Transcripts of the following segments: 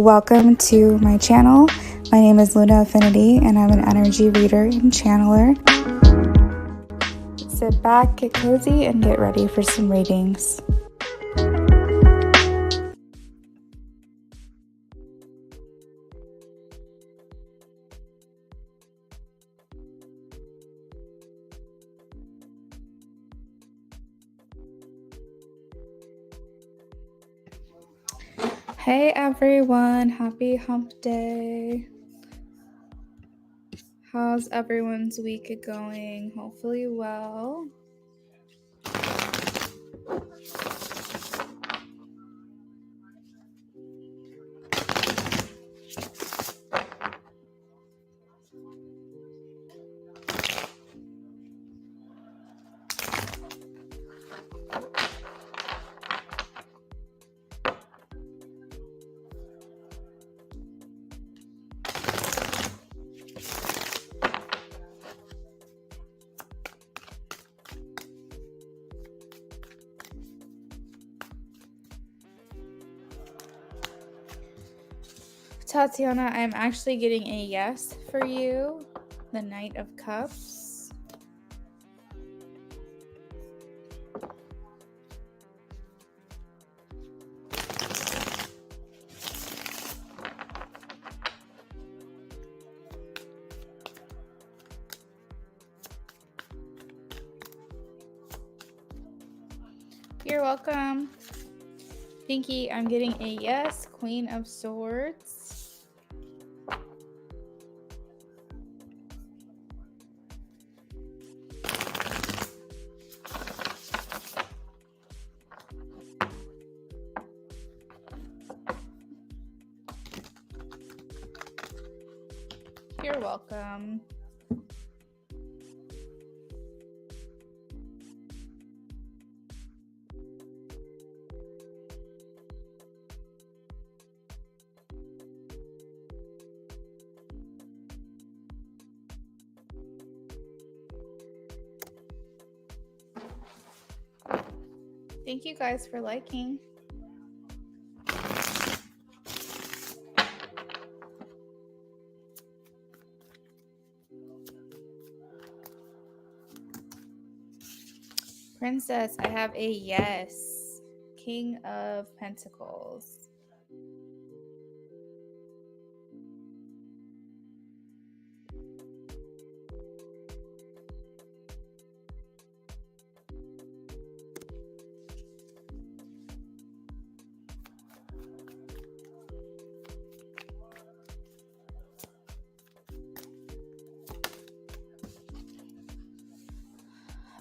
Welcome to my channel. My name is Luna Affinity and I'm an energy reader and channeler. Sit back, get cozy, and get ready for some readings. Hey everyone, happy hump day. How's everyone's week going? Hopefully well. Tatiana, I'm actually getting a yes for you. The Knight of Cups. You're welcome. Pinky, I'm getting a yes. Queen of Swords. You're welcome. Thank you guys for liking. Princess, I have a yes. King of Pentacles.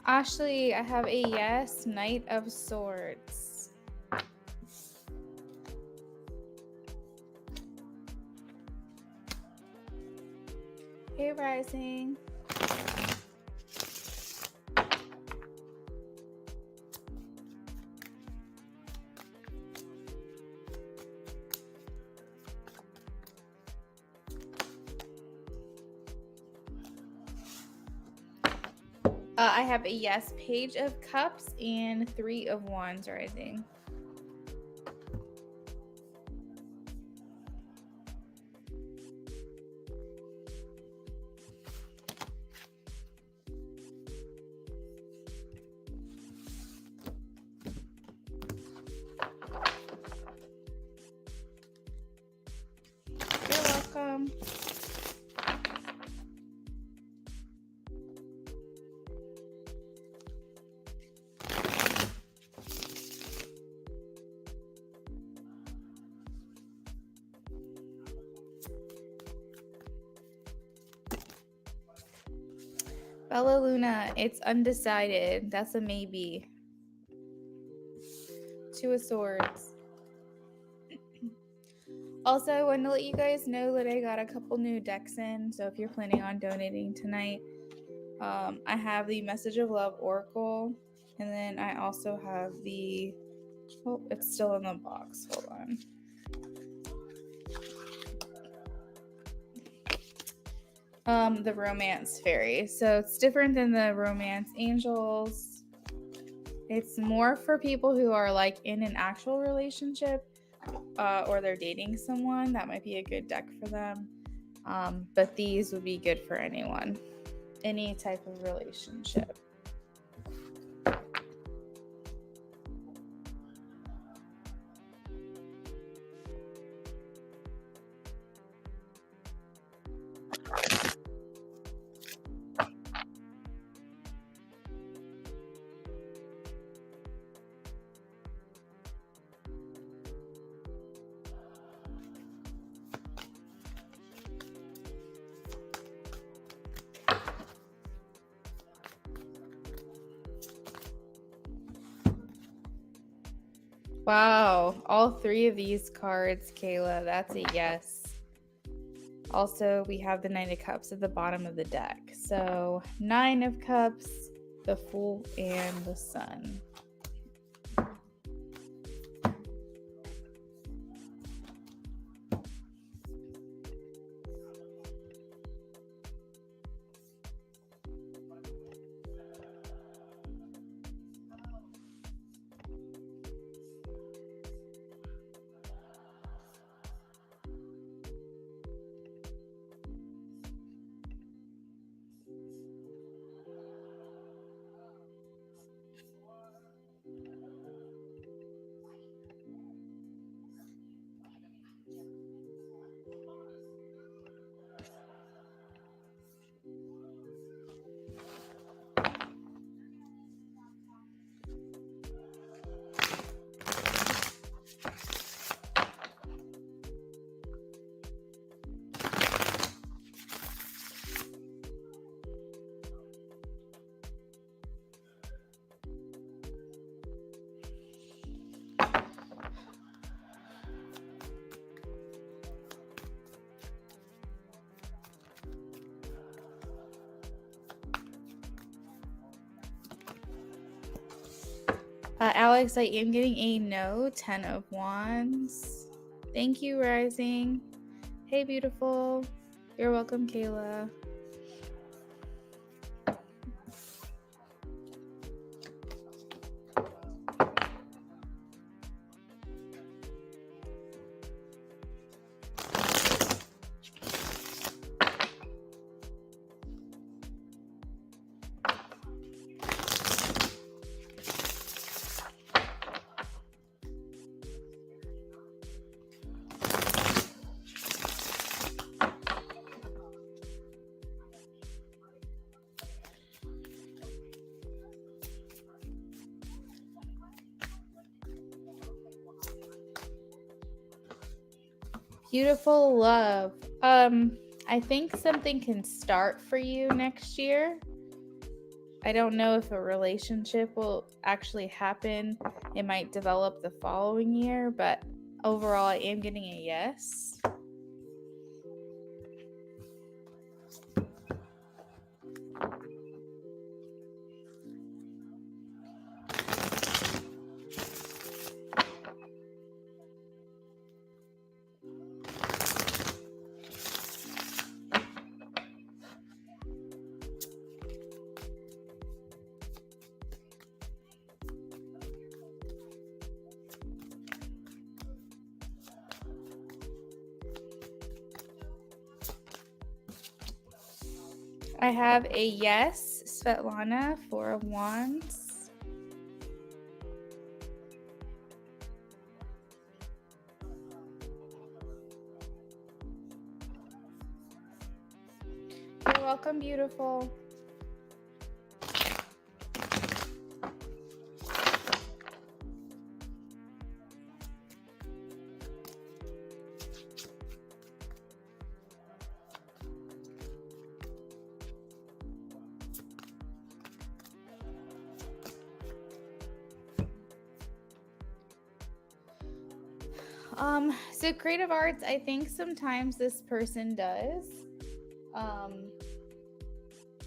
Ashley, I have a yes. Knight of Swords. Hey, Rising. I have a yes. Page of Cups and Three of Wands rising. You're welcome. Bella Luna, it's undecided. That's a maybe. Two of Swords. Also, I wanted to let you guys know that I got a couple new decks in. So if you're planning on donating tonight, I have the Message of Love Oracle. And then I also have the... Oh, it's still in the box. Hold on. The Romance Fairy. So it's different than the Romance Angels. It's more for people who are like in an actual relationship. or they're dating someone, that might be a good deck for them. But these would be good for anyone, any type of relationship. Wow, all three of these cards, Kayla, that's a yes. Also, we have the Nine of Cups at the bottom of the deck. So, Nine of Cups, the Fool, and the Sun. Alex, I am getting a no, 10 of Wands. Thank you, Rising. Hey, beautiful. You're welcome, Kayla. Beautiful love. I think something can start for you next year. I don't know if a relationship will actually happen. It might develop the following year, but overall, I am getting a yes. I have a yes, Svetlana, 4 of Wands. You're welcome, beautiful. So creative arts, I think sometimes this person does.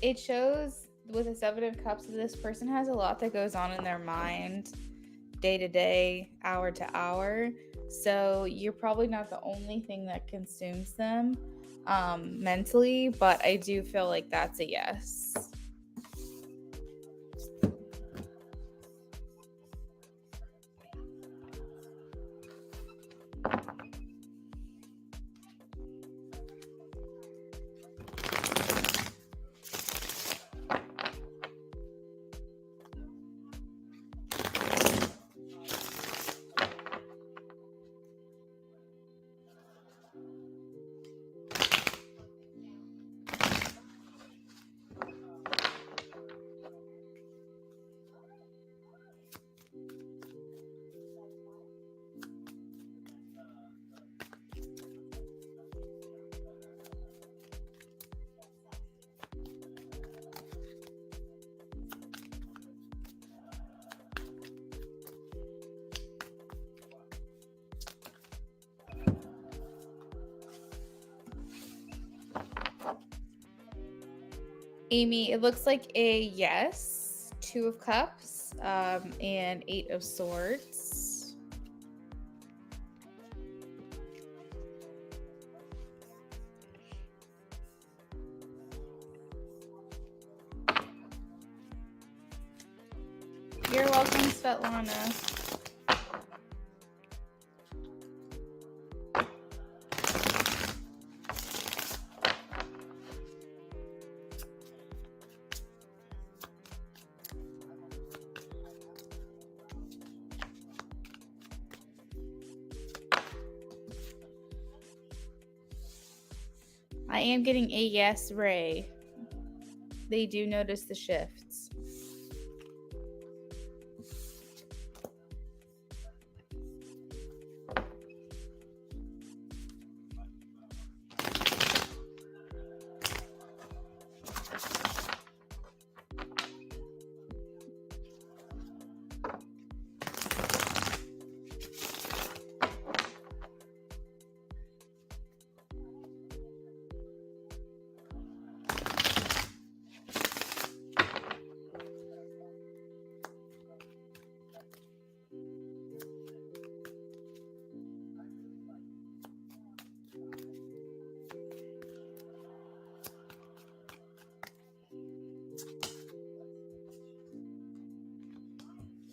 It shows with the 7 of Cups that this person has a lot that goes on in their mind day to day, hour to hour. So you're probably not the only thing that consumes them mentally, but I do feel like that's a yes. Amy, it looks like a yes. 2 of Cups, and 8 of Swords. You're welcome, Svetlana. I am getting a yes, Ray. They do notice the shifts.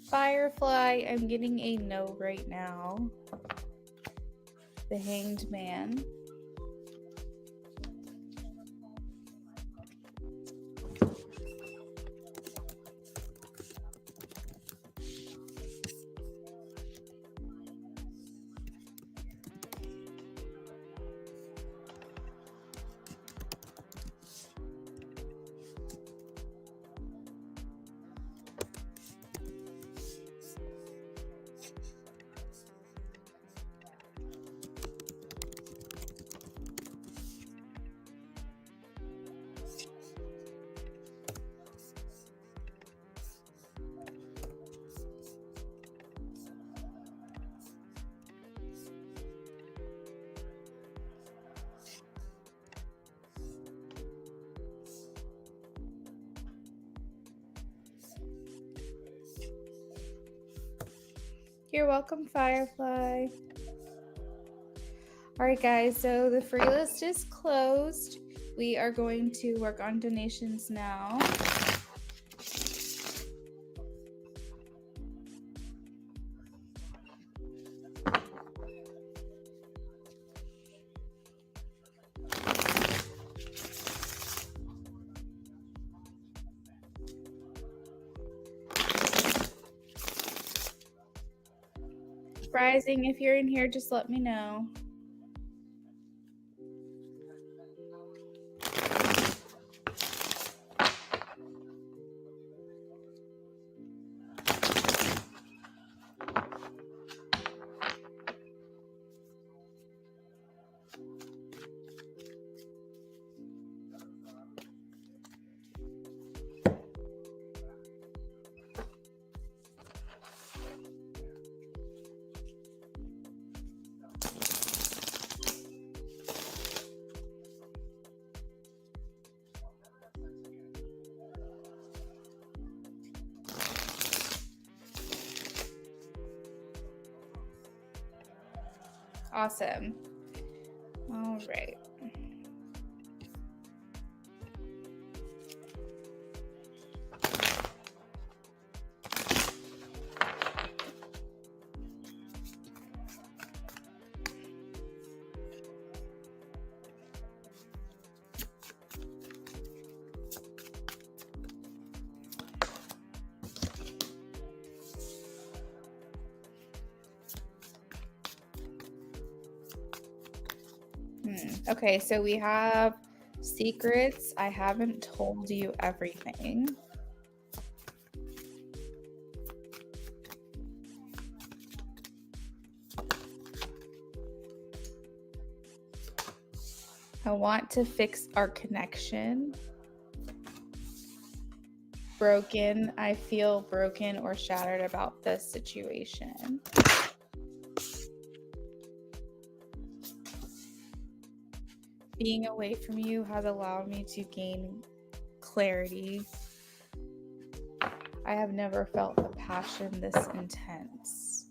Firefly, I'm getting a no right now. The Hanged Man. You're welcome, Firefly. All right, guys, so the free list is closed. We are going to work on donations now. Rising, if you're in here, just let me know. Awesome. All right. Okay, so we have secrets. I haven't told you everything. I want to fix our connection. Broken. I feel broken or shattered about this situation. Being away from you has allowed me to gain clarity. I have never felt a passion this intense.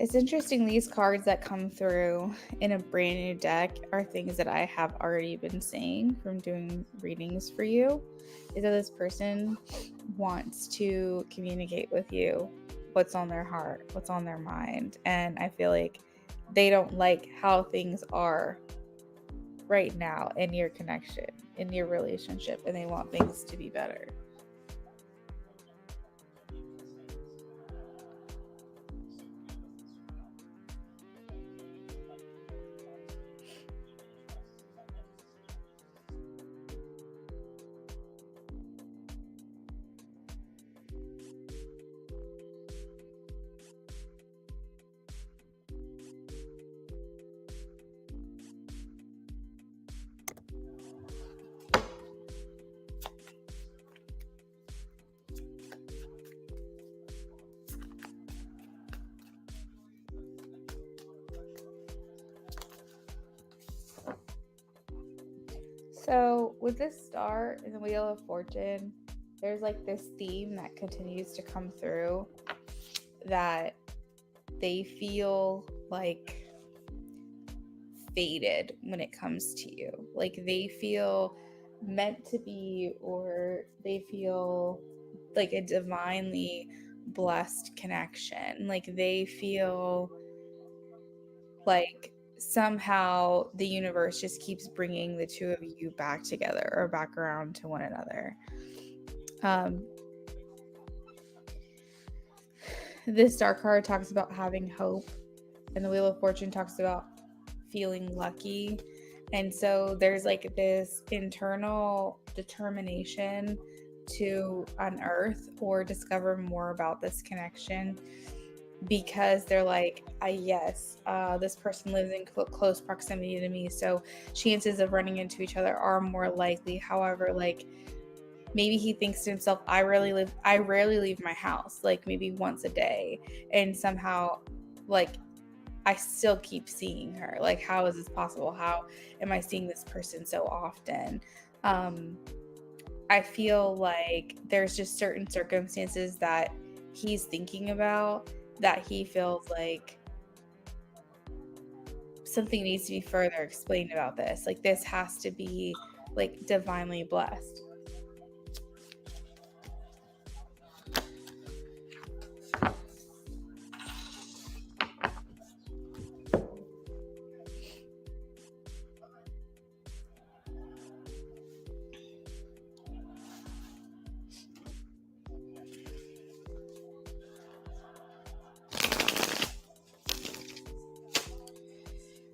It's interesting, these cards that come through in a brand new deck are things that I have already been saying from doing readings for you, is that this person wants to communicate with you what's on their heart, what's on their mind. And I feel like they don't like how things are right now in your connection, in your relationship, and they want things to be better. So with this star in the Wheel of Fortune, there's like this theme that continues to come through, that they feel like fated when it comes to you. Like they feel meant to be, or they feel like a divinely blessed connection. Like they feel like somehow the universe just keeps bringing the two of you back together or back around to one another. This star card talks about having hope, and the Wheel of Fortune talks about feeling lucky. And so there's like this internal determination to unearth or discover more about this connection, because they're like, yes, this person lives in close proximity to me, so chances of running into each other are more likely. However, like maybe he thinks to himself, I rarely leave my house, like maybe once a day, and somehow like I still keep seeing her. Like, how is this possible? How am I seeing this person so often? I feel like there's just certain circumstances that he's thinking about that he feels like something needs to be further explained about this. Like, this has to be like divinely blessed.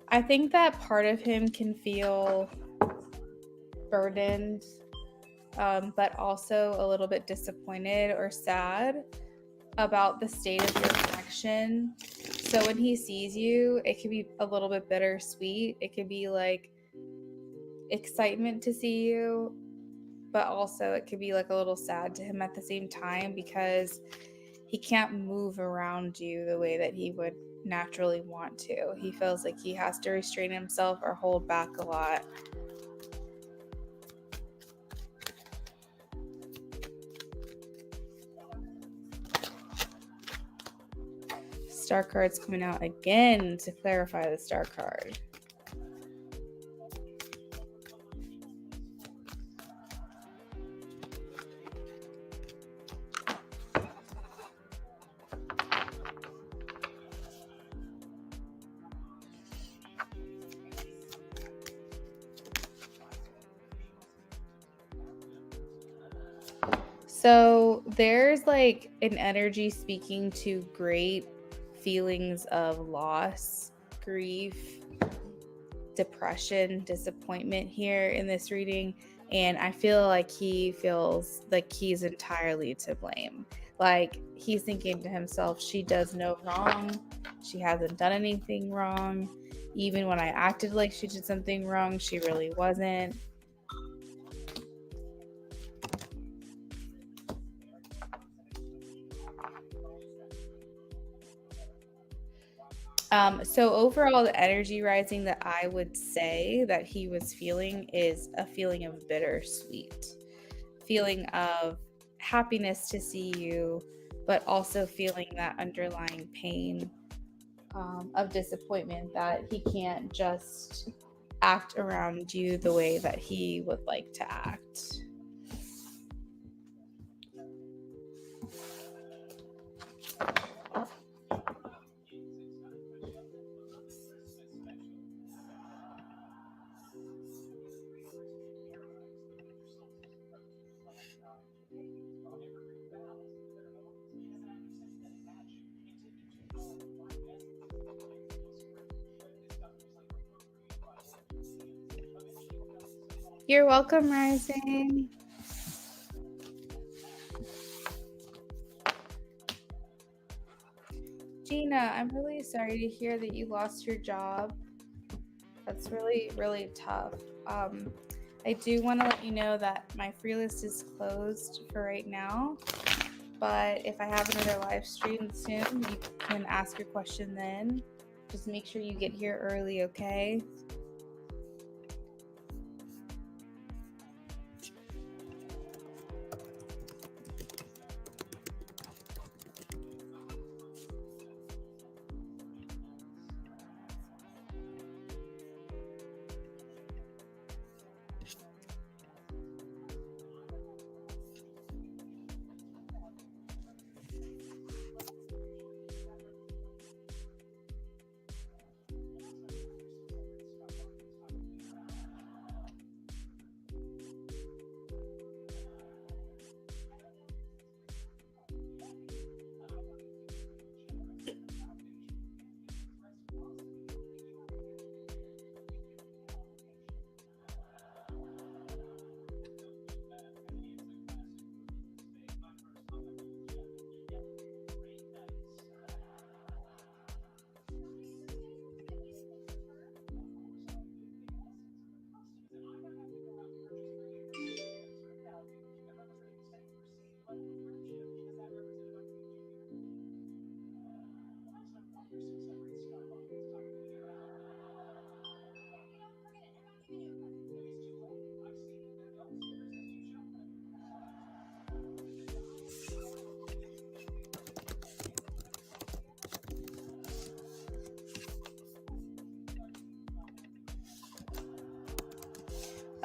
I think that part of him can feel burdened, but also a little bit disappointed or sad about the state of your connection. So when he sees you, it could be a little bit bittersweet. It could be like excitement to see you, but also it could be like a little sad to him at the same time, because he can't move around you the way that he would naturally want to. He feels like he has to restrain himself or hold back a lot. Star card's coming out again to clarify the star card. So there's like an energy speaking to great feelings of loss, grief, depression, disappointment here in this reading, and I feel like he feels like he's entirely to blame. Like he's thinking to himself, she does no wrong, she hasn't done anything wrong. Even when I acted like she did something wrong, she really wasn't. So overall, the energy rising that I would say that he was feeling is a feeling of bittersweet, feeling of happiness to see you, but also feeling that underlying pain of disappointment that he can't just act around you the way that he would like to act. You're welcome, Rising. Gina, I'm really sorry to hear that you lost your job. That's really, really tough. I do want to let you know that my free list is closed for right now. But if I have another live stream soon, you can ask your question then. Just make sure you get here early, okay?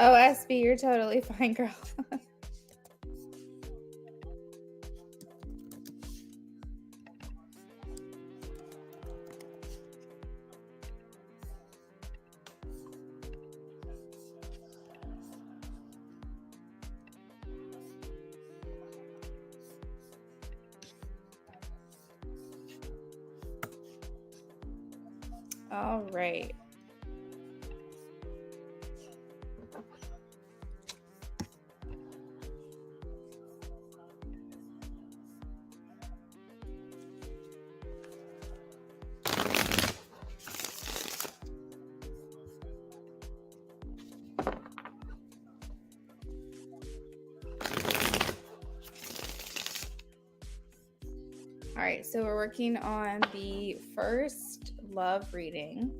Oh, SB, you're totally fine, girl. All right. All right, so we're working on the first love reading.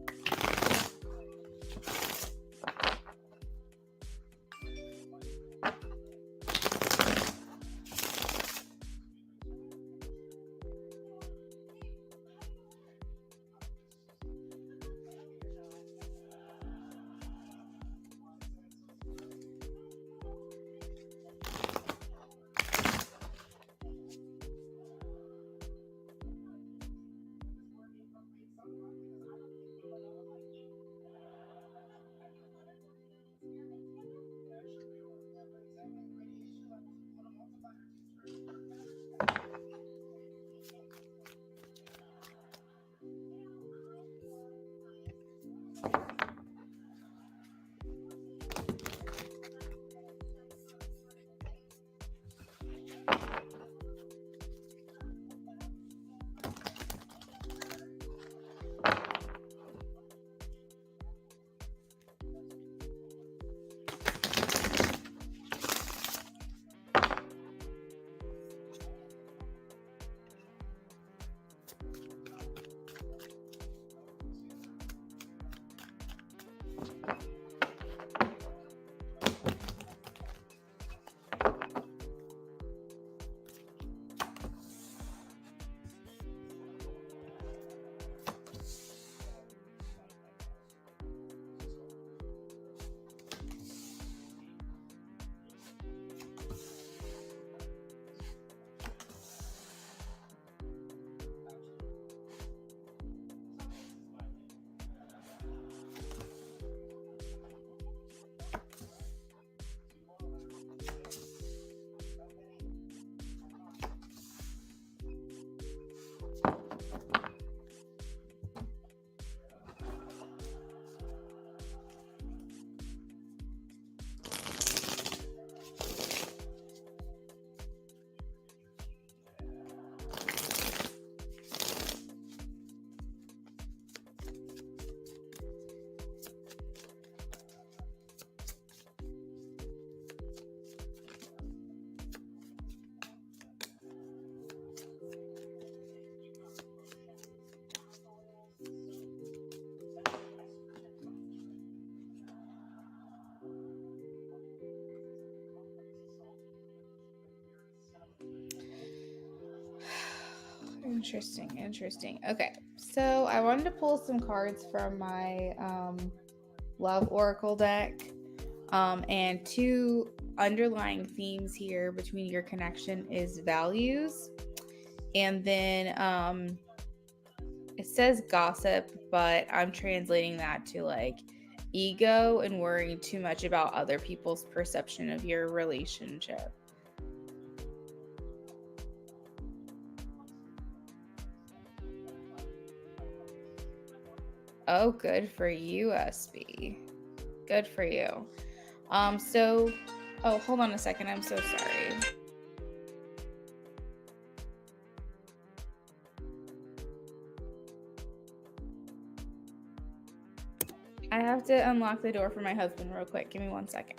Interesting. Okay, so I wanted to pull some cards from my Love Oracle deck. And two underlying themes here between your connection is values. And then it says gossip, but I'm translating that to like ego and worrying too much about other people's perception of your relationship. Oh, good for you, SB. Good for you. So, oh, hold on a second. I'm so sorry. I have to unlock the door for my husband real quick. Give me 1 second.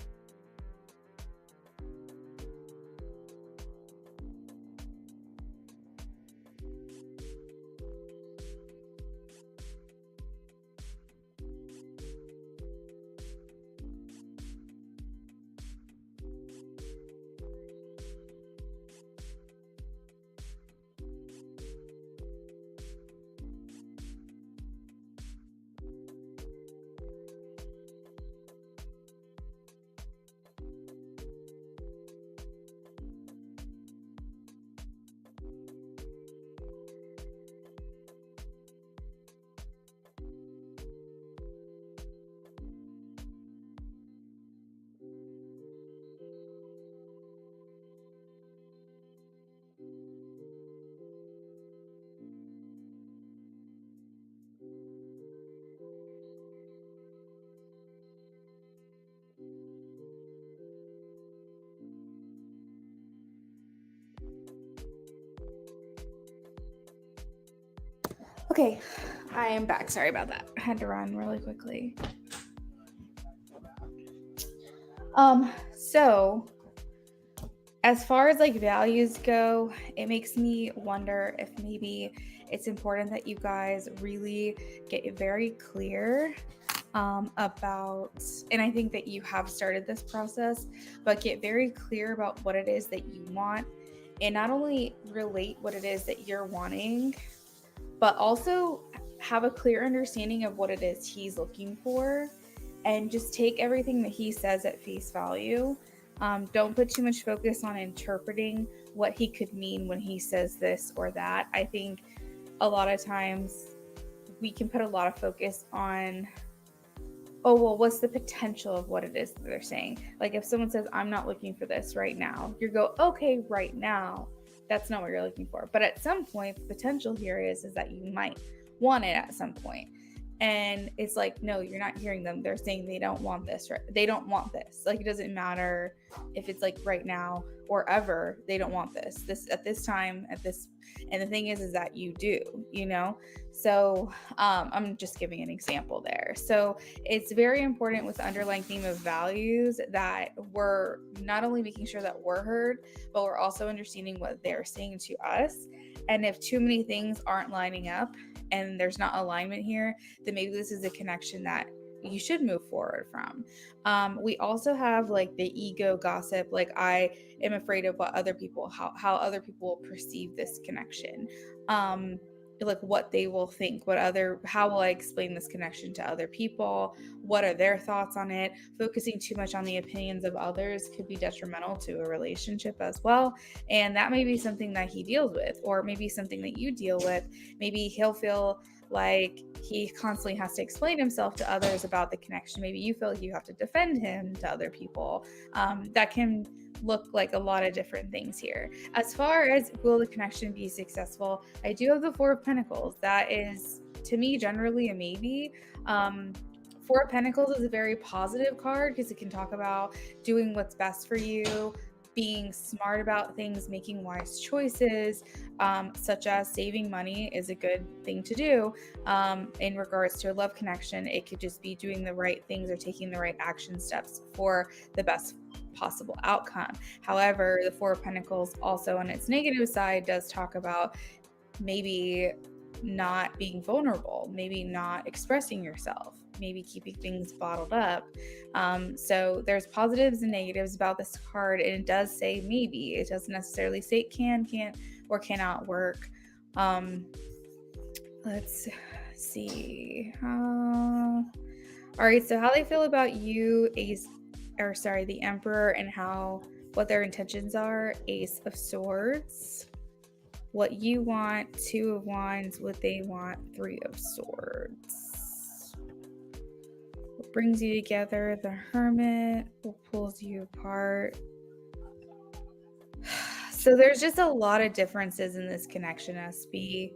Okay, I am back. Sorry about that. I had to run really quickly. So as far as like values go, it makes me wonder if maybe it's important that you guys really get very clear about, and I think that you have started this process, but get very clear about what it is that you want, and not only relate what it is that you're wanting, but also have a clear understanding of what it is he's looking for, and just take everything that he says at face value. Don't put too much focus on interpreting what he could mean when he says this or that. I think a lot of times we can put a lot of focus on, oh, well, what's the potential of what it is that they're saying? Like if someone says, I'm not looking for this right now, you go, okay, right now, that's not what you're looking for. But at some point, the potential here is that you might want it at some point. And it's like, no, you're not hearing them. They're saying they don't want this. Right? They don't want this. Like, it doesn't matter if it's like right now or ever. They don't want this. This at this time, at this. And the thing is that you do, you know? So I'm just giving an example there. So it's very important with the underlying theme of values that we're not only making sure that we're heard, but we're also understanding what they're saying to us. And if too many things aren't lining up, and there's not alignment here, then maybe this is a connection that you should move forward from. We also have like the ego gossip, like I am afraid of what other people, how other people will perceive this connection. Like what they will think, how will I explain this connection to other people? What are their thoughts on it? Focusing too much on the opinions of others could be detrimental to a relationship as well. And that may be something that he deals with, or maybe something that you deal with. Maybe he'll feel like he constantly has to explain himself to others about the connection. Maybe you feel like you have to defend him to other people. That can look like a lot of different things here. As far as will the connection be successful, I do have the Four of Pentacles. That is, to me, generally a maybe. Four of Pentacles is a very positive card because it can talk about doing what's best for you, being smart about things, making wise choices, such as saving money is a good thing to do. In regards to a love connection, it could just be doing the right things or taking the right action steps for the best possible outcome. However, the Four of Pentacles also on its negative side does talk about maybe not being vulnerable, maybe not expressing yourself, maybe keeping things bottled up. So there's positives and negatives about this card, and it does say maybe. It doesn't necessarily say it can, can't, or cannot work. Let's see. All right, so how they feel about you, the Emperor, and what their intentions are. Ace of Swords. What you want, Two of Wands. What they want, Three of Swords. What brings you together, the Hermit. What pulls you apart. So there's just a lot of differences in this connection, SB.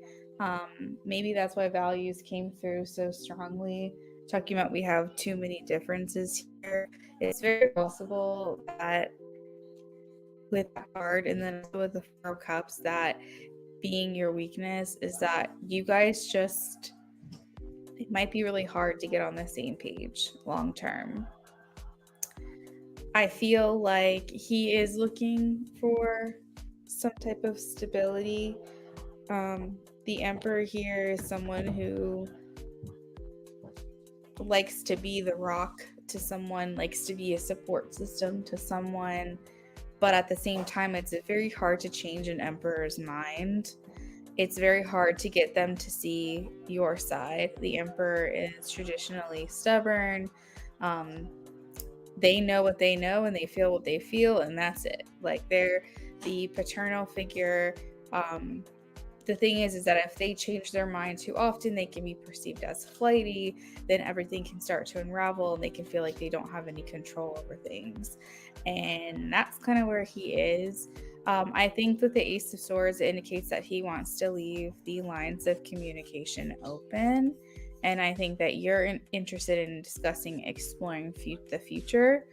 Maybe that's why values came through so strongly. Talking about we have too many differences here. It's very possible that with that card and then with the Four of Cups, that being your weakness is that you guys just, it might be really hard to get on the same page long term. I feel like he is looking for some type of stability. The Emperor here is someone who likes to be the rock to someone, likes to be a support system to someone, but at the same time, it's very hard to change an Emperor's mind. It's very hard to get them to see your side. The Emperor is traditionally stubborn. They know what they know and they feel what they feel, and that's it. Like, they're the paternal figure. The thing is that if they change their mind too often, they can be perceived as flighty. Then everything can start to unravel and they can feel like they don't have any control over things. And that's kind of where he is. I think that the Ace of Swords indicates that he wants to leave the lines of communication open. And I think that you're interested in exploring the future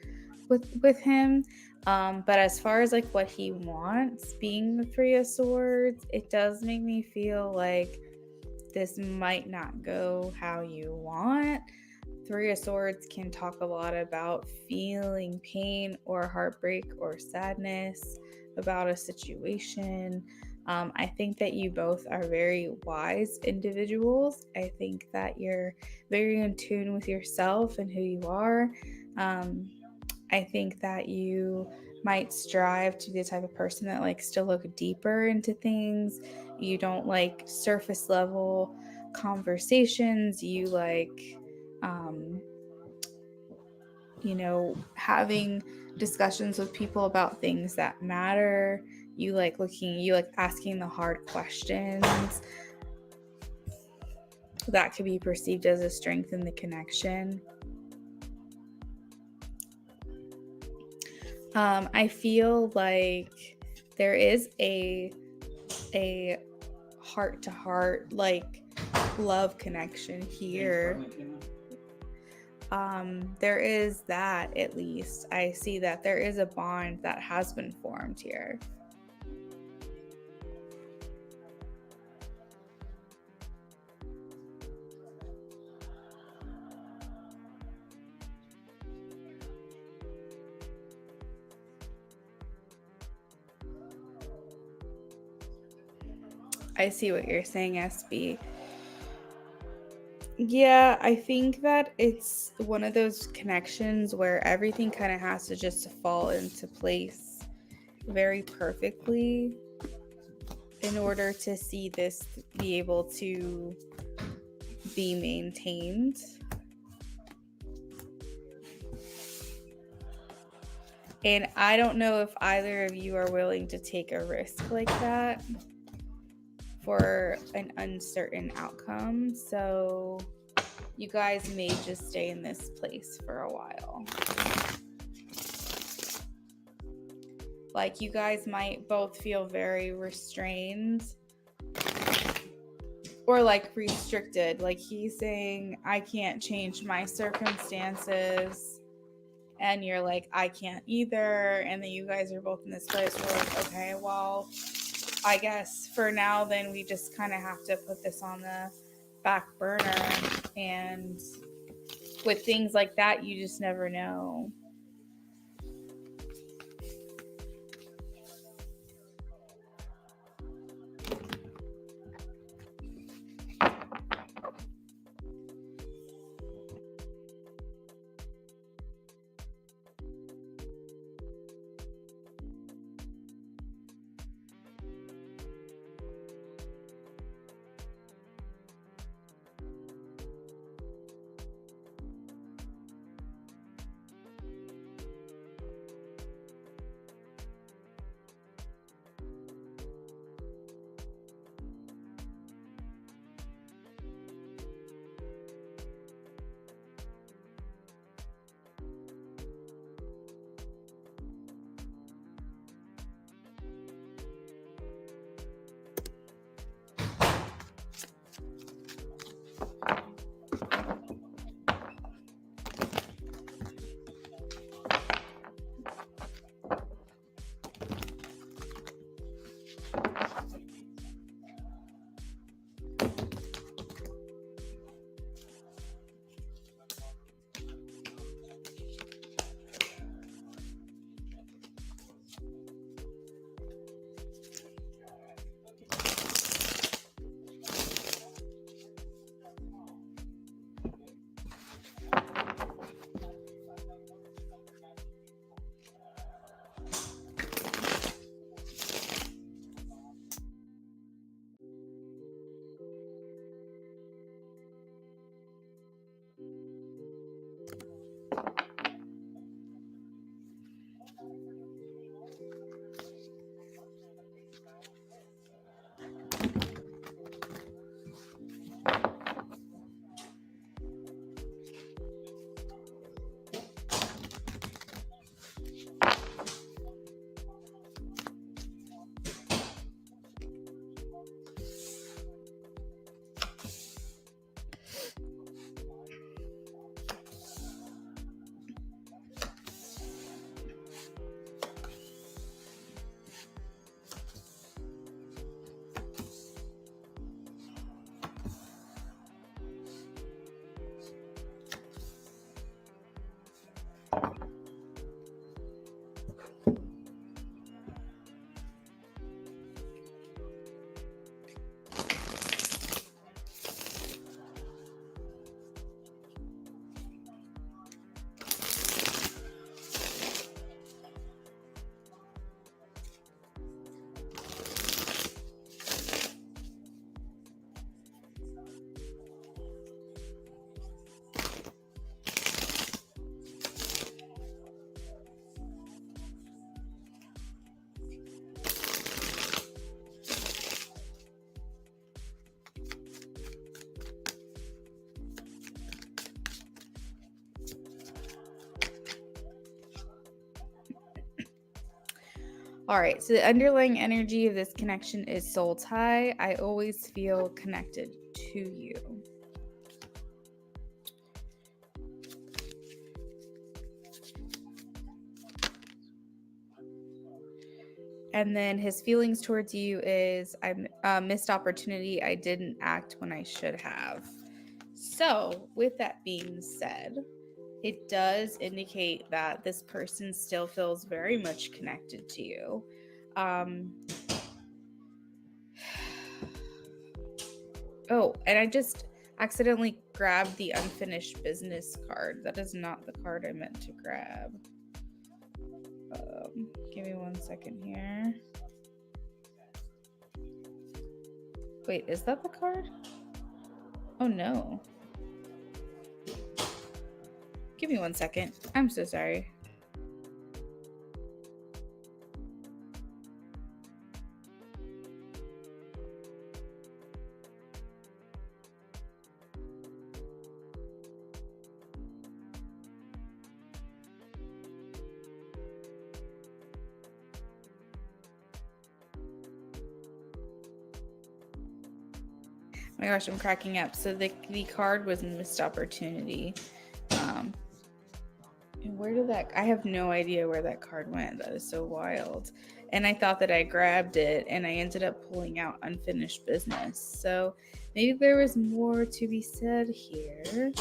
with him. But as far as like what he wants, being the Three of Swords, it does make me feel like this might not go how you want. Three of Swords can talk a lot about feeling pain or heartbreak or sadness about a situation. I think that you both are very wise individuals. I think that you're very in tune with yourself and who you are. I think that you might strive to be the type of person that likes to look deeper into things. You don't like surface level conversations. You like, having discussions with people about things that matter. You like asking the hard questions. That could be perceived as a strength in the connection. I feel like there is a heart-to-heart, like, love connection here. There is that, at least. I see that there is a bond that has been formed here. I see what you're saying, SB. Yeah, I think that it's one of those connections where everything kind of has to just fall into place very perfectly in order to see this be able to be maintained. And I don't know if either of you are willing to take a risk like that for an uncertain outcome. So you guys may just stay in this place for a while. Like, you guys might both feel very restrained or like restricted. Like, he's saying, I can't change my circumstances. And you're like, I can't either. And then you guys are both in this place where, like, okay, well, I guess for now, then we just kind of have to put this on the back burner. And with things like that, you just never know. All right, so the underlying energy of this connection is soul tie. I always feel connected to you. And then his feelings towards you is I missed opportunity. I didn't act when I should have. So, with that being said, it does indicate that this person still feels very much connected to you. Oh, and I just accidentally grabbed the unfinished business card. That is not the card I meant to grab. Give me 1 second here. Wait, is that the card? Oh no. Give me 1 second. I'm so sorry. Oh my gosh, I'm cracking up. So the card was missed opportunity. And where did that? I have no idea where that card went. That is so wild. And I thought that I grabbed it, and I ended up pulling out unfinished business. So maybe there was more to be said here.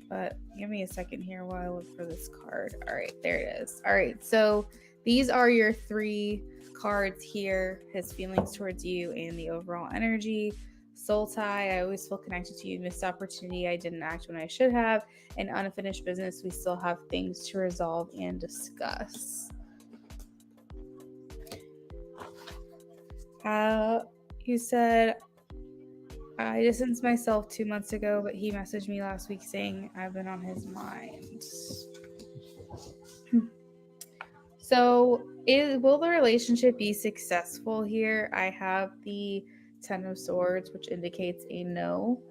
But give me a second here while I look for this card. All right, there it is. All right, so these are your 3 cards here: his feelings towards you and the overall energy. Soul tie, I always feel connected to you. Missed opportunity, I didn't act when I should have. And unfinished business, we still have things to resolve and discuss. You said, I distanced myself 2 months ago, but he messaged me last week saying I've been on his mind. So, will the relationship be successful here? I have the 10 of Swords, which indicates a no.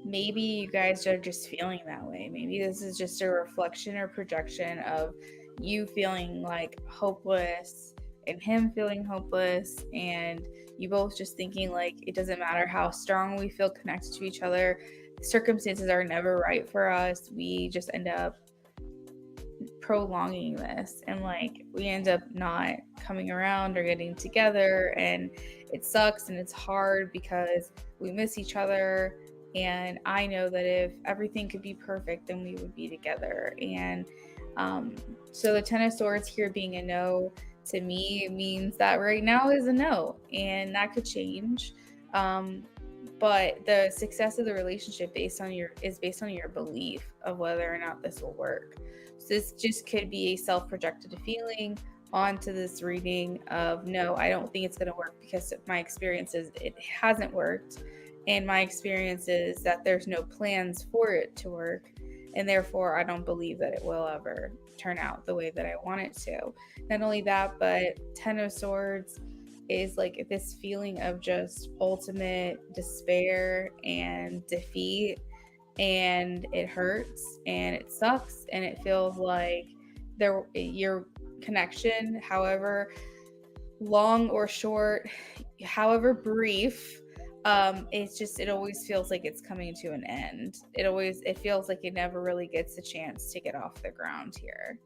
Maybe you guys are just feeling that way. Maybe this is just a reflection or projection of you feeling like hopeless and him feeling hopeless, and you both just thinking like it doesn't matter how strong we feel connected to each other. Circumstances are never right for us. We just end up prolonging this, and like we end up not coming around or getting together, and it sucks and it's hard because we miss each other. And I know that if everything could be perfect, then we would be together. And so the 10 of Swords here being a no to me means that right now is a no, and that could change. But the success of the relationship is based on your belief of whether or not this will work. So this just could be a self-projected feeling onto this reading of no, I don't think it's going to work because my experience is it hasn't worked, and my experience is that there's no plans for it to work, and therefore I don't believe that it will ever turn out the way that I want it to. Not only that, but 10 of Swords is like this feeling of just ultimate despair and defeat, and it hurts and it sucks, and it feels like your connection, however long or short, however brief, it always feels like it's coming to an end. It feels like it never really gets a chance to get off the ground here.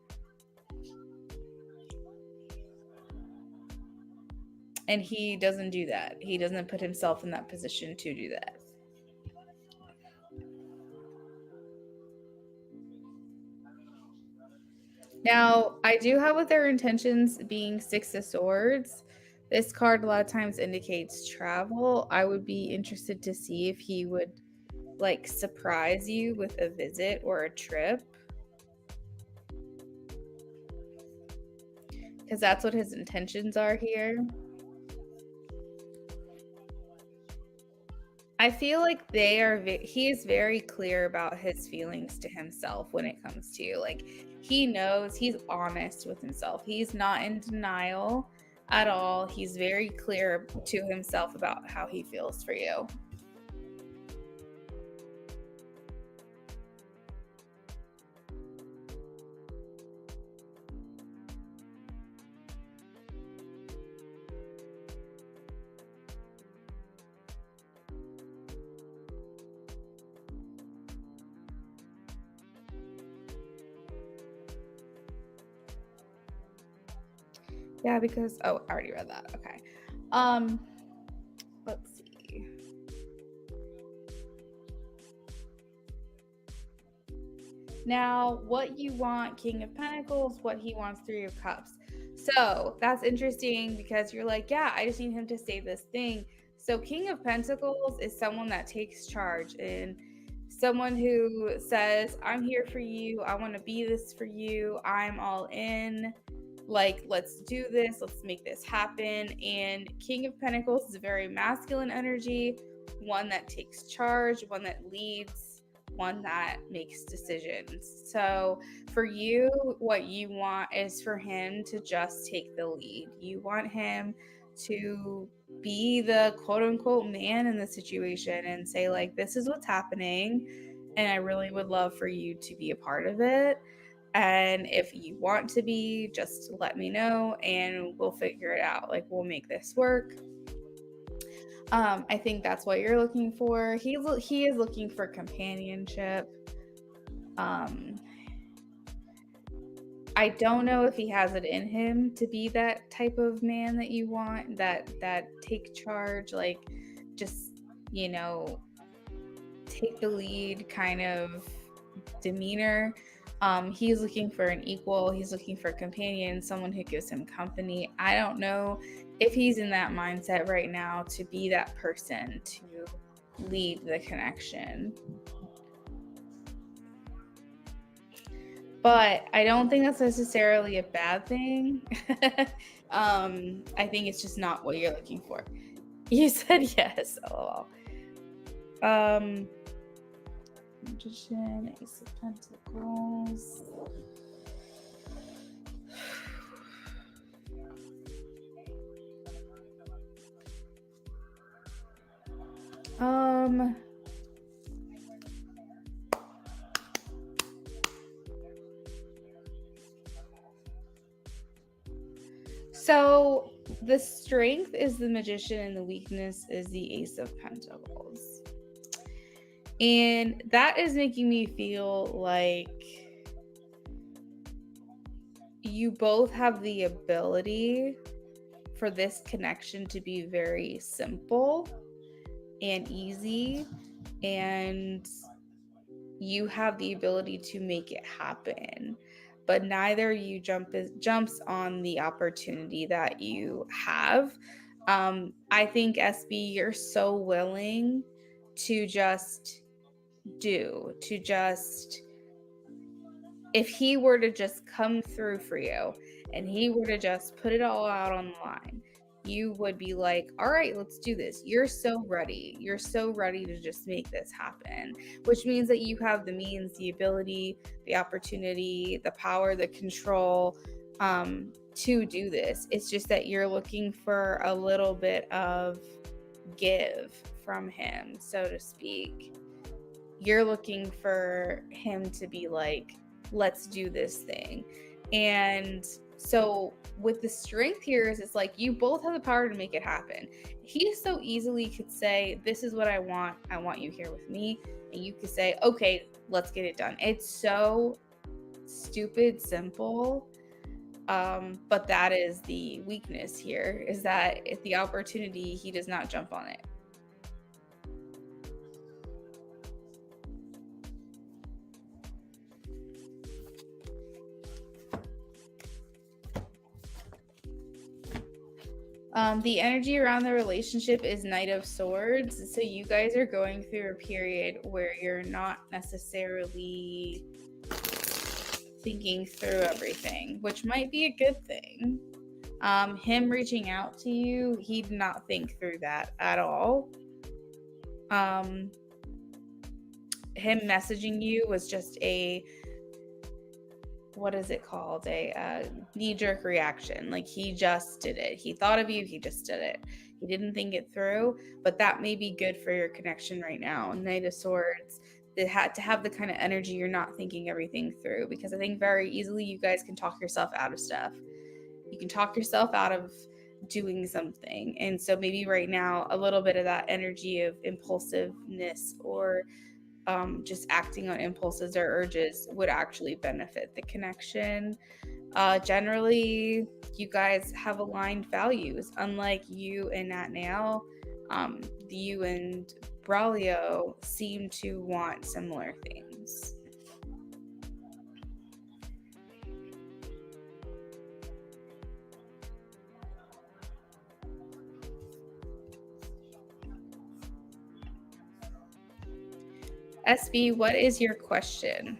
And he doesn't do that. He doesn't put himself in that position to do that. Now, I do have with their intentions being 6 of Swords. This card a lot of times indicates travel. I would be interested to see if he would like surprise you with a visit or a trip, because that's what his intentions are here. I feel like he is very clear about his feelings to himself when it comes to you. Like he knows, he's honest with himself. He's not in denial at all. He's very clear to himself about how he feels for you. Yeah, because I already read that. Okay. Let's see. Now, what you want, King of Pentacles, what he wants, Three of Cups. So that's interesting because you're like, yeah, I just need him to say this thing. So, King of Pentacles is someone that takes charge and someone who says, I'm here for you. I want to be this for you. I'm all in. Like, let's do this. Let's make this happen. And King of Pentacles is a very masculine energy, one that takes charge, one that leads, one that makes decisions. So for you, what you want is for him to just take the lead. You want him to be the quote unquote man in the situation and say, like, this is what's happening. And I really would love for you to be a part of it. And if you want to be, just let me know and we'll figure it out. Like, we'll make this work. I think that's what you're looking for. He is looking for companionship. I don't know if he has it in him to be that type of man that you want, that take charge, like, just, you know, take the lead kind of demeanor. He's looking for an equal. He's looking for a companion, someone who gives him company. I don't know if he's in that mindset right now to be that person to lead the connection. But I don't think that's necessarily a bad thing. I think it's just not what you're looking for. You said yes. LOL. Magician, Ace of Pentacles. So the strength is the Magician and the weakness is the Ace of Pentacles. And that is making me feel like you both have the ability for this connection to be very simple and easy, and you have the ability to make it happen, but neither you jumps on the opportunity that you have. I think, SB, you're so willing to just if he were to just come through for you and he were to just put it all out on the line, you would be like, all right, let's do this. You're so ready. You're so ready to just make this happen, which means that you have the means, the ability, the opportunity, the power, the control to do this. It's just that you're looking for a little bit of give from him, so to speak. You're looking for him to be like, let's do this thing. And so with the strength here is it's like you both have the power to make it happen. He so easily could say, this is what I want you here with me. And you could say, okay, let's get it done. It's so stupid simple. But that is the weakness here, is that if the opportunity, he does not jump on it. The energy around the relationship is Knight of Swords. So you guys are going through a period where you're not necessarily thinking through everything, which might be a good thing. Him reaching out to you, he did not think through that at all. Him messaging you was just a, what is it called? A knee-jerk reaction. Like, he just did it. He thought of you, he just did it. He didn't think it through, but that may be good for your connection right now. Knight of Swords, it had to have the kind of energy you're not thinking everything through, because I think very easily you guys can talk yourself out of stuff. You can talk yourself out of doing something. And so maybe right now a little bit of that energy of impulsiveness or just acting on impulses or urges would actually benefit the connection. Generally, you guys have aligned values, unlike you and Nat Nail. You and Braulio seem to want similar things. SB, what is your question?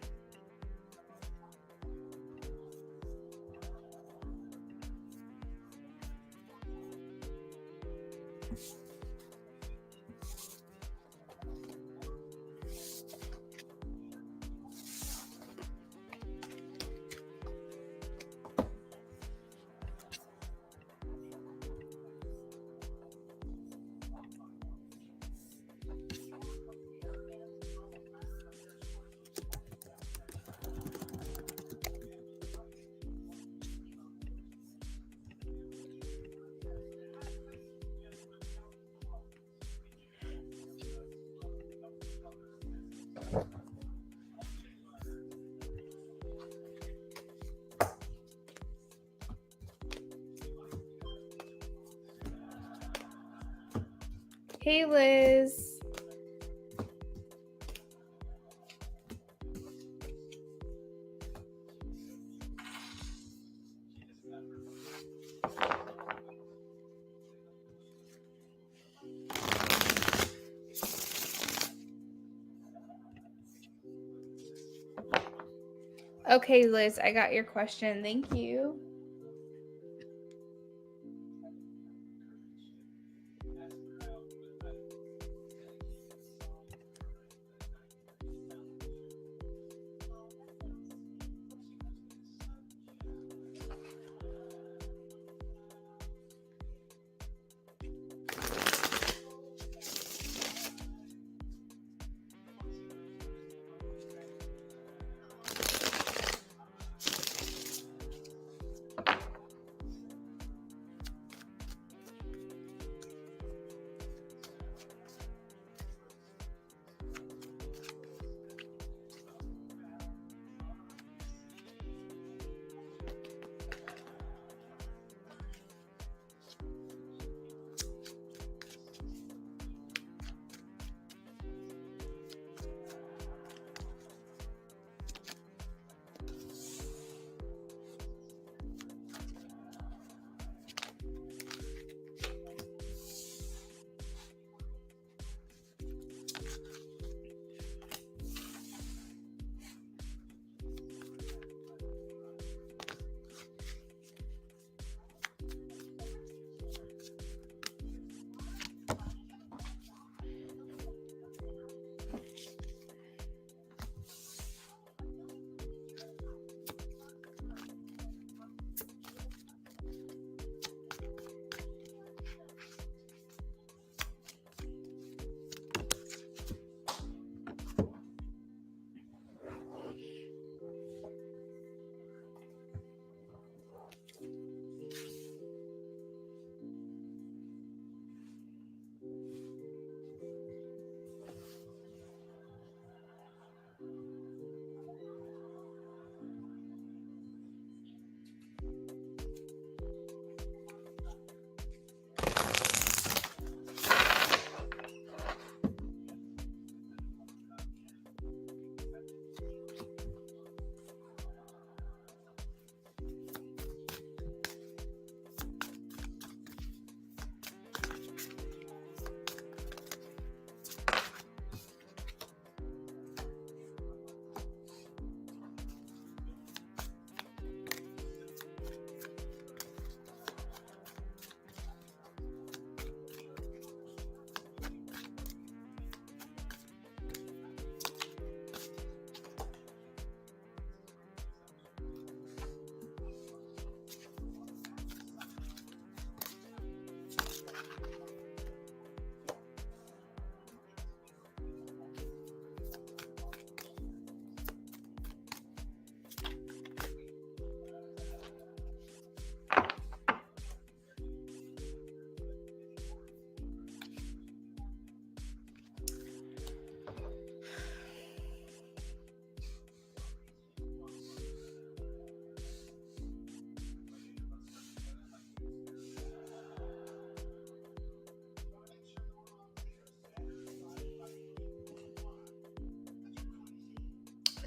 Hey, Liz. Okay, Liz, I got your question. Thank you.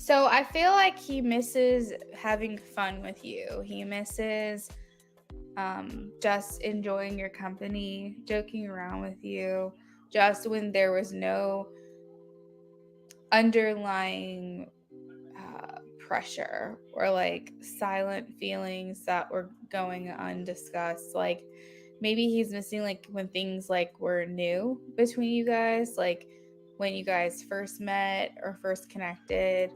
So I feel like he misses having fun with you. He misses just enjoying your company, joking around with you, just when there was no underlying pressure or like silent feelings that were going undiscussed. Like maybe he's missing like when things like were new between you guys, like when you guys first met or first connected.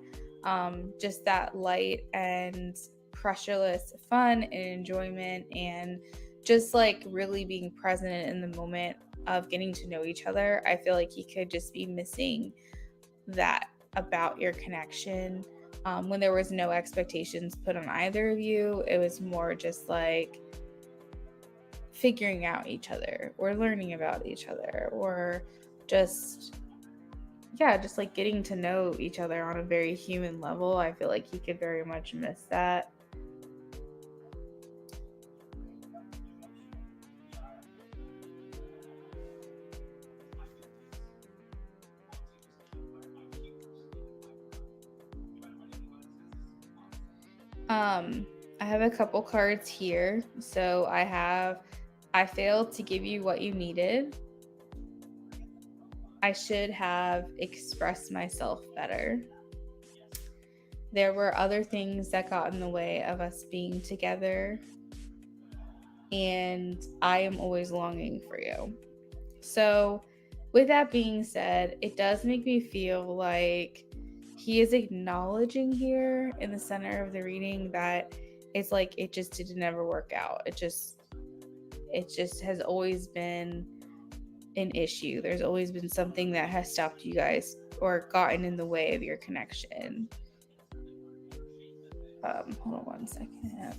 Just that light and pressureless fun and enjoyment, and just like really being present in the moment of getting to know each other. I feel like he could just be missing that about your connection. When there was no expectations put on either of you, it was more just like figuring out each other or learning about each other, or just just like getting to know each other on a very human level. I feel like he could very much miss that. I have a couple cards here. So I failed to give you what you needed. I should have expressed myself better. There were other things that got in the way of us being together, and I am always longing for you. So, with that being said, it does make me feel like he is acknowledging here in the center of the reading that it's like it just didn't ever work out. It just has always been an issue. There's always been something that has stopped you guys or gotten in the way of your connection. Hold on one second.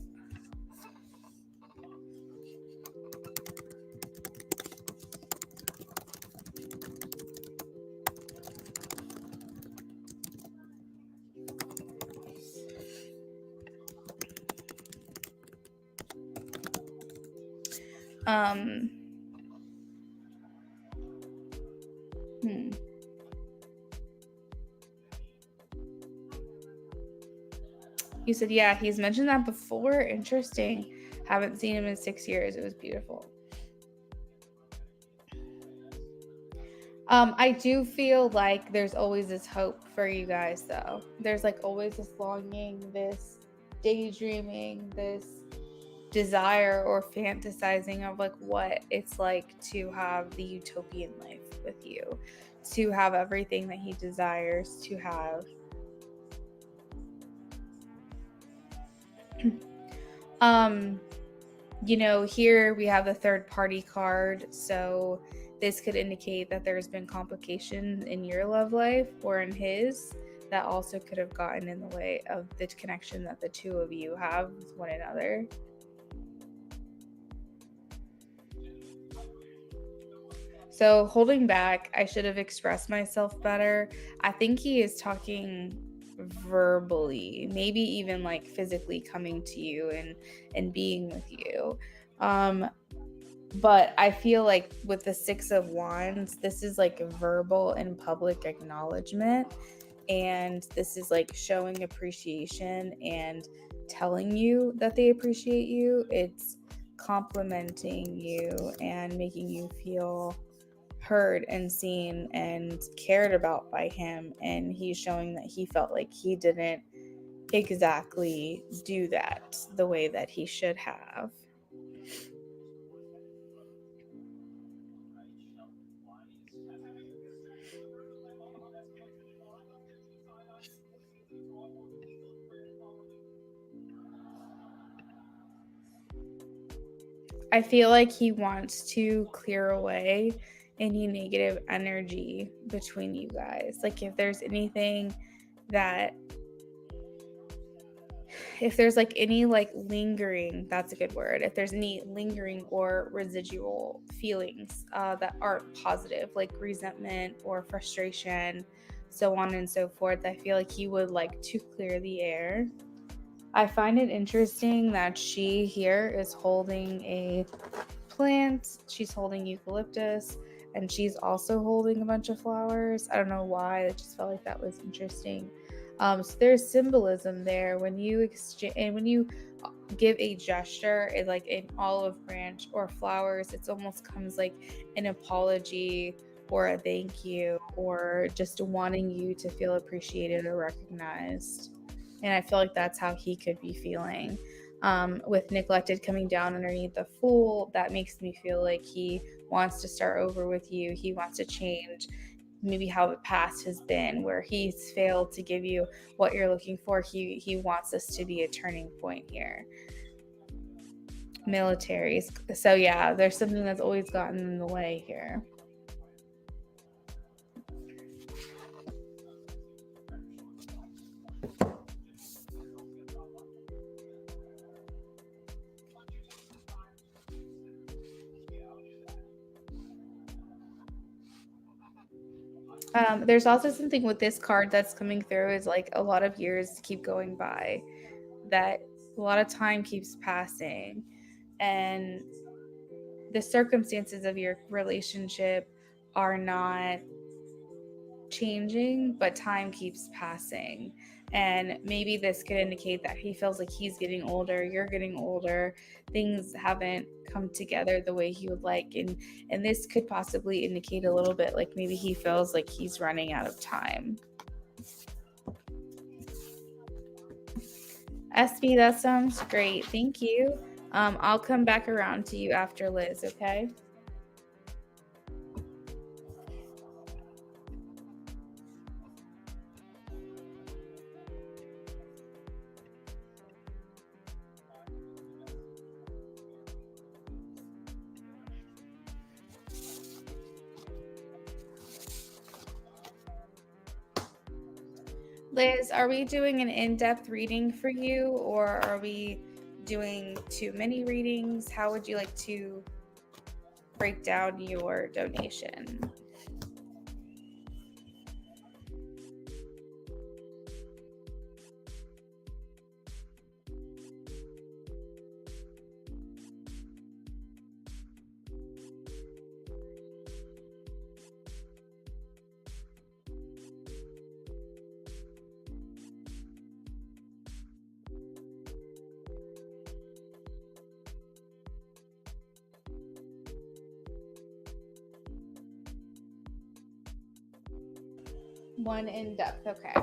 You said, yeah, he's mentioned that before. Interesting. Haven't seen him in 6 years. It was beautiful. I do feel like there's always this hope for you guys, though. There's like always this longing, this daydreaming, this desire or fantasizing of like what it's like to have the utopian life with you, to have everything that he desires to have. Here we have the third party card, so this could indicate that there's been complications in your love life or in his that also could have gotten in the way of the connection that the two of you have with one another. So holding back, I should have expressed myself better. I think he is talking verbally, maybe even like physically coming to you and being with you. But I feel like with the Six of Wands, this is like verbal and public acknowledgement. And this is like showing appreciation and telling you that they appreciate you. It's complimenting you and making you feel heard and seen and cared about by him. And he's showing that he felt like he didn't exactly do that the way that he should have. I feel like he wants to clear away any negative energy between you guys. Like if there's anything that if there's like any like lingering, that's a good word. If there's any lingering or residual feelings that aren't positive, like resentment or frustration, so on and so forth, I feel like he would like to clear the air. I find it interesting that she here is holding a plant. She's holding eucalyptus, and she's also holding a bunch of flowers. I don't know why. I just felt like that was interesting. So there's symbolism there when you exchange and when you give a gesture, like an olive branch or flowers, it almost comes like an apology or a thank you or just wanting you to feel appreciated or recognized. And I feel like that's how he could be feeling. With neglected coming down underneath the Fool, that makes me feel like he wants to start over with you. He wants to change maybe how the past has been, where he's failed to give you what you're looking for. He wants this to be a turning point here. Militaries. So yeah, there's something that's always gotten in the way here. There's also something with this card that's coming through is like a lot of years keep going by, that a lot of time keeps passing, and the circumstances of your relationship are not changing, but time keeps passing. And maybe this could indicate that he feels like he's getting older, you're getting older, things haven't come together the way he would like. And this could possibly indicate a little bit like maybe he feels like he's running out of time. SB, that sounds great. Thank you. I'll come back around to you after Liz, okay? Liz, are we doing an in-depth reading for you, or are we doing too many readings? How would you like to break down your donation? One in-depth, okay.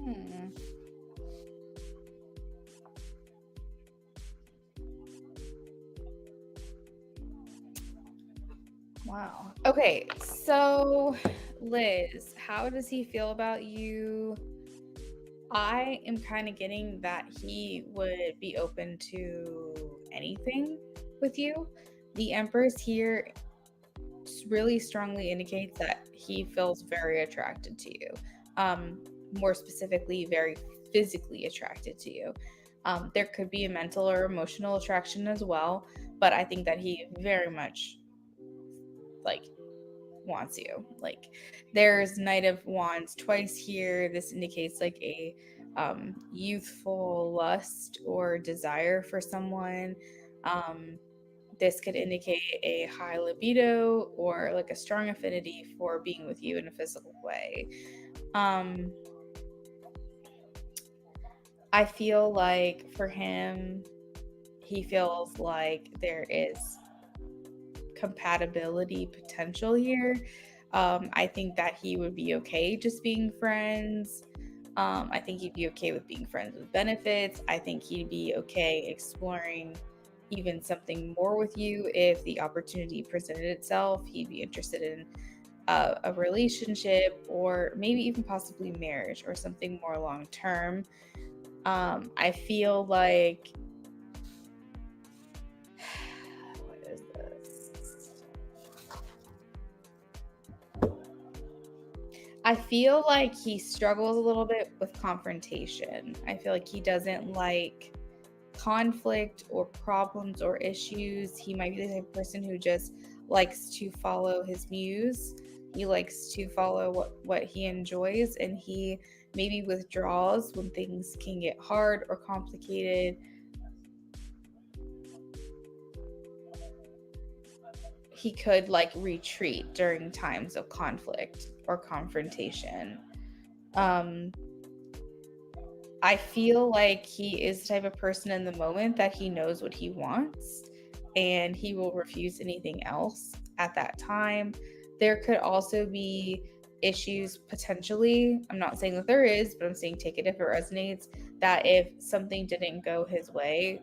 Hmm. Wow. Okay, so Liz, how does he feel about you? I am kind of getting that he would be open to anything with you. The Empress here really strongly indicates that he feels very attracted to you. More specifically, very physically attracted to you. There could be a mental or emotional attraction as well, but I think that he very much like wants you. Like there's Knight of Wands twice here. This indicates like a youthful lust or desire for someone. This could indicate a high libido or like a strong affinity for being with you in a physical way. I feel like for him, he feels like there is compatibility potential here. I think that he would be okay just being friends. I think he'd be okay with being friends with benefits. I think he'd be okay exploring even something more with you if the opportunity presented itself. He'd be interested in a relationship or maybe even possibly marriage or something more long term. I feel like what is this? I feel like he struggles a little bit with confrontation. I feel like he doesn't like conflict or problems or issues. He might be the type of person who just likes to follow his muse. He likes to follow what he enjoys, and he maybe withdraws when things can get hard or complicated. He could like retreat during times of conflict or confrontation. Um, I feel like he is the type of person in the moment that he knows what he wants and he will refuse anything else at that time. There could also be issues potentially. I'm not saying that there is, but I'm saying take it if it resonates. That if something didn't go his way,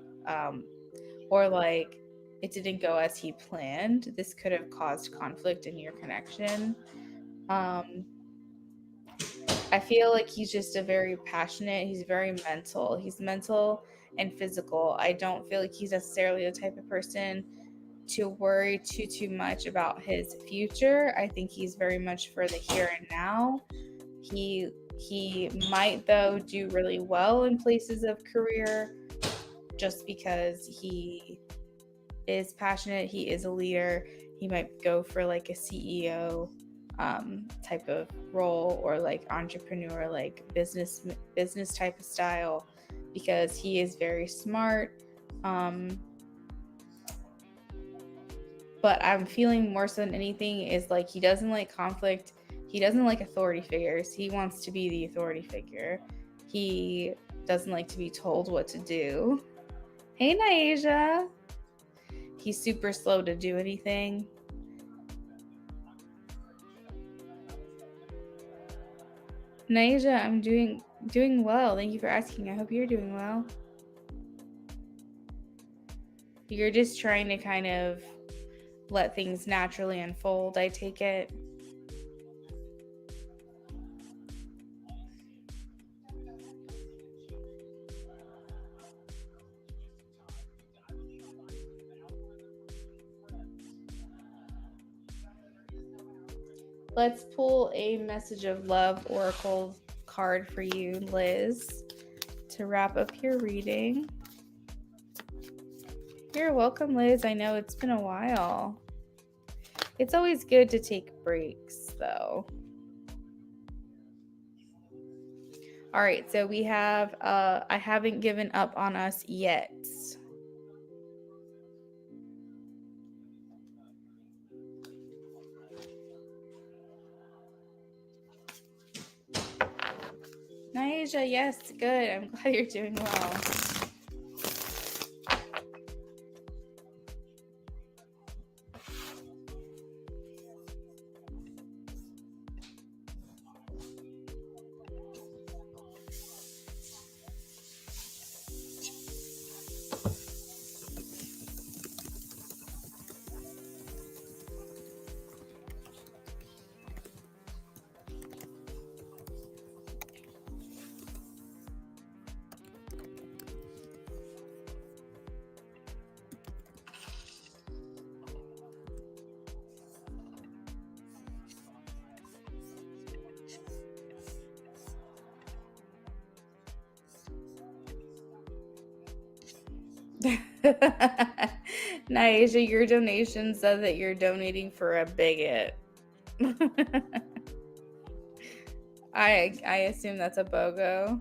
or like it didn't go as he planned, this could have caused conflict in your connection. Um, I feel like he's just a very passionate, he's very mental. He's mental and physical. I don't feel like he's necessarily the type of person to worry too much about his future. I think he's very much for the here and now. He might though do really well in places of career just because he is passionate, he is a leader. He might go for like a CEO type of role or like entrepreneur, like business type of style, because he is very smart. But I'm feeling more so than anything is like he doesn't like conflict. He doesn't like authority figures. He wants to be the authority figure. He doesn't like to be told what to do. Hey, Naisha. He's super slow to do anything. Naisha, I'm doing well. Thank you for asking. I hope you're doing well. You're just trying to kind of let things naturally unfold, I take it. Let's pull a message of love oracle card for you, Liz, to wrap up your reading. You're welcome, Liz. I know it's been a while. It's always good to take breaks, though. All right, so we have I haven't given up on us yet. Naisha, yes, good. I'm glad you're doing well. Nice. Your donation said that you're donating for a bigot. I assume that's a BOGO.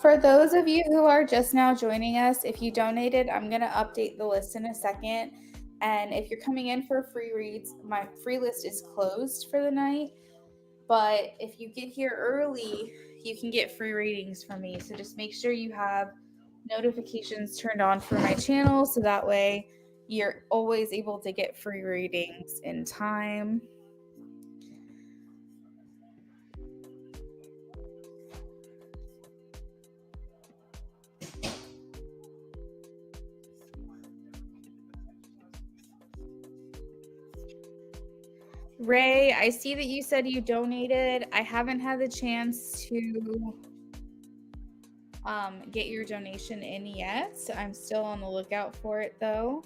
For those of you who are just now joining us, if you donated, I'm going to update the list in a second. And if you're coming in for free reads, my free list is closed for the night. But if you get here early, you can get free readings from me. So just make sure you have notifications turned on for my channel so that way you're always able to get free readings in time. Ray, I see that you said you donated. I haven't had the chance to get your donation in yet. So I'm still on the lookout for it though.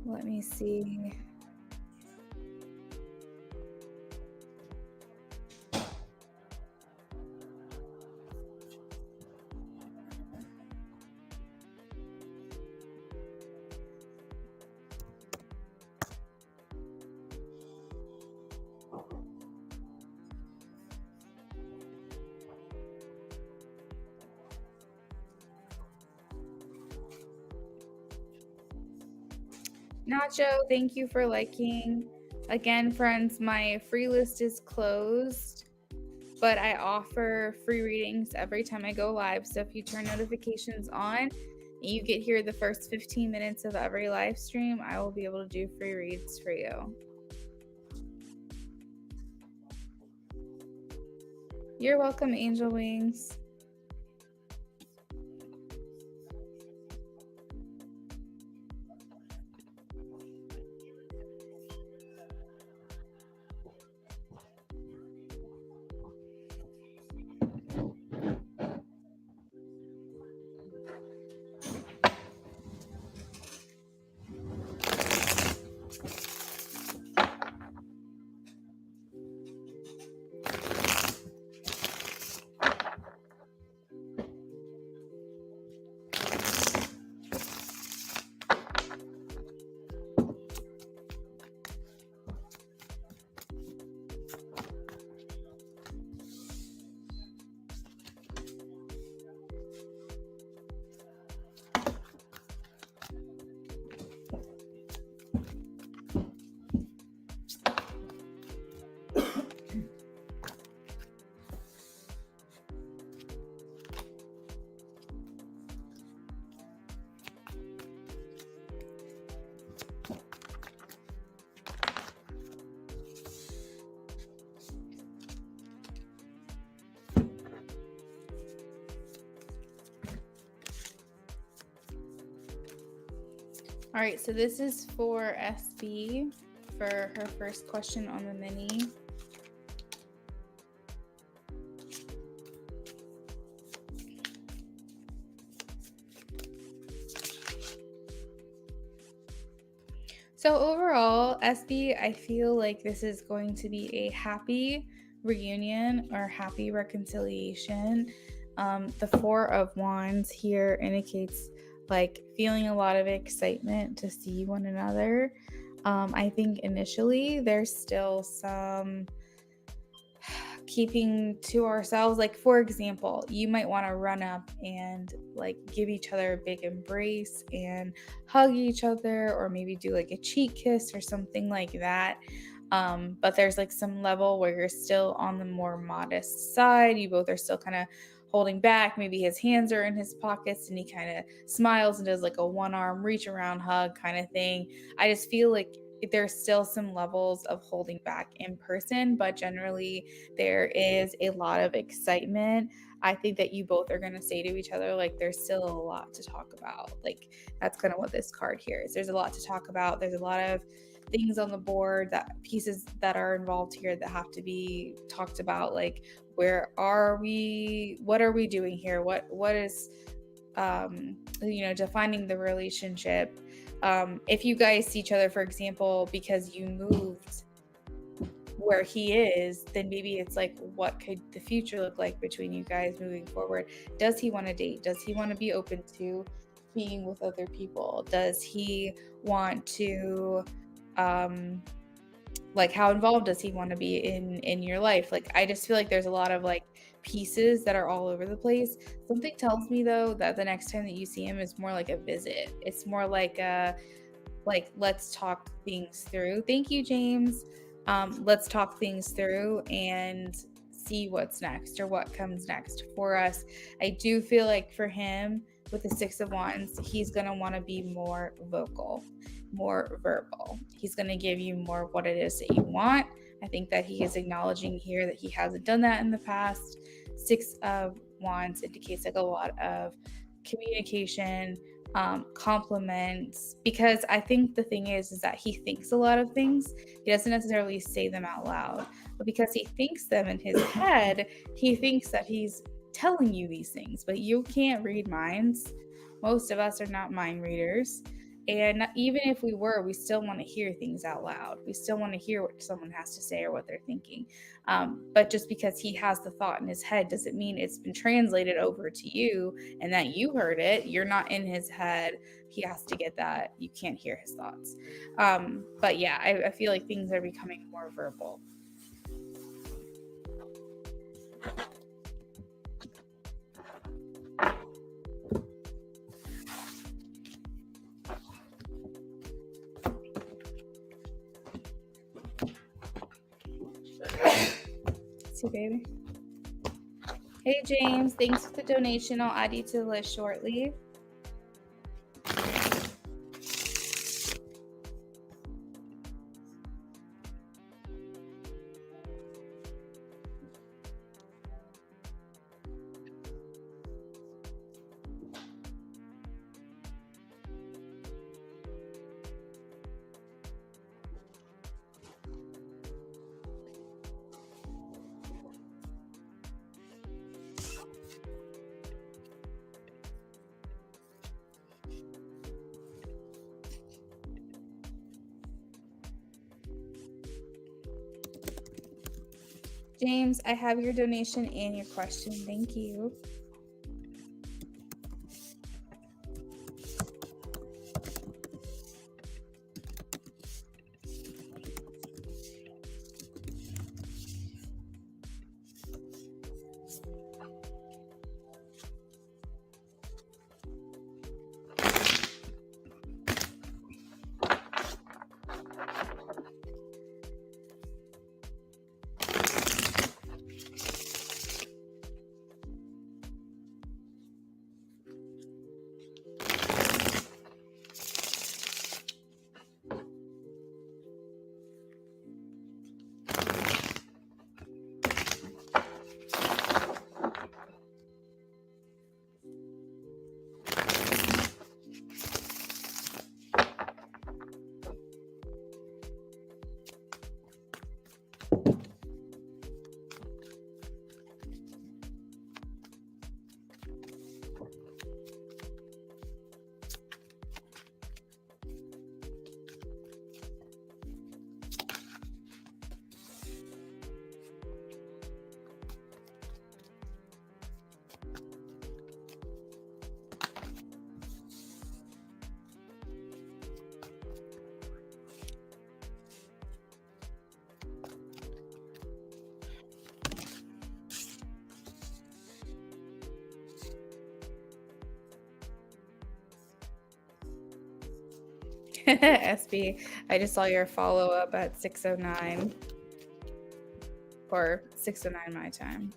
Let me see. Nacho, thank you for liking. Again, friends, my free list is closed, but I offer free readings every time I go live. So if you turn notifications on, you get here the first 15 minutes of every live stream, I will be able to do free reads for you. You're welcome, Angel Wings. All right, so this is for SB for her first question on the mini. So overall, SB, I feel like this is going to be a happy reunion or happy reconciliation. The Four of Wands here indicates like feeling a lot of excitement to see one another. I think initially there's still some keeping to ourselves. Like, for example, you might want to run up and like give each other a big embrace and hug each other, or maybe do like a cheek kiss or something like that. But there's like some level where you're still on the more modest side. You both are still kind of holding back. Maybe his hands are in his pockets and he kind of smiles and does like a one arm reach around hug kind of thing. I just feel like there's still some levels of holding back in person, but generally there is a lot of excitement. I think that you both are going to say to each other, like, there's still a lot to talk about. Like, that's kind of what this card here is. There's a lot to talk about. There's a lot of things on the board, that pieces that are involved here that have to be talked about. Like, where are we? What are we doing here? What is defining the relationship. If you guys see each other, for example, because you moved where he is, then maybe it's like, what could the future look like between you guys moving forward? Does he want to date? Does he want to be open to being with other people? Does he want to like, how involved does he want to be in your life? Like, I just feel like there's a lot of like pieces that are all over the place. Something tells me though that the next time that you see him is more like a visit. It's more like a let's talk things through. Thank you, James. Let's talk things through and see what's next or what comes next for us. I do feel like for him with the Six of Wands, he's going to want to be more vocal, more verbal. He's going to give you more what it is that you want. I think that he is acknowledging here that he hasn't done that in the past. Six of Wands indicates like a lot of communication, compliments, because I think the thing is that he thinks a lot of things. He doesn't necessarily say them out loud, but because he thinks them in his head, he thinks that he's telling you these things, but you can't read minds. Most of us are not mind readers. And even if we were, we still want to hear things out loud. We still want to hear what someone has to say or what they're thinking. But just because he has the thought in his head doesn't mean it's been translated over to you and that you heard it. You're not in his head. He has to get that. You can't hear his thoughts. But yeah, I feel like things are becoming more verbal. See, baby. Hey, James. Thanks for the donation. I'll add you to the list shortly. James, I have your donation and your question. Thank you. SB, I just saw your follow up at 6:09 or 6:09 my time.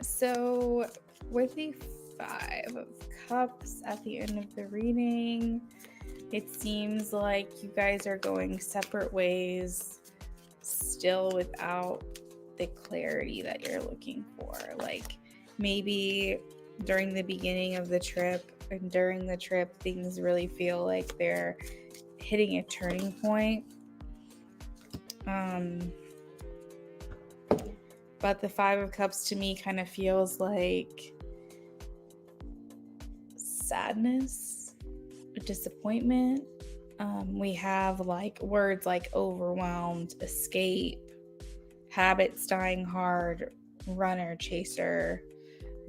So with the Five of Cups at the end of the reading, it seems like you guys are going separate ways, still without the clarity that you're looking for. Like maybe during the beginning of the trip and during the trip, things really feel like they're hitting a turning point. But the Five of Cups to me kind of feels like sadness, disappointment. We have like words like overwhelmed, escape, habits dying hard, runner, chaser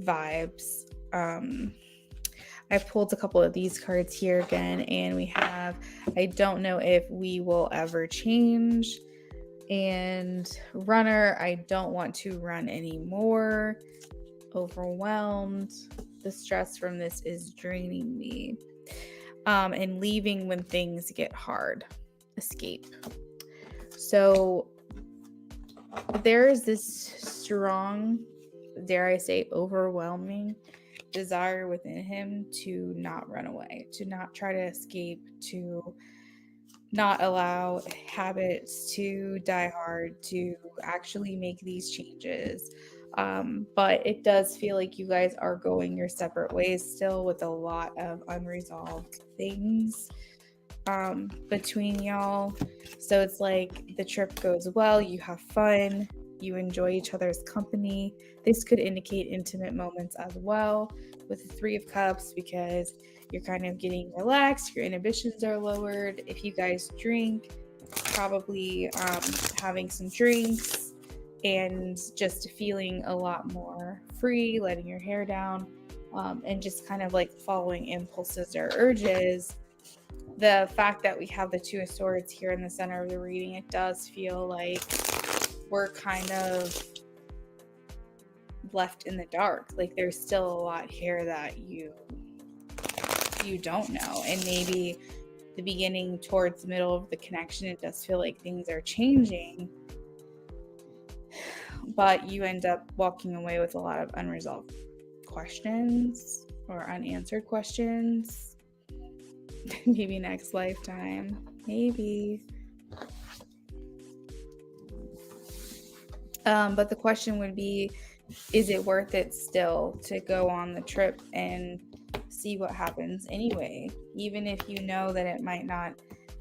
vibes. I pulled a couple of these cards here again, and we have I don't know if we will ever change, and runner, I don't want to run anymore, overwhelmed, the stress from this is draining me, and leaving when things get hard, escape. So there is this strong, dare I say, overwhelming desire within him to not run away, to not try to escape, to not allow habits to die hard, to actually make these changes. But it does feel like you guys are going your separate ways still, with a lot of unresolved things between y'all. So it's like the trip goes well, you have fun, you enjoy each other's company. This could indicate intimate moments as well with the Three of Cups, because you're kind of getting relaxed, your inhibitions are lowered. If you guys drink, probably having some drinks and just feeling a lot more free, letting your hair down, and just kind of like following impulses or urges. The fact that we have the Two of Swords here in the center of the reading, it does feel like we're kind of left in the dark. Like there's still a lot here that you don't know, and maybe the beginning towards the middle of the connection, it does feel like things are changing, but you end up walking away with a lot of unresolved questions or unanswered questions. Maybe next lifetime, maybe. But the question would be, is it worth it still to go on the trip and see what happens anyway? Even if you know that it might not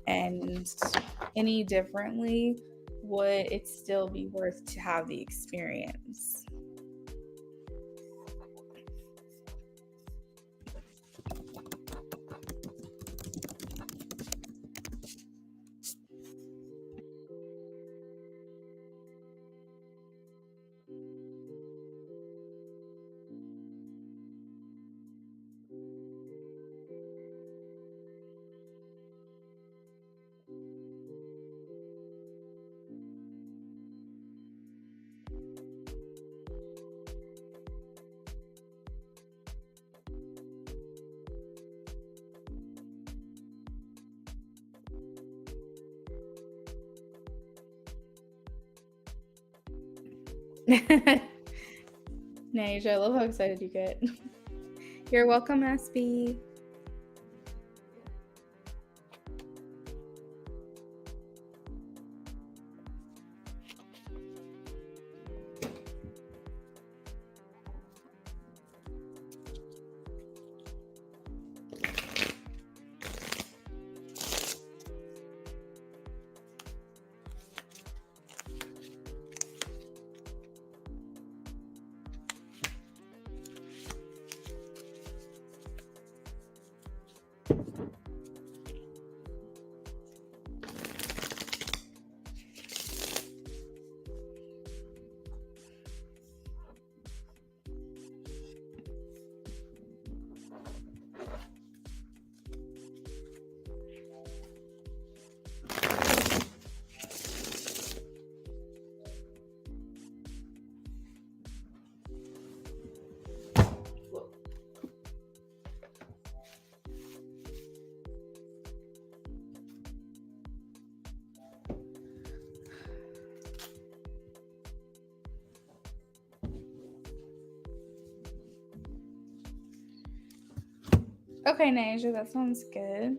end any differently, would it still be worth to have the experience? Nice. I love how excited you get. You're welcome, SB. Okay, Nasia, that sounds good.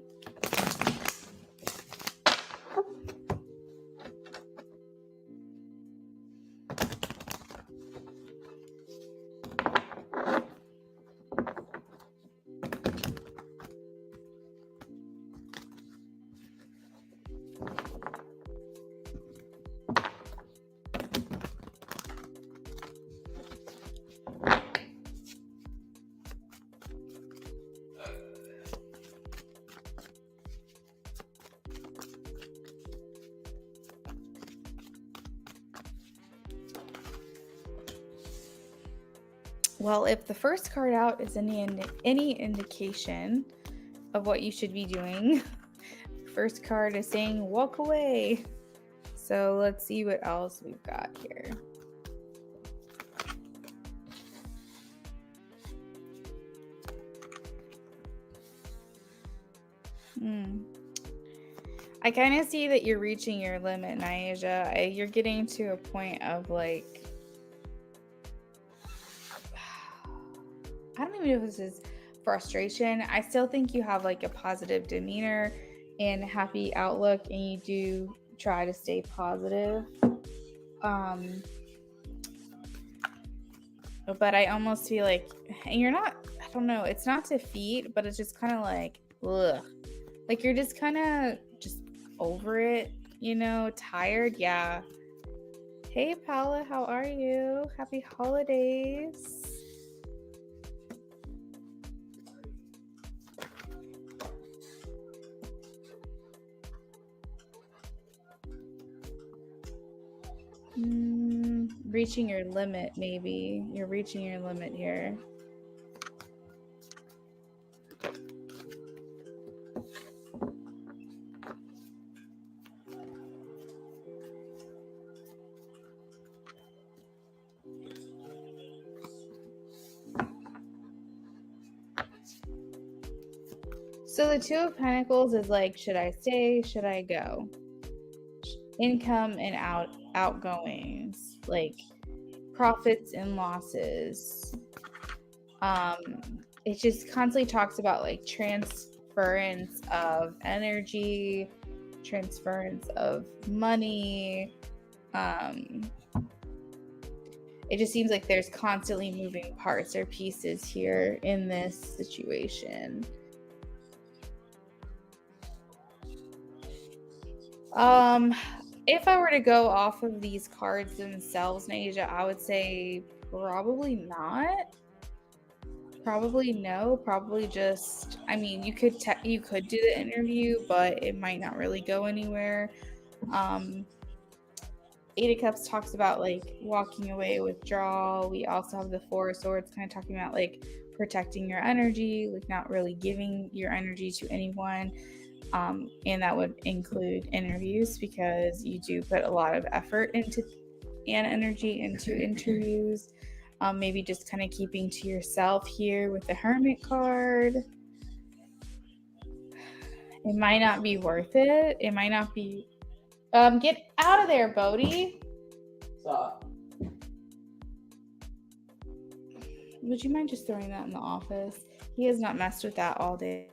Well, if the first card out is any indication of what you should be doing, first card is saying walk away. So let's see what else we've got here. I kind of see that you're reaching your limit, Naija. You're getting to a point of like, I don't even know if this is frustration. I still think you have like a positive demeanor and happy outlook, and you do try to stay positive. But I almost feel like, and you're not, I don't know, it's not defeat, but it's just kind of like, ugh. Like you're just kind of just over it, you know, tired. Yeah. Hey, Paula, how are you? Happy holidays. Reaching your limit, maybe. You're reaching your limit here. So the Two of Pentacles is like, should I stay? Should I go? Income and outgoings, like profits and losses. It just constantly talks about like transference of energy, transference of money. It just seems like there's constantly moving parts or pieces here in this situation. If I were to go off of these cards themselves, Naija, I would say probably not. Probably no. Probably just, I mean, you could do the interview, but it might not really go anywhere. Eight of Cups talks about like walking away, withdrawal. We also have the Four of Swords kind of talking about like protecting your energy, like not really giving your energy to anyone. And that would include interviews, because you do put a lot of effort into and energy into interviews. Maybe just kind of keeping to yourself here with the Hermit card. It might not be worth it. It might not be. Get out of there, Bodhi. Stop. Would you mind just throwing that in the office? He has not messed with that all day.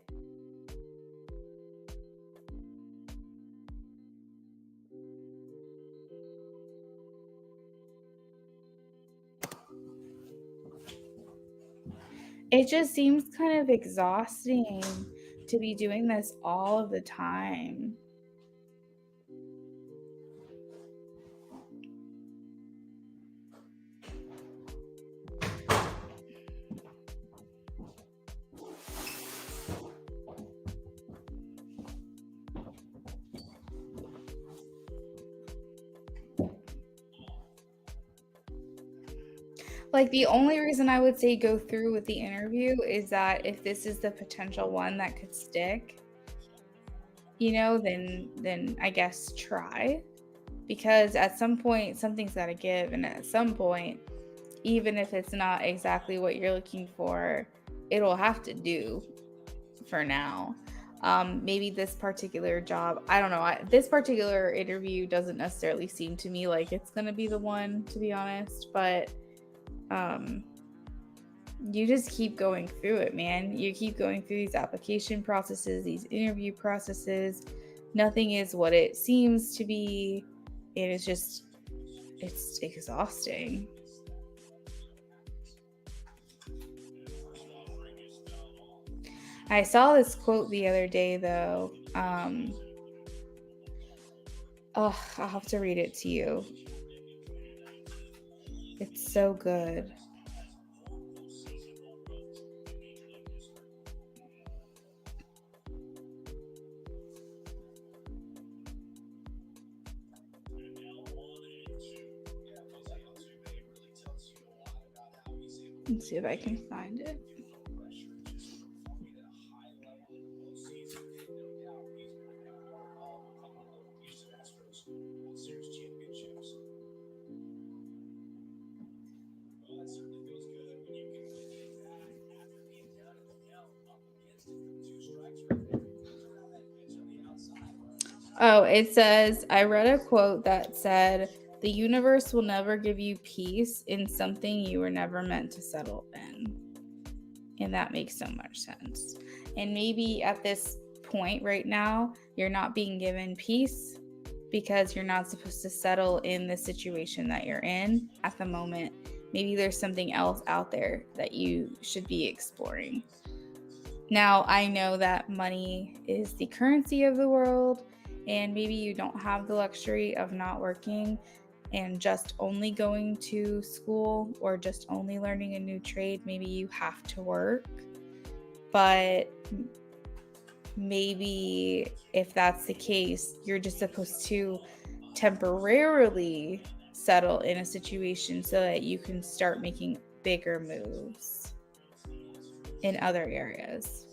It just seems kind of exhausting to be doing this all of the time. Like, the only reason I would say go through with the interview is that if this is the potential one that could stick, you know, then I guess try. Because at some point, something's got to give. And at some point, even if it's not exactly what you're looking for, it'll have to do for now. Maybe this particular job, I don't know. This particular interview doesn't necessarily seem to me like it's going to be the one, to be honest. But you just keep going through it, man. You keep going through these application processes, these interview processes. Nothing is what it seems to be. And it's exhausting. I saw this quote the other day, though. I'll have to read it to you. It's so good. Let's see if I can find it. Oh, it says, I read a quote that said, the universe will never give you peace in something you were never meant to settle in. And that makes so much sense. And maybe at this point right now, you're not being given peace because you're not supposed to settle in the situation that you're in at the moment. Maybe there's something else out there that you should be exploring. Now, I know that money is the currency of the world, and maybe you don't have the luxury of not working and just only going to school or just only learning a new trade. Maybe you have to work. But maybe if that's the case, you're just supposed to temporarily settle in a situation so that you can start making bigger moves in other areas.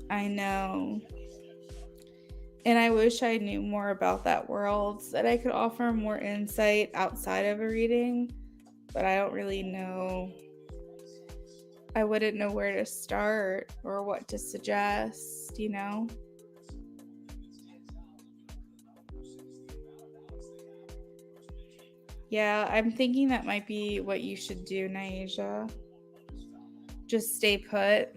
I know. And I wish I knew more about that world so that I could offer more insight outside of a reading, but I don't really know. I wouldn't know where to start or what to suggest, you know? Yeah, I'm thinking that might be what you should do, Naisha. Just stay put.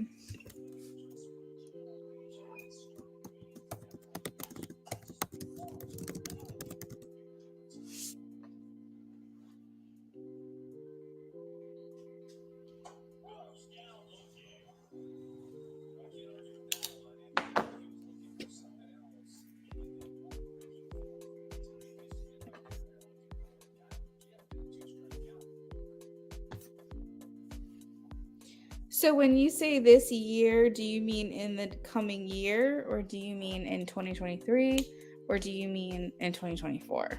So when you say this year, do you mean in the coming year, or do you mean in 2023, or do you mean in 2024?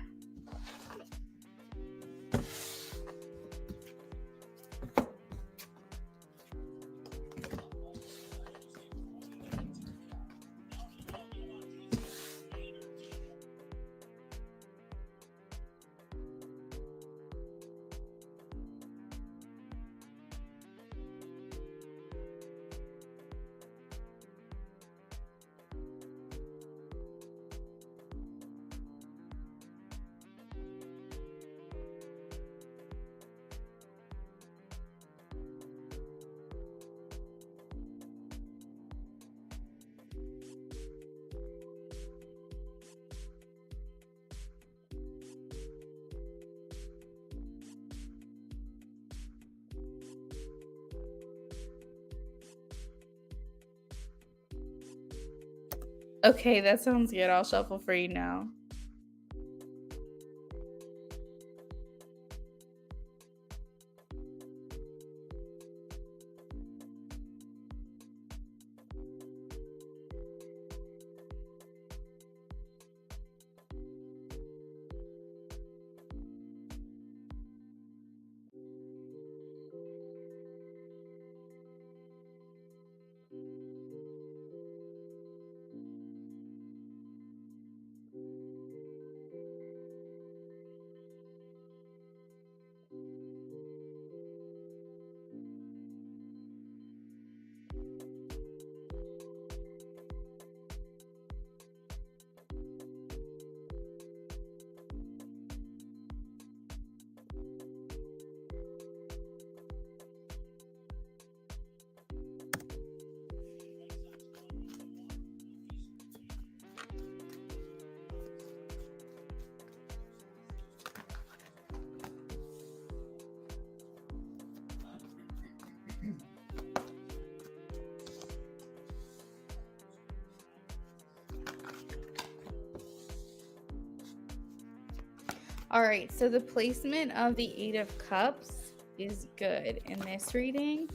Okay, that sounds good. I'll shuffle for you now. All right, so the placement of the Eight of Cups is good in this reading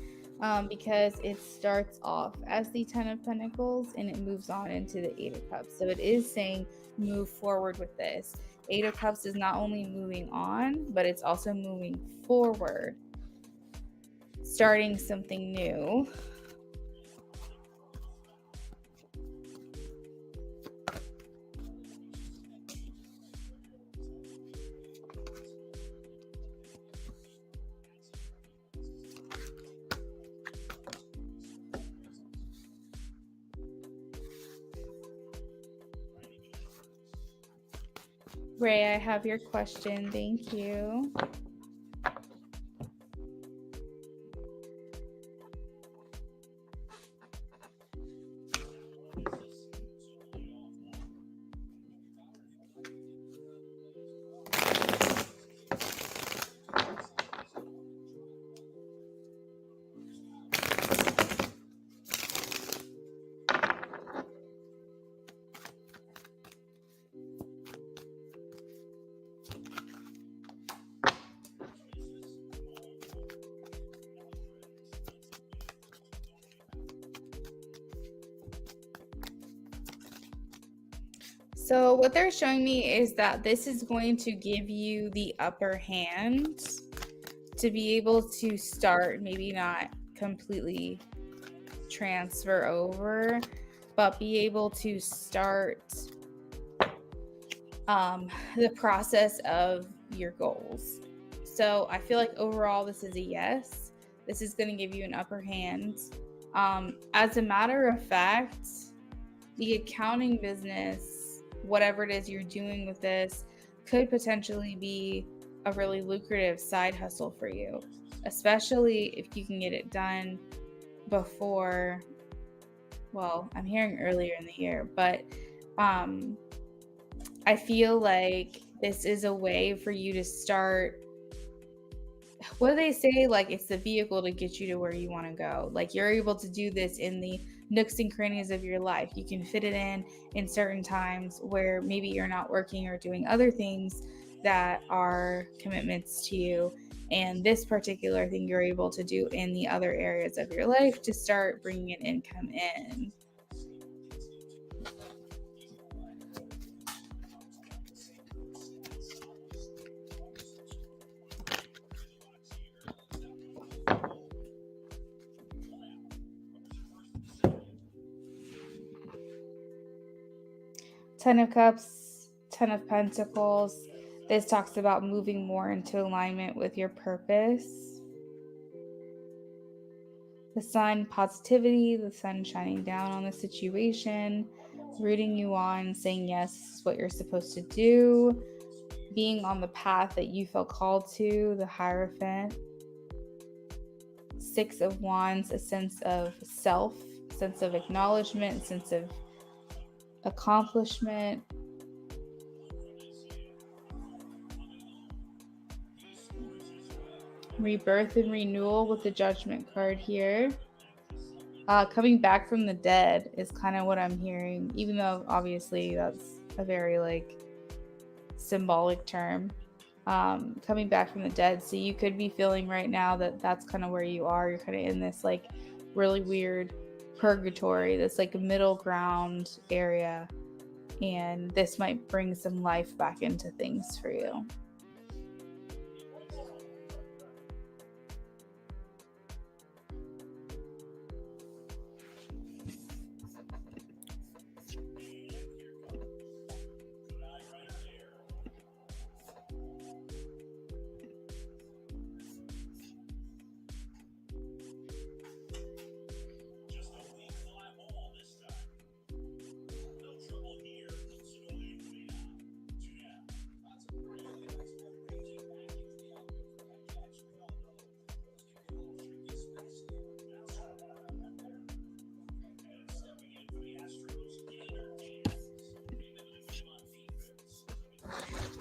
because it starts off as the Ten of Pentacles and it moves on into the Eight of Cups. So it is saying move forward with this. Eight of Cups is not only moving on, but it's also moving forward, starting something new. Ray, I have your question. Thank you. So what they're showing me is that this is going to give you the upper hand to be able to start, maybe not completely transfer over, but be able to start the process of your goals. So I feel like overall this is a yes. This is going to give you an upper hand. As a matter of fact, the accounting business, whatever it is you're doing with this, could potentially be a really lucrative side hustle for you, especially if you can get it done before, well, I'm hearing earlier in the year, but I feel like this is a way for you to start. What do they say? Like, it's the vehicle to get you to where you want to go. Like, you're able to do this in the nooks and crannies of your life. You can fit it in certain times where maybe you're not working or doing other things that are commitments to you. And this particular thing you're able to do in the other areas of your life to start bringing an income in. Ten of Cups, Ten of Pentacles. This talks about moving more into alignment with your purpose. The sun, positivity, the sun shining down on the situation, rooting you on, saying yes, this is what you're supposed to do, being on the path that you feel called to, the Hierophant. Six of Wands, a sense of self, sense of acknowledgement, sense of accomplishment. Rebirth and renewal with the Judgment card here. Coming back from the dead is kind of what I'm hearing, even though obviously that's a very like symbolic term. Coming back from the dead. So you could be feeling right now that that's kind of where you are. You're kind of in this like really weird purgatory, this like middle ground area. And this might bring some life back into things for you.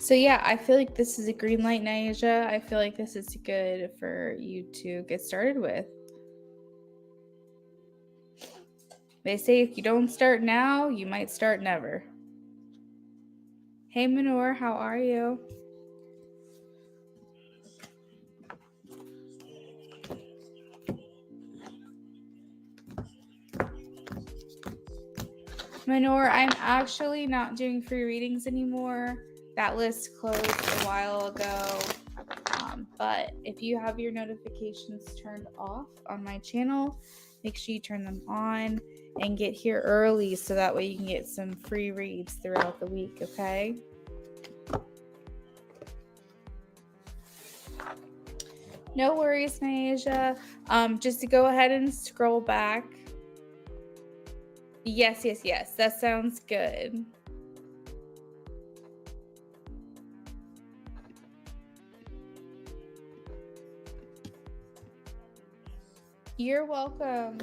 So yeah, I feel like this is a green light, Naija. I feel like this is good for you to get started with. They say if you don't start now, you might start never. Hey Manor, how are you? Manor, I'm actually not doing free readings anymore. That list closed a while ago. But if you have your notifications turned off on my channel, make sure you turn them on and get here early so that way you can get some free reads throughout the week, okay? No worries, Naisha. Just to go ahead and scroll back. Yes. That sounds good. You're welcome.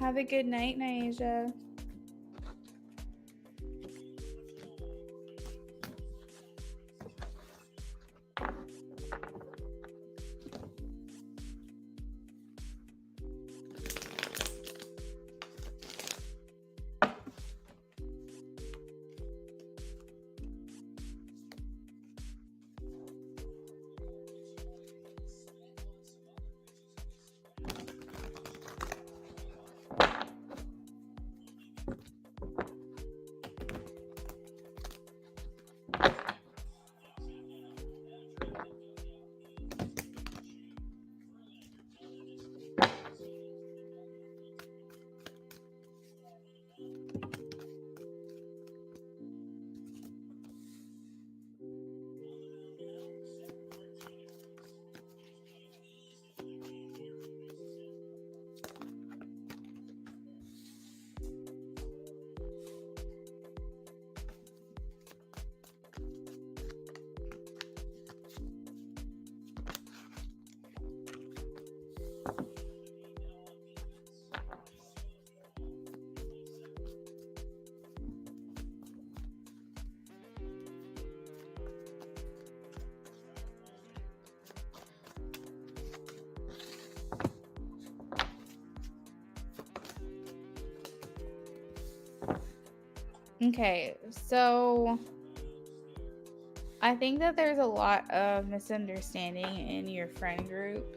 Have a good night, Naisha. Okay, so I think that there's a lot of misunderstanding in your friend group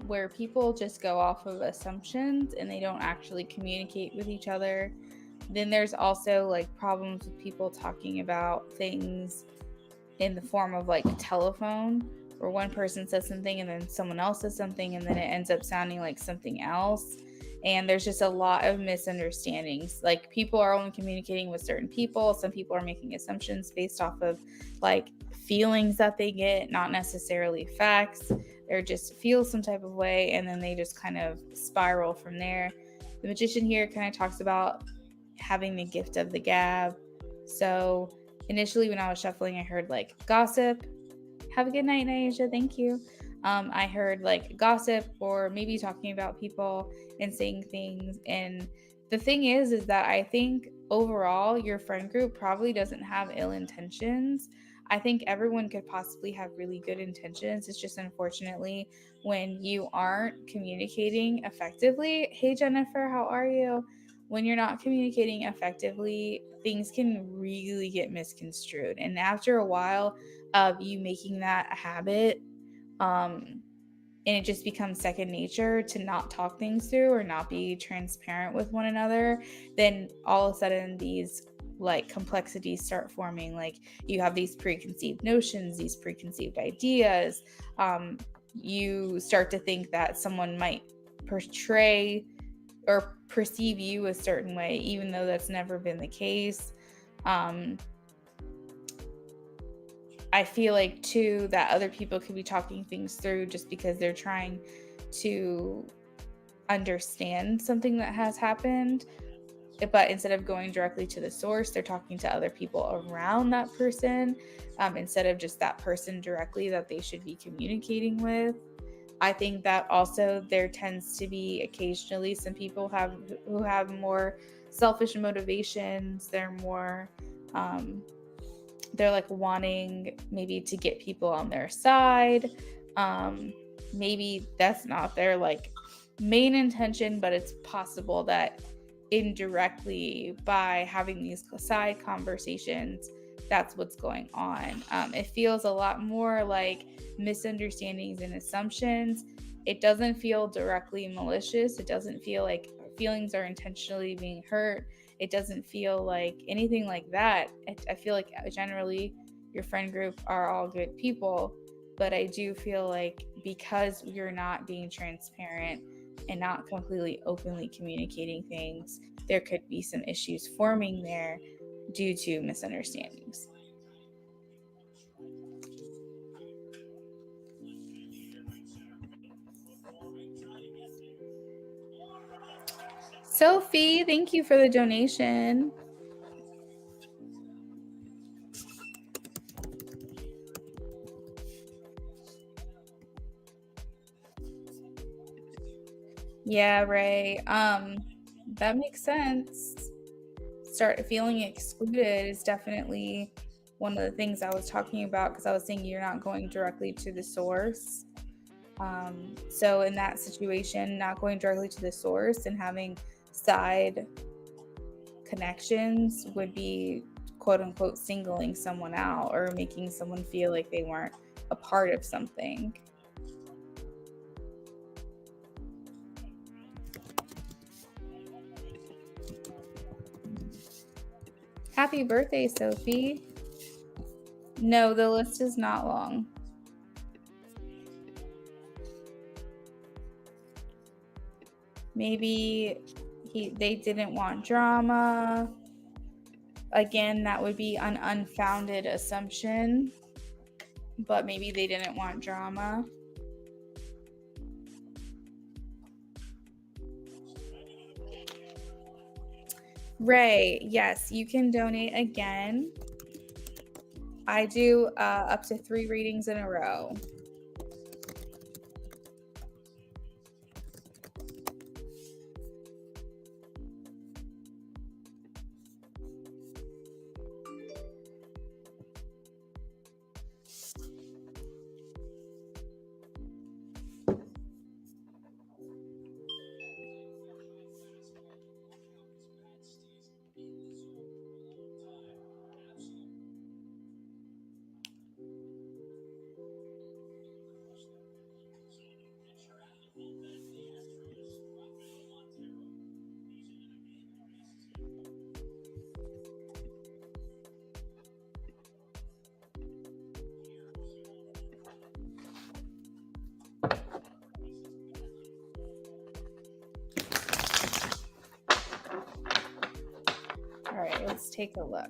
where people just go off of assumptions and they don't actually communicate with each other. Then there's also like problems with people talking about things in the form of like telephone, where one person says something and then someone else says something and then it ends up sounding like something else. And there's just a lot of misunderstandings. Like people are only communicating with certain people. Some people are making assumptions based off of like feelings that they get, not necessarily facts. They just feel some type of way and then they just kind of spiral from there. The magician here kind of talks about having the gift of the gab. So initially when I was shuffling, I heard like gossip. Have a good night, Naisha. Thank you. I heard like gossip or maybe talking about people and saying things. And the thing is that I think overall your friend group probably doesn't have ill intentions. I think everyone could possibly have really good intentions. It's just unfortunately when you aren't communicating effectively. Hey, Jennifer, how are you? When you're not communicating effectively, things can really get misconstrued. And after a while of you making that a habit, and it just becomes second nature to not talk things through or not be transparent with one another, then all of a sudden these like complexities start forming. Like you have these preconceived notions, these preconceived ideas. You start to think that someone might portray or perceive you a certain way, even though that's never been the case. I feel like too that other people could be talking things through just because they're trying to understand something that has happened. But instead of going directly to the source, they're talking to other people around that person instead of just that person directly that they should be communicating with. I think that also there tends to be occasionally some people who have more selfish motivations. They're more they're like wanting maybe to get people on their side. Maybe that's not their like main intention, but it's possible that indirectly by having these side conversations, that's what's going on. It feels a lot more like misunderstandings and assumptions. It doesn't feel directly malicious. It doesn't feel like feelings are intentionally being hurt. It doesn't feel like anything like that. I feel like generally your friend group are all good people, but I do feel like because you're not being transparent and not completely openly communicating things, there could be some issues forming there due to misunderstandings. Sophie, thank you for the donation. Yeah, Ray. That makes sense. Start feeling excluded is definitely one of the things I was talking about, because I was saying you're not going directly to the source. So in that situation, not going directly to the source and having side connections would be quote unquote singling someone out or making someone feel like they weren't a part of something. Happy birthday, Sophie. No, the list is not long. Maybe they didn't want drama. Again, that would be an unfounded assumption, but maybe they didn't want drama. Ray, yes, you can donate again. I do up to 3 readings in a row. All right, let's take a look.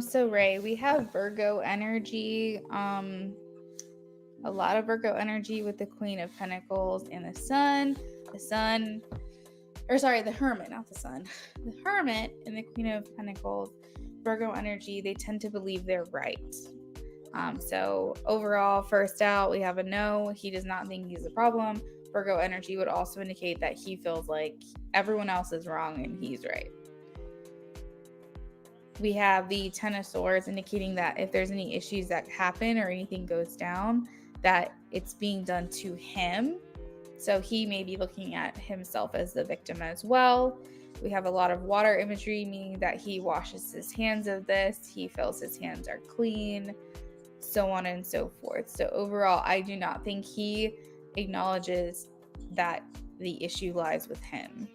So Ray, we have Virgo energy. A lot of Virgo energy with the Queen of Pentacles and the Sun. The Hermit, not the Sun. The Hermit and the Queen of Pentacles, Virgo energy, they tend to believe they're right. So overall, first out, we have a no. He does not think he's a problem. Virgo energy would also indicate that he feels like everyone else is wrong and he's right. We have the Ten of Swords, indicating that if there's any issues that happen or anything goes down, that it's being done to him. So he may be looking at himself as the victim as well. We have a lot of water imagery, meaning that he washes his hands of this, he feels his hands are clean, so on and so forth. So overall, I do not think he acknowledges that the issue lies with him.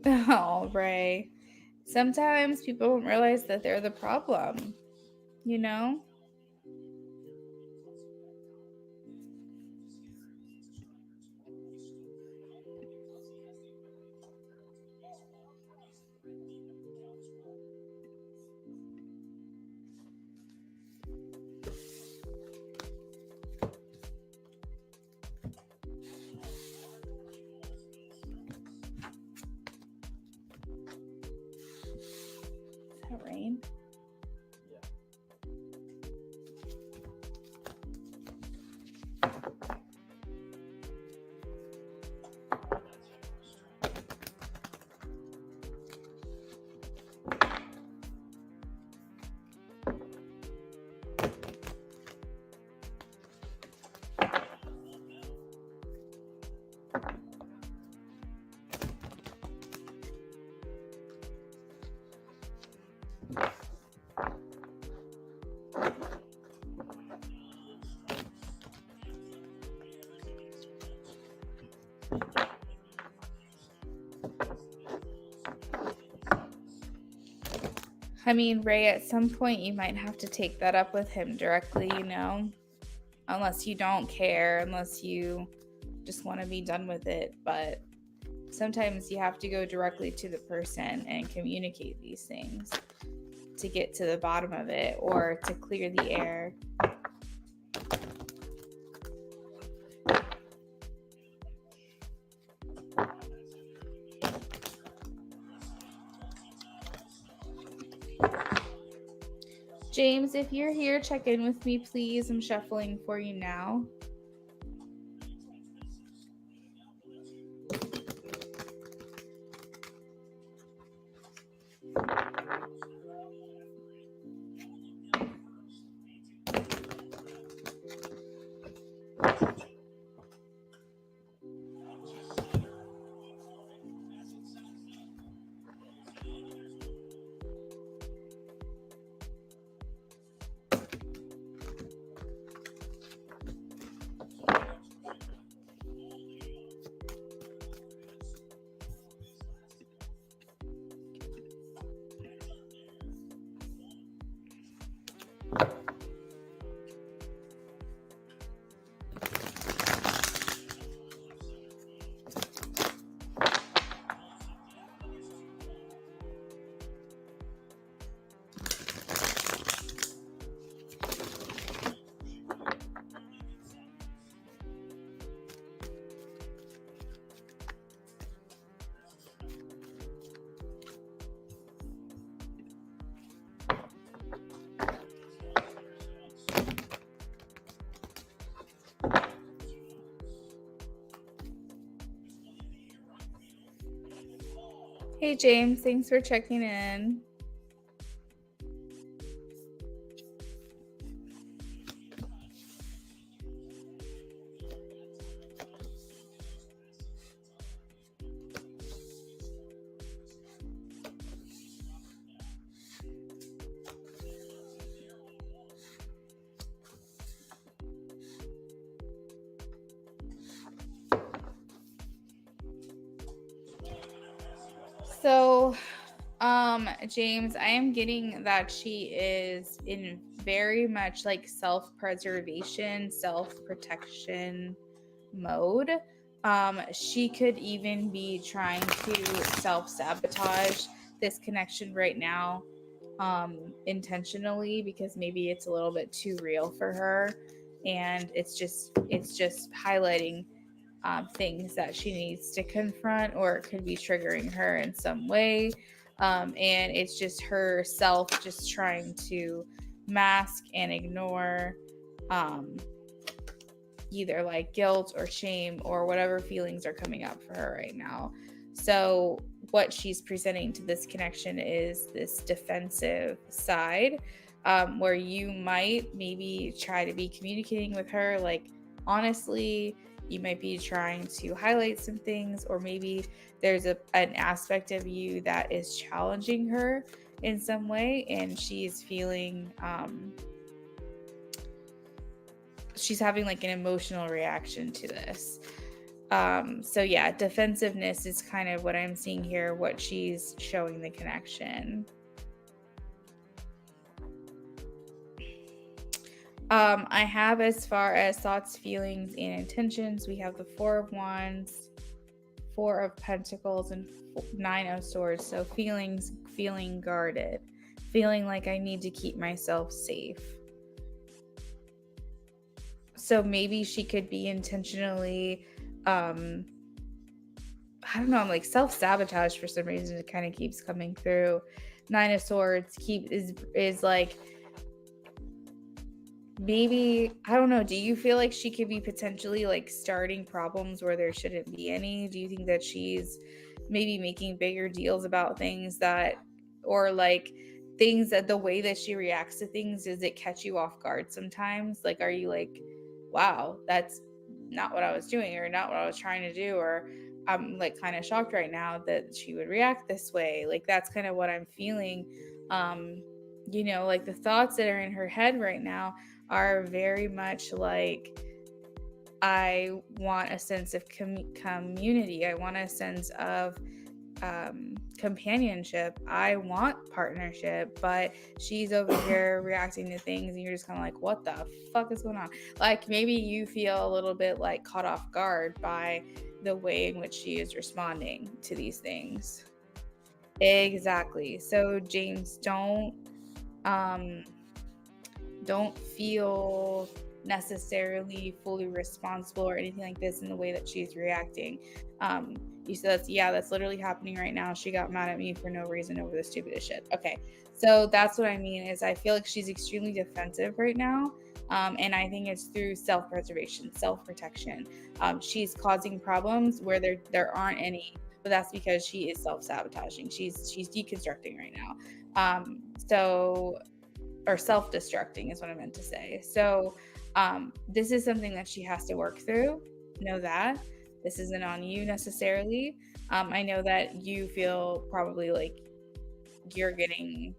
Oh, Ray. Sometimes people don't realize that they're the problem, you know? Is that rain? I mean, Ray, at some point you might have to take that up with him directly, you know? Unless you don't care, unless you just want to be done with it. But sometimes you have to go directly to the person and communicate these things to get to the bottom of it or to clear the air. James, if you're here, check in with me, please. I'm shuffling for you now. Hey, James, thanks for checking in. So James, I am getting that she is in very much like self-preservation, self-protection mode. She could even be trying to self-sabotage this connection right now, intentionally, because maybe it's a little bit too real for her, and it's just highlighting things that she needs to confront, or it could be triggering her in some way. And it's just herself just trying to mask and ignore um, either like guilt or shame or whatever feelings are coming up for her right now. So, what she's presenting to this connection is this defensive side, where you might maybe try to be communicating with her, like, honestly. You might be trying to highlight some things, or maybe there's an aspect of you that is challenging her in some way, and she's feeling she's having like an emotional reaction to this. So yeah, defensiveness is kind of what I'm seeing here, what she's showing the connection. I have, as far as thoughts, feelings, and intentions, we have the Four of Wands, Four of Pentacles, and Nine of Swords. So feelings, feeling guarded, feeling like I need to keep myself safe. So maybe she could be intentionally, I don't know, I'm like self-sabotage for some reason. It kind of keeps coming through. Nine of Swords is like, maybe, I don't know, do you feel like she could be potentially like starting problems where there shouldn't be any? Do you think that she's maybe making bigger deals about things that, or like things that the way that she reacts to things, does it catch you off guard sometimes? Like, are you like, wow, that's not what I was doing, or not what I was trying to do, or I'm like kind of shocked right now that she would react this way? Like, that's kind of what I'm feeling. Like the thoughts that are in her head right now are very much like, I want a sense of community. I want a sense of companionship. I want partnership, but she's over here reacting to things, and you're just kind of like, what the fuck is going on? Like, maybe you feel a little bit like caught off guard by the way in which she is responding to these things. Exactly. So, James, don't feel necessarily fully responsible or anything like this in the way that she's reacting. You said that's literally happening right now. She got mad at me for no reason over the stupidest shit. Okay, so that's what I mean, is I feel like she's extremely defensive right now. And I think it's through self-preservation, self-protection. She's causing problems where there aren't any, but that's because she is self-sabotaging. She's deconstructing right now. So or self-destructing is what I meant to say. So this is something that she has to work through. Know that this isn't on you necessarily. I know that you feel probably like you're getting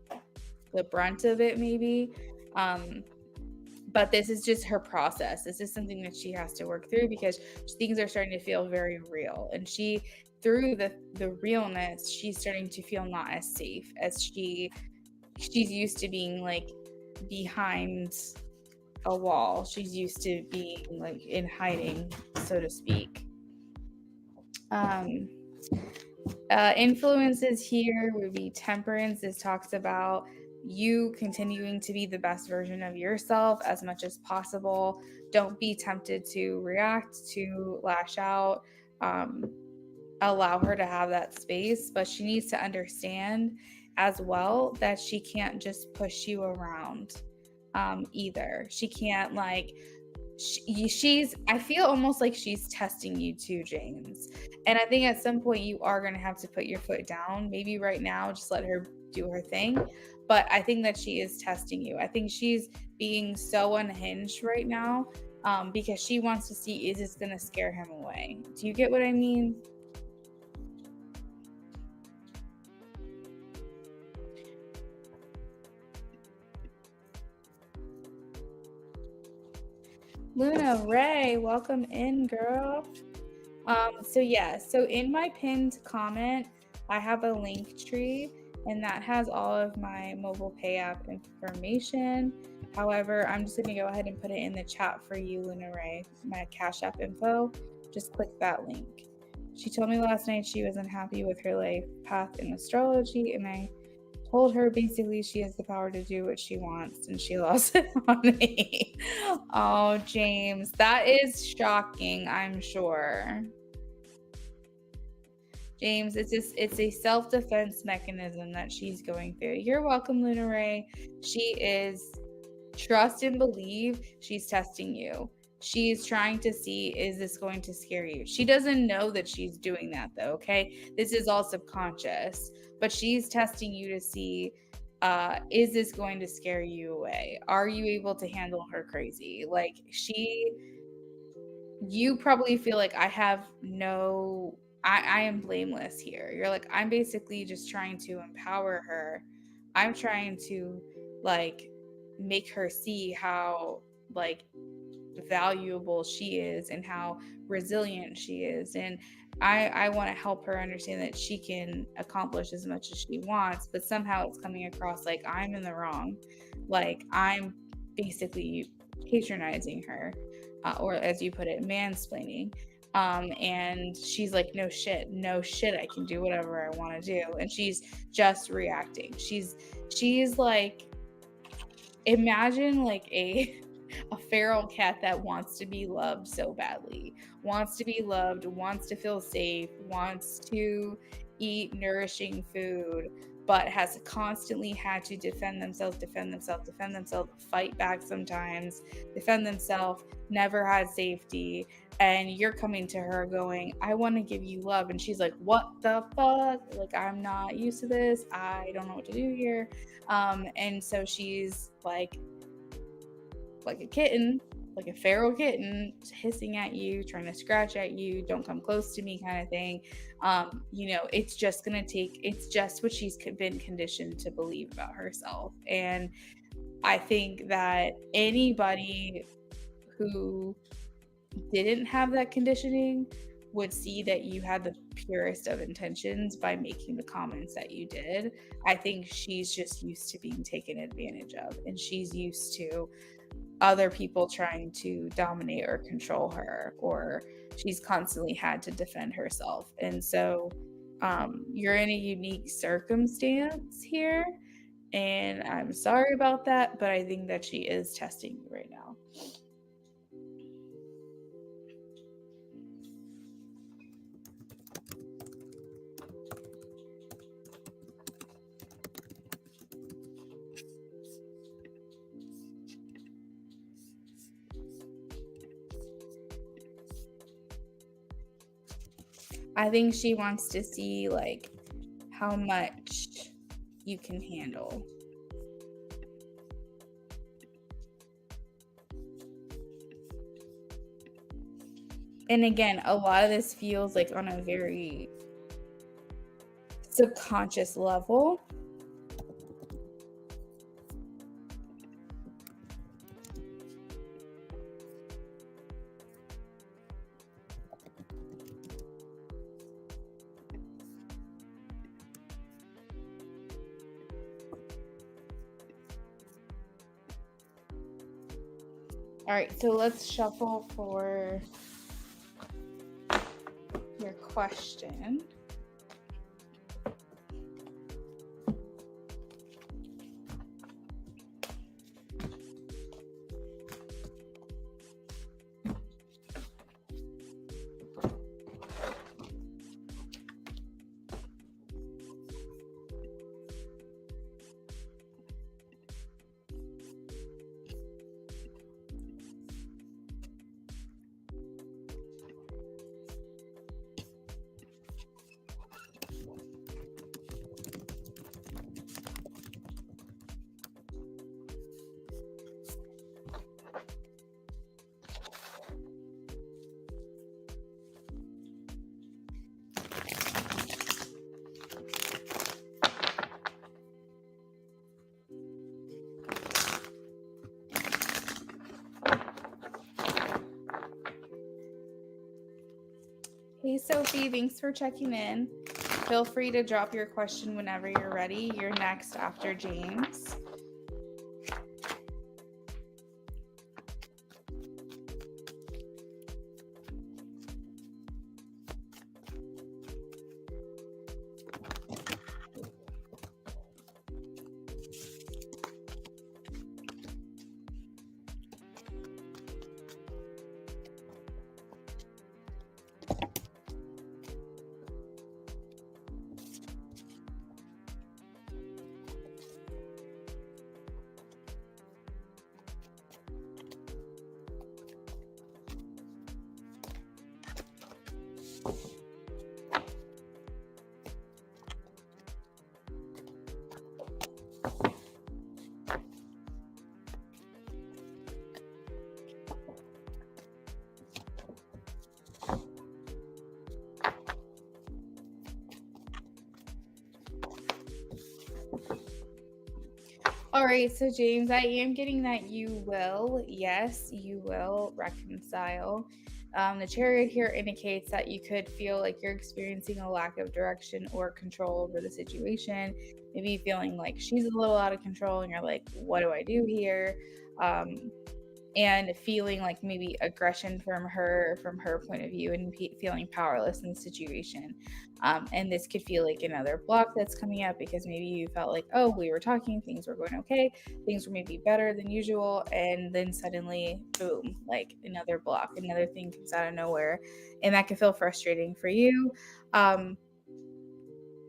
the brunt of it, maybe. But this is just her process. This is something that she has to work through, because things are starting to feel very real, and she, through the realness, she's starting to feel not as safe as she's used to being, like behind a wall. She's used to being like in hiding, so to speak. Influences here would be Temperance. This talks about you continuing to be the best version of yourself as much as possible. Don't be tempted to react, to lash out. Allow her to have that space, but she needs to understand as well that she can't just push you around either. She can't like I feel almost like she's testing you too, James. And I think at some point you are going to have to put your foot down. Maybe right now, just let her do her thing. But I think that she is testing you. I think she's being so unhinged right now, because she wants to see, is this going to scare him away? Do you get what I mean? Luna Ray, welcome in, girl. So in my pinned comment, I have a link tree, and that has all of my mobile pay app information. However, I'm just going to go ahead and put it in the chat for you, Luna Ray, my Cash App info. Just click that link. She told me last night she was unhappy with her life path in astrology, and I told her basically she has the power to do what she wants, and she lost it on me. Oh, James, that is shocking, I'm sure. James, it's a self-defense mechanism that she's going through. You're welcome, Luna Ray. She is, trust and believe, she's testing you. She's trying to see, is this going to scare you? She doesn't know that she's doing that though, okay? This is all subconscious, but she's testing you to see, is this going to scare you away? Are you able to handle her crazy? Like you probably feel like I am blameless here. You're like, I'm basically just trying to empower her. I'm trying to like make her see how like valuable she is and how resilient she is. And I want to help her understand that she can accomplish as much as she wants, but somehow it's coming across like I'm in the wrong. Like I'm basically patronizing her, or as you put it, mansplaining. And she's like, no shit, I can do whatever I want to do. And she's just reacting. She's like, imagine like a feral cat that wants to be loved so badly, wants to be loved, wants to feel safe, wants to eat nourishing food, but has constantly had to defend themselves, fight back sometimes, defend themselves, never had safety. And you're coming to her going, I want to give you love. And she's like, what the fuck? Like, I'm not used to this. I don't know what to do here. And so she's like a kitten, like a feral kitten, hissing at you, trying to scratch at you, don't come close to me kind of thing. It's just what she's been conditioned to believe about herself. And I think that anybody who didn't have that conditioning would see that you had the purest of intentions by making the comments that you did. I think she's just used to being taken advantage of, and she's used to other people trying to dominate or control her, or she's constantly had to defend herself. And so you're in a unique circumstance here, and I'm sorry about that, but I think that she is testing you right now. I think she wants to see like how much you can handle. And again, a lot of this feels like on a very subconscious level. All right, so let's shuffle for your question. Hey, Sophie, thanks for checking in. Feel free to drop your question whenever you're ready. You're next after James. All right, so James, I am getting that you will, yes, you will reconcile. The chariot here indicates that you could feel like you're experiencing a lack of direction or control over the situation. Maybe feeling like she's a little out of control and you're like, what do I do here? And feeling like maybe aggression from her point of view, and feeling powerless in the situation. And this could feel like another block that's coming up because maybe you felt like, oh, we were talking, things were going okay, things were maybe better than usual, and then suddenly, boom, like another block, another thing comes out of nowhere, and that can feel frustrating for you,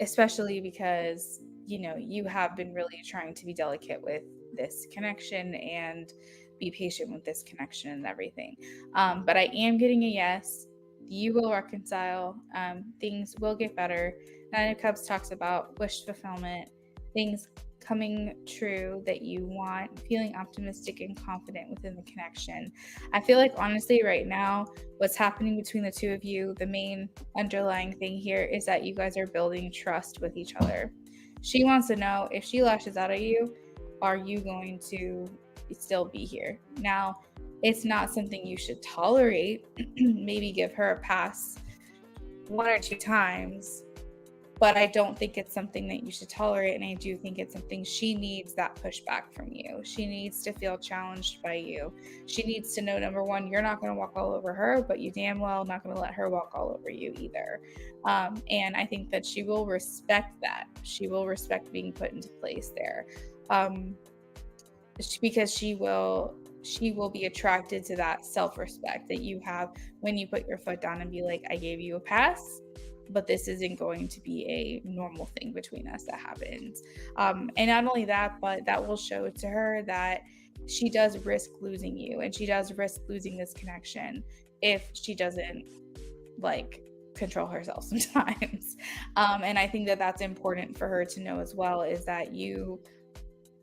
especially because you have been really trying to be delicate with this connection and be patient with this connection and everything. But I am getting a yes. You will reconcile. Things will get better. Nine of Cups talks about wish fulfillment, things coming true that you want, feeling optimistic and confident within the connection. I feel like honestly right now, what's happening between the two of you, the main underlying thing here is that you guys are building trust with each other. She wants to know, if she lashes out at you, are you going to still be here? Now, it's not something you should tolerate. Maybe give her a pass 1 or 2 times, but I don't think it's something that you should tolerate. And I do think it's something she needs that pushback from you. She needs to feel challenged by you. She needs to know, number one, you're not going to walk all over her, but you damn well not going to let her walk all over you either. And I think that she will respect that. She will respect being put into place there. Because she will be attracted to that self-respect that you have when you put your foot down and be like, I gave you a pass, but this isn't going to be a normal thing between us that happens. And not only that, but that will show to her that she does risk losing you, and she does risk losing this connection if she doesn't like control herself sometimes. And I think that that's important for her to know as well, is that you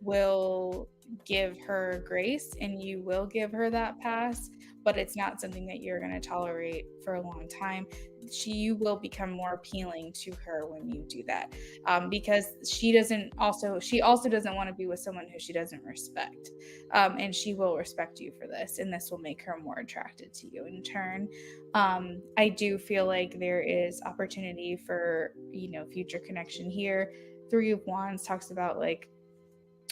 will give her grace and you will give her that pass, but it's not something that you're going to tolerate for a long time. You will become more appealing to her when you do that, because she also doesn't want to be with someone who she doesn't respect, and she will respect you for this, and this will make her more attracted to you in turn. I do feel like there is opportunity for future connection here. Three of Wands talks about like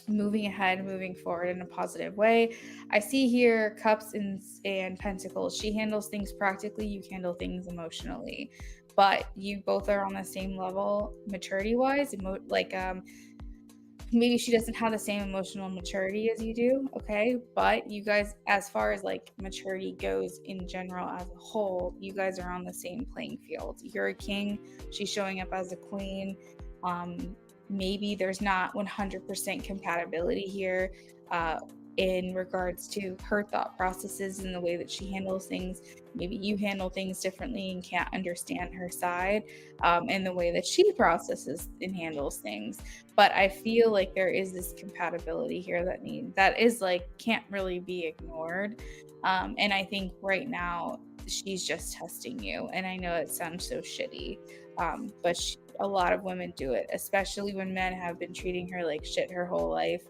moving ahead, moving forward in a positive way. I see here Cups and Pentacles. She handles things practically, you handle things emotionally, but you both are on the same level maturity wise. Maybe she doesn't have the same emotional maturity as you do, okay, but you guys, as far as like maturity goes in general as a whole, you guys are on the same playing field. You're a king, she's showing up as a queen. Maybe there's not 100% compatibility here in regards to her thought processes and the way that she handles things. Maybe you handle things differently and can't understand her side and the way that she processes and handles things. But I feel like there is this compatibility here that is like can't really be ignored. And I think right now she's just testing you. And I know it sounds so shitty, but a lot of women do it, especially when men have been treating her like shit her whole life.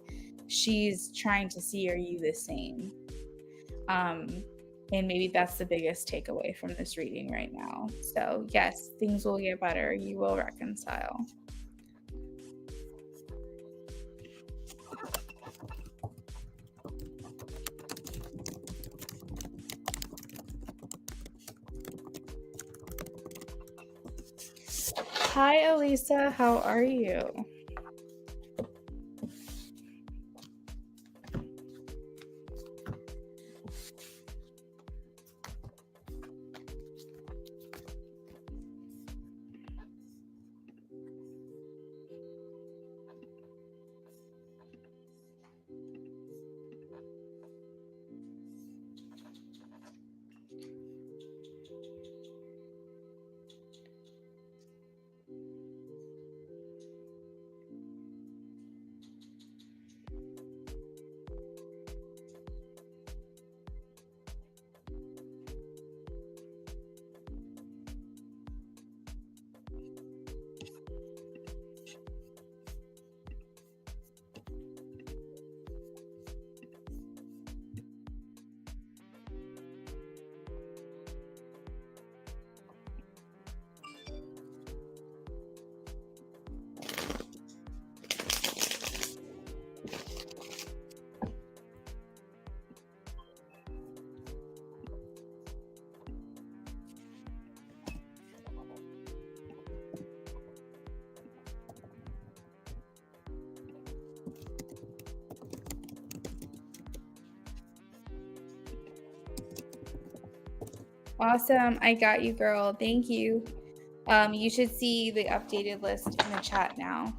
She's trying to see, are you the same? And maybe that's the biggest takeaway from this reading right now. So, yes, things will get better. You will reconcile. Hi, Elisa. How are you? Awesome. I got you, girl. Thank you. You should see the updated list in the chat now.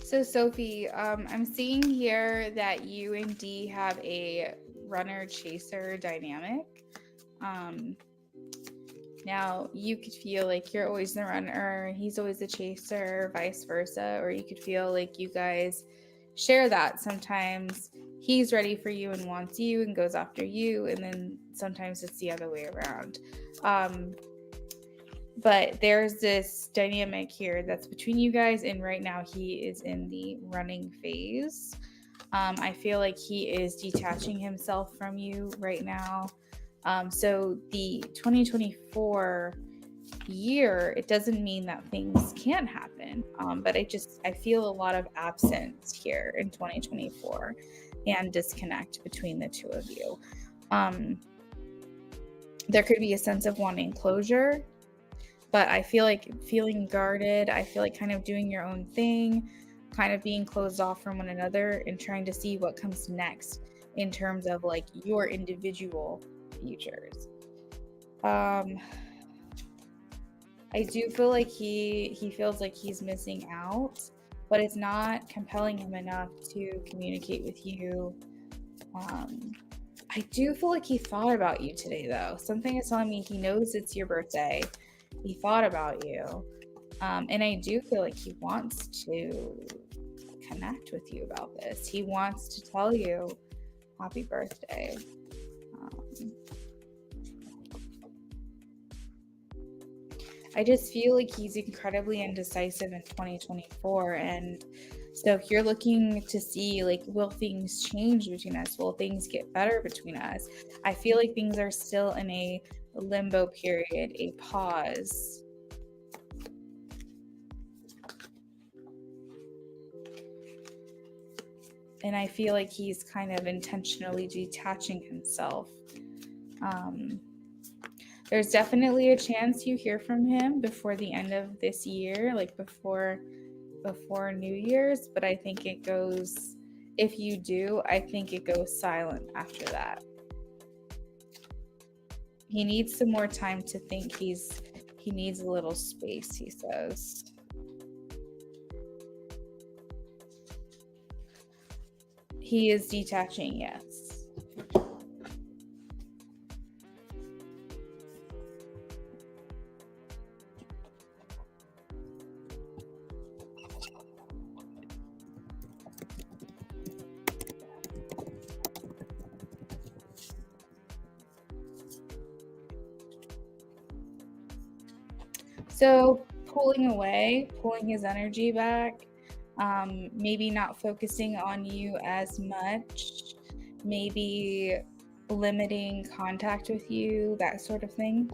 So, Sophie, I'm seeing here that you and Dee have a runner-chaser dynamic. Now, you could feel like you're always the runner, he's always the chaser, vice versa, or you could feel like you guys share that. Sometimes he's ready for you and wants you and goes after you, and then sometimes it's the other way around. But there's this dynamic here that's between you guys, and right now he is in the running phase. I feel like he is detaching himself from you right now. So the 2024 year, it doesn't mean that things can't happen. But I feel a lot of absence here in 2024 and disconnect between the two of you. There could be a sense of wanting closure, but I feel like feeling guarded. I feel like kind of doing your own thing, kind of being closed off from one another and trying to see what comes next in terms of like your individual futures. I do feel like he feels like he's missing out, but it's not compelling him enough to communicate with you. I do feel like he thought about you today, though. Something is telling me he knows it's your birthday. He thought about you. And I do feel like he wants to connect with you about this. He wants to tell you happy birthday. I just feel like he's incredibly indecisive in 2024. And so if you're looking to see, like, will things change between us? Will things get better between us? I feel like things are still in a limbo period, a pause. And I feel like he's kind of intentionally detaching himself. There's definitely a chance you hear from him before the end of this year, like before New Year's, but I think it goes, if you do, I think it goes silent after that. He needs some more time to think. He needs a little space, he says. He is detaching, yes. So pulling away, pulling his energy back, maybe not focusing on you as much, maybe limiting contact with you, that sort of thing.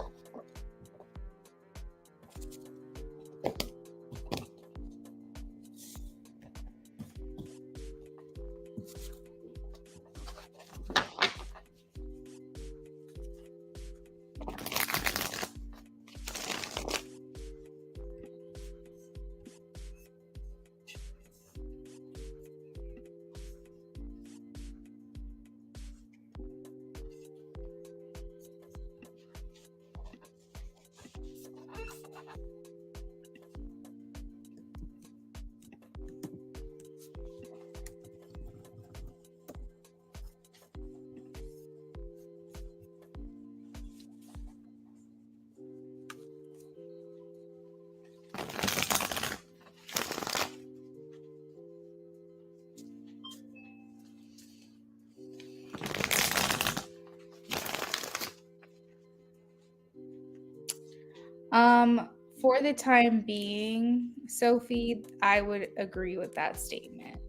For the time being, Sophie, I would agree with that statement.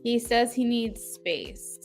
He says he needs space.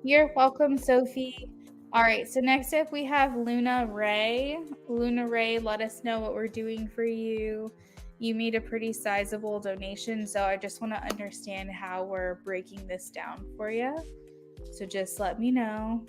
You're welcome, Sophie. All right, so next up we have Luna Ray. Luna Ray, let us know what we're doing for you. You made a pretty sizable donation, so I just want to understand how we're breaking this down for you. So just let me know.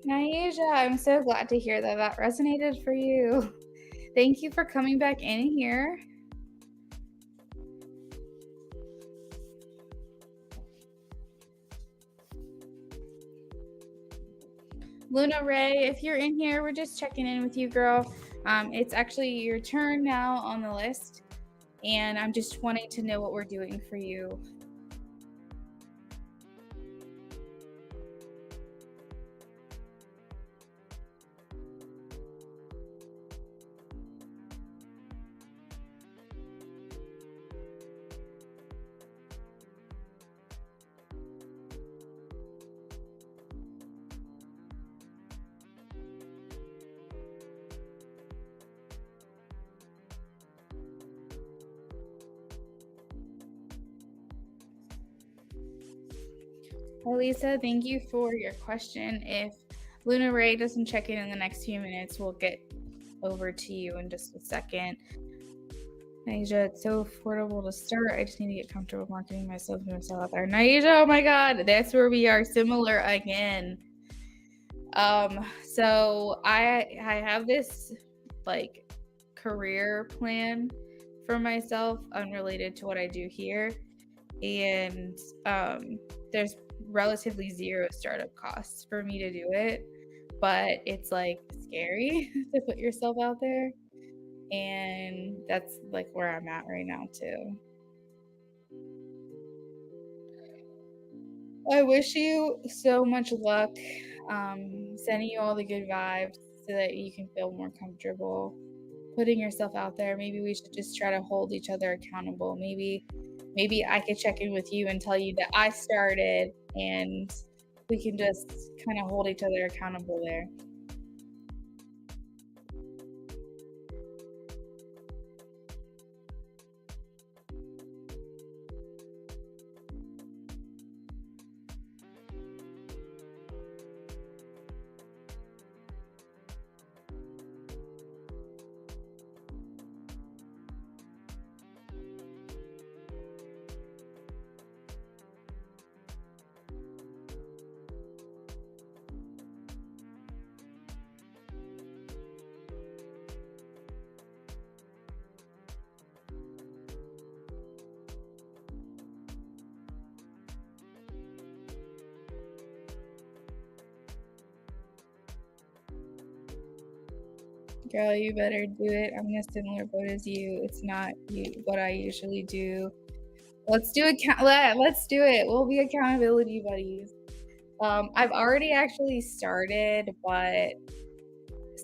Naisha, I'm so glad to hear that that resonated for you. Thank you for coming back in here. Luna Ray, if you're in here, we're just checking in with you, girl. It's actually your turn now on the list, and I'm just wanting to know what we're doing for you. Lisa, thank you for your question. If Luna Ray doesn't check in the next few minutes, we'll get over to you in just a second. Naija, it's so affordable to start. I just need to get comfortable marketing myself and myself out there. Naija, oh my God, that's where we are similar again. So I have this like career plan for myself unrelated to what I do here, and there's relatively zero startup costs for me to do it, but it's like scary to put yourself out there, and that's like where I'm at right now too. I wish you so much luck. Sending you all the good vibes so that you can feel more comfortable putting yourself out there. Maybe we should just try to hold each other accountable. Maybe I could check in with you and tell you that I started, and we can just kind of hold each other accountable there. Girl, you better do it. I'm in a similar boat as you. It's not what I usually do. Let's do it. Let's do it. We'll be accountability buddies. I've already actually started, but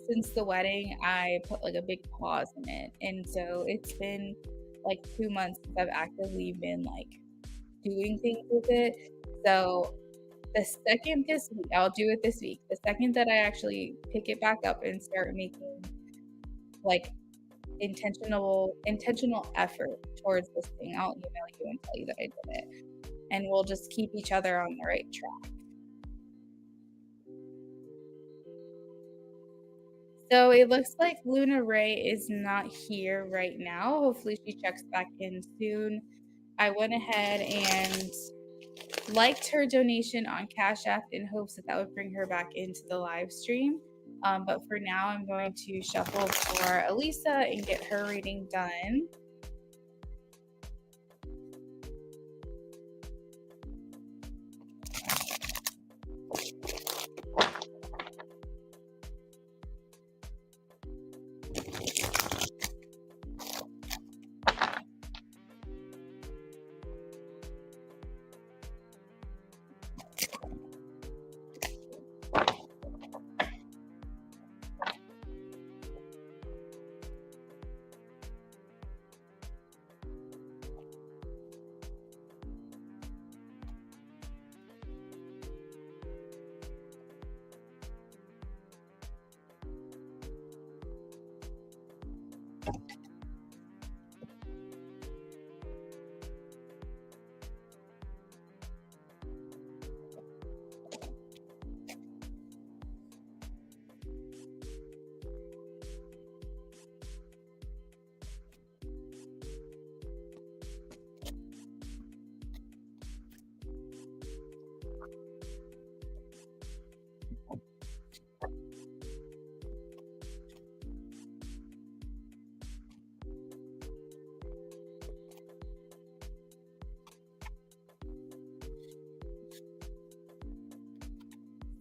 since the wedding, I put like a big pause in it, and so it's been like 2 months since I've actively been like doing things with it. So the second this week, I'll do it this week. The second that I actually pick it back up and start making like intentional effort towards this thing, I'll email you and tell you that I did it, and we'll just keep each other on the right track. So it looks like Luna Ray is not here right now. Hopefully she checks back in soon. I went ahead and liked her donation on Cash App in hopes that that would bring her back into the live stream. But for now, I'm going to shuffle for Elisa and get her reading done.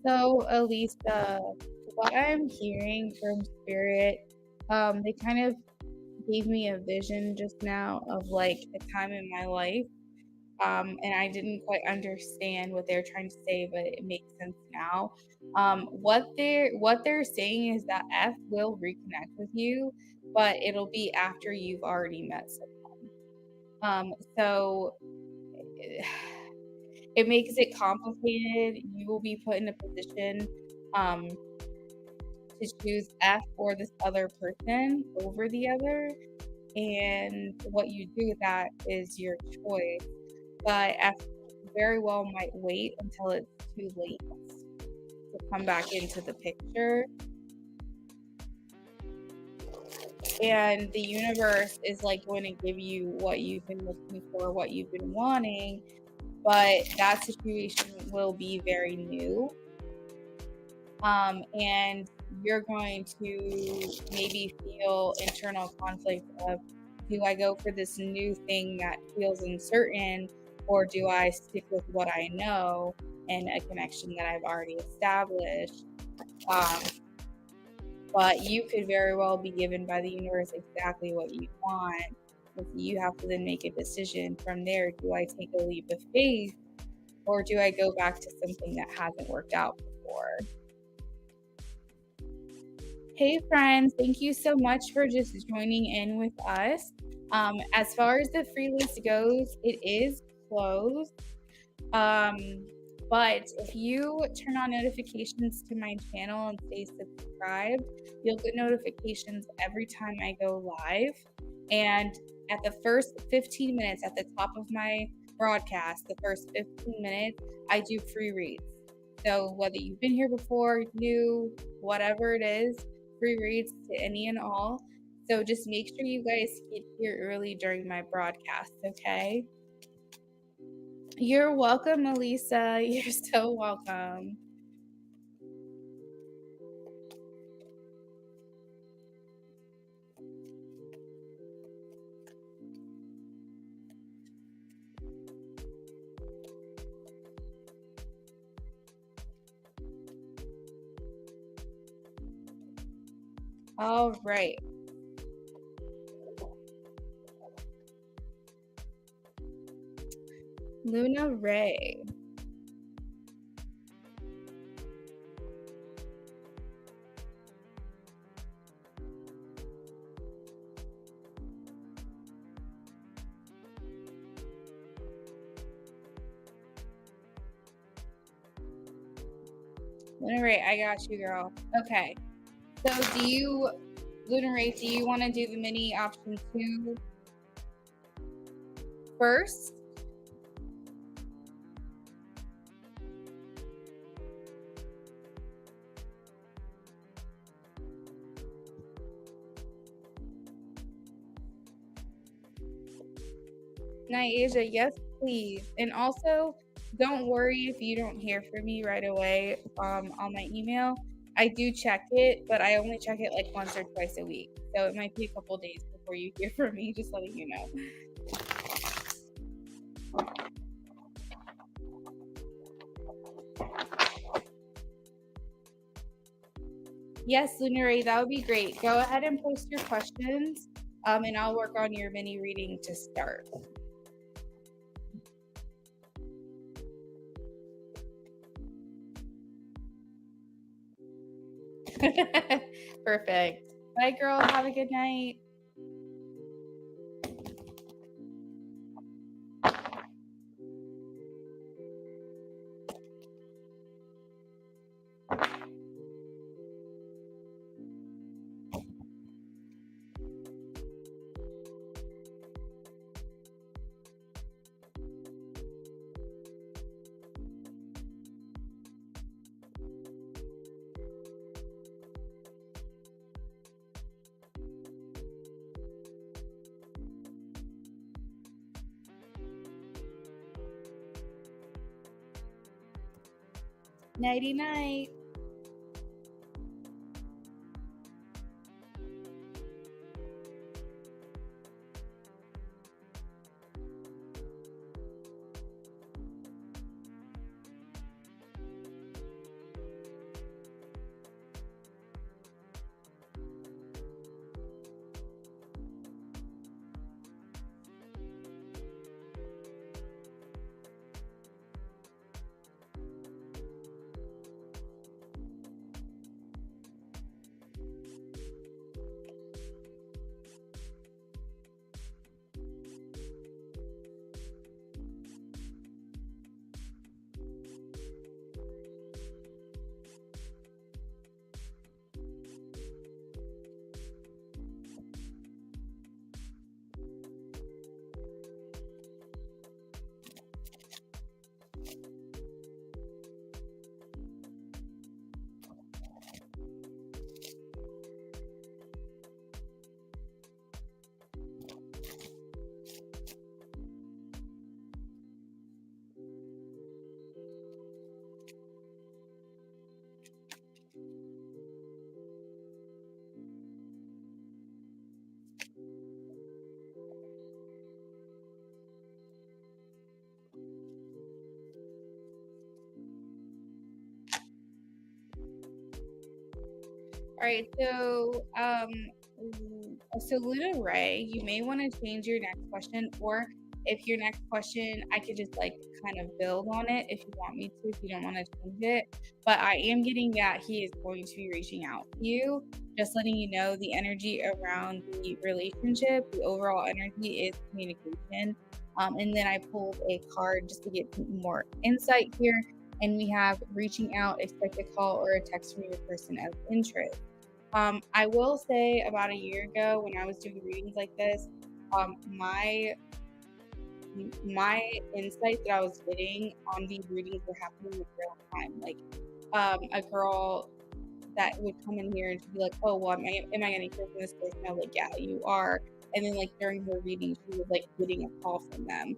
So, Elisa, what I'm hearing from Spirit, they kind of gave me a vision just now of like a time in my life. And I didn't quite understand what they're trying to say, but it makes sense now. What they're saying is that F will reconnect with you, but it'll be after you've already met someone. So it makes it complicated. You will be put in a position um, to choose F or this other person over the other. And what you do with that is your choice. But F very well might wait until it's too late to come back into the picture. And the universe is like going to give you what you've been looking for, what you've been wanting, but that situation will be very new. And you're going to maybe feel internal conflict of, do I go for this new thing that feels uncertain, or do I stick with what I know and a connection that I've already established? But you could very well be given by the universe exactly what you want. You have to then make a decision from there. Do I take a leap of faith, or do I go back to something that hasn't worked out before? Hey friends, thank you so much for just joining in with us. As far as the free list goes, it is closed. But if you turn on notifications to my channel and stay subscribed, you'll get notifications every time I go live. And at the first 15 minutes at the top of my broadcast, the first 15 minutes, I do free reads. So whether you've been here before, new, whatever it is, free reads to any and all. So just make sure you guys get here early during my broadcast, okay? You're welcome, Elisa. You're so welcome. All right. Luna Ray. Luna Ray, I got you, girl. Okay. So Luna Ray, do you want to do the mini option 2 first? Nyasia, yes, please. And also, don't worry if you don't hear from me right away on my email. I do check it, but I only check it like once or twice a week. So it might be a couple days before you hear from me, just letting you know. Yes, Lunary, that would be great. Go ahead and post your questions, and I'll work on your mini reading to start. Perfect. Bye, girl. Have a good night. Nighty night. All right, so Luna Ray, you may want to change your next question, or if your next question, I could just like kind of build on it if you want me to, if you don't want to change it. But I am getting that he is going to be reaching out to you, just letting you know the energy around the relationship, the overall energy is communication. And then I pulled a card just to get more insight here. And we have reaching out, expect a call or a text from your person of interest. I will say about a year ago when I was doing readings like this, my insight that I was getting on these readings were happening in real time. Like a girl that would come in here and she'd be like, "Oh, well, am I going to hear from this person?" I'm like, "Yeah, you are." And then like during her reading, she was like getting a call from them.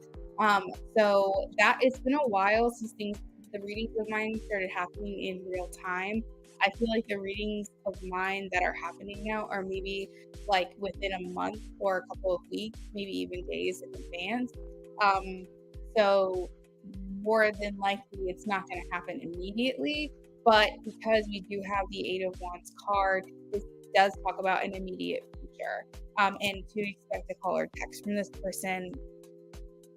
So that it's been a while since the readings of mine started happening in real time. I feel like the readings of mine that are happening now are maybe like within a month or a couple of weeks, maybe even days in advance. Um, so more than likely, it's not going to happen immediately. But because we do have the Eight of Wands card, this does talk about an immediate future, and to expect a call or text from this person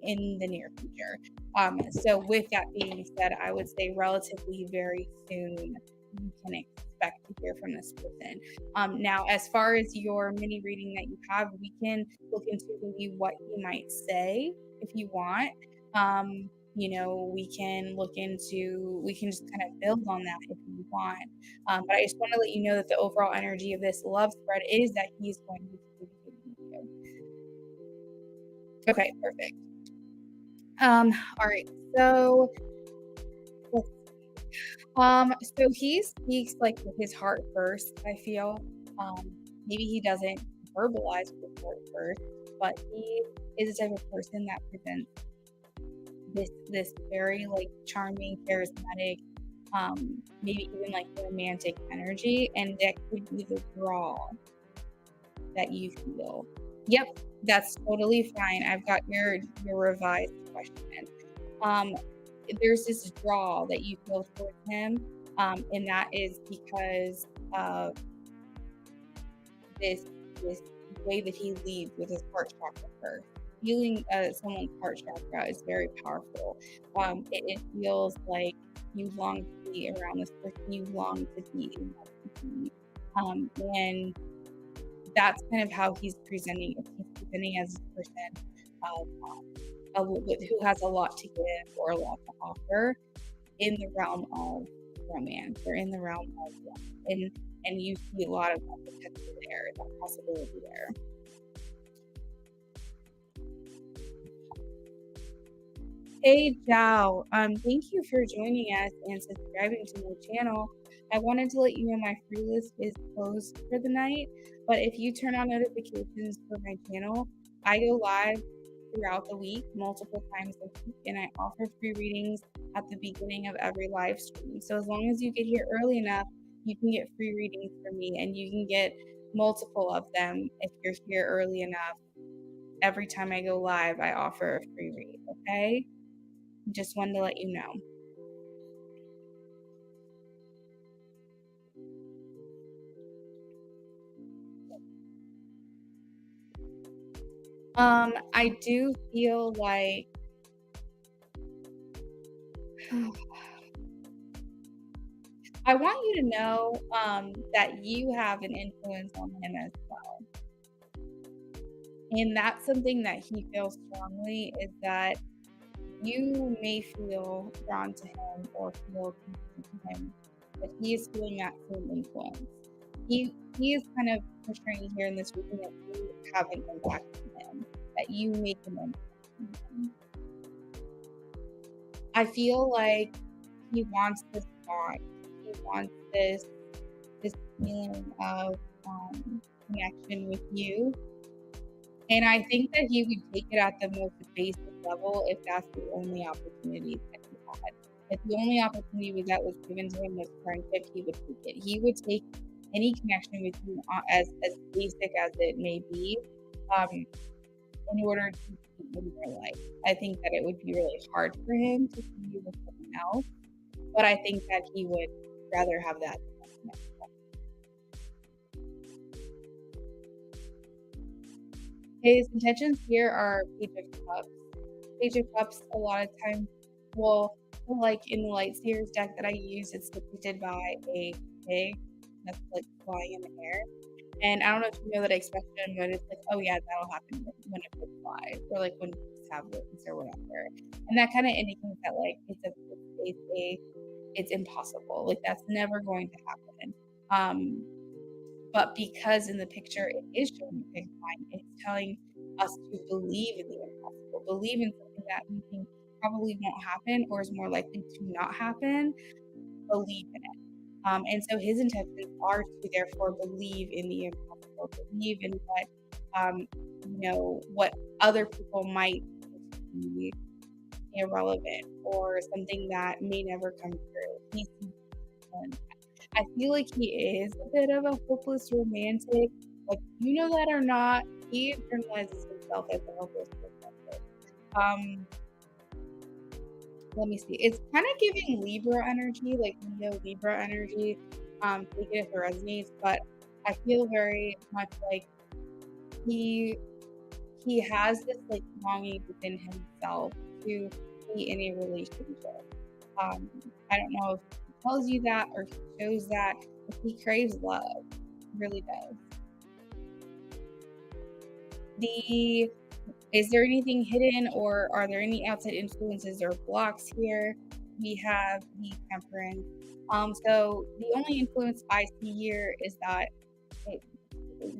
in the near future. So with that being said, I would say relatively very soon you can expect to hear from this person. Now, as far as your mini reading that you have, we can look into maybe what he might say if you want. We can we can just kind of build on that if you want. But I just want to let you know that the overall energy of this love spread is that he's going to be communicating with you. Okay, perfect. All right. So, so he speaks like with his heart first, I feel. Maybe he doesn't verbalize with his heart first, but he is the type of person that presents this very like charming, charismatic, maybe even like romantic energy, and that could be the draw that you feel. Yep, that's totally fine. I've got your revised question. There's this draw that you feel towards him, and that is because of this way that he leads with his heart chakra first. Feeling someone's heart chakra is very powerful. It feels like you long to be around this person, you long to be in that community. And that's kind of how he's presenting. He's presenting as a person who has a lot to give or a lot to offer in the realm of romance or in the realm of love. And you see a lot of that potential there, that possibility there. Hey Zhao, thank you for joining us and subscribing to my channel. I wanted to let you know my free list is closed for the night, but if you turn on notifications for my channel, I go live throughout the week, multiple times a week, and I offer free readings at the beginning of every live stream. So as long as you get here early enough, you can get free readings from me, and you can get multiple of them if you're here early enough. Every time I go live, I offer a free read, okay? Just wanted to let you know. I do feel like I want you to know that you have an influence on him as well. And that's something that he feels strongly, is that you may feel drawn to him or feel connected to him, but he is feeling that same influence. He is kind of portraying here in this reading that you have an impact on him, that you make an impact on him. I feel like he wants this bond. He wants this feeling of connection with you. And I think that he would take it at the most basic level if that's the only opportunity that he had. If the only opportunity that was given to him was friendship, he would take it. He would take any connection with you as basic as it may be, in order to be in your life. I think that it would be really hard for him to see you with someone else, but I think that he would rather have that. His intentions here are Page of Cups. Page of Cups a lot of times will, like in the Lightseers deck that I use, it's depicted by a pig that's like flying in the air. And I don't know if you know that expression, but it's like, oh yeah, that'll happen when a pig flies, or like when pigs have wings or whatever. And that kind of indicates that like it's impossible. Like that's never going to happen. Um, but because in the picture it is showing a pig flying, it's telling us to believe in the impossible, believe in something that we think probably won't happen or is more likely to not happen, believe in it. And so his intentions are to therefore believe in the impossible, believe in what other people might be irrelevant or something that may never come true. I feel like he is a bit of a hopeless romantic. Like, you know that or not, he internalizes himself as a hopeless romantic. Let me see. It's kind of giving Libra energy, like Leo Libra energy. Take it if it resonates, but I feel very much like he has this like longing within himself to be in a relationship. I don't know if he tells you that or if he shows that, but he craves love. He really does. Is there anything hidden or are there any outside influences or blocks here? We have the Temperance. So the only influence I see here is that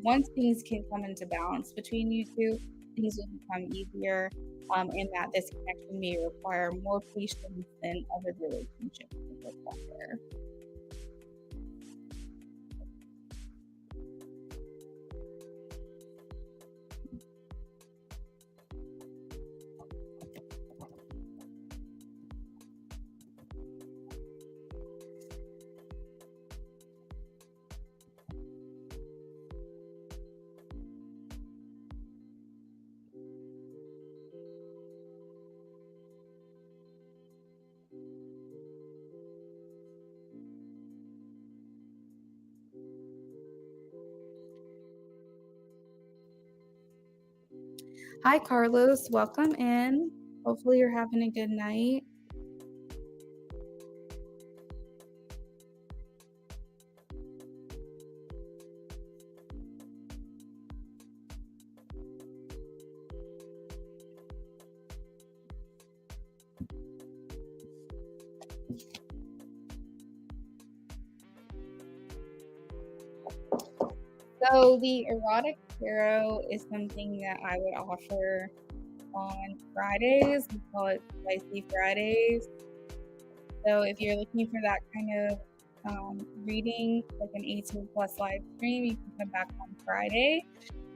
once things can come into balance between you two, things will become easier, and that this connection may require more patience than other relationships require. Hi, Carlos. Welcome in. Hopefully, you're having a good night. So, the erotic tarot is something that I would offer on Fridays. We call it Spicy Fridays. So if you're looking for that kind of reading, like an 18 plus live stream, you can come back on Friday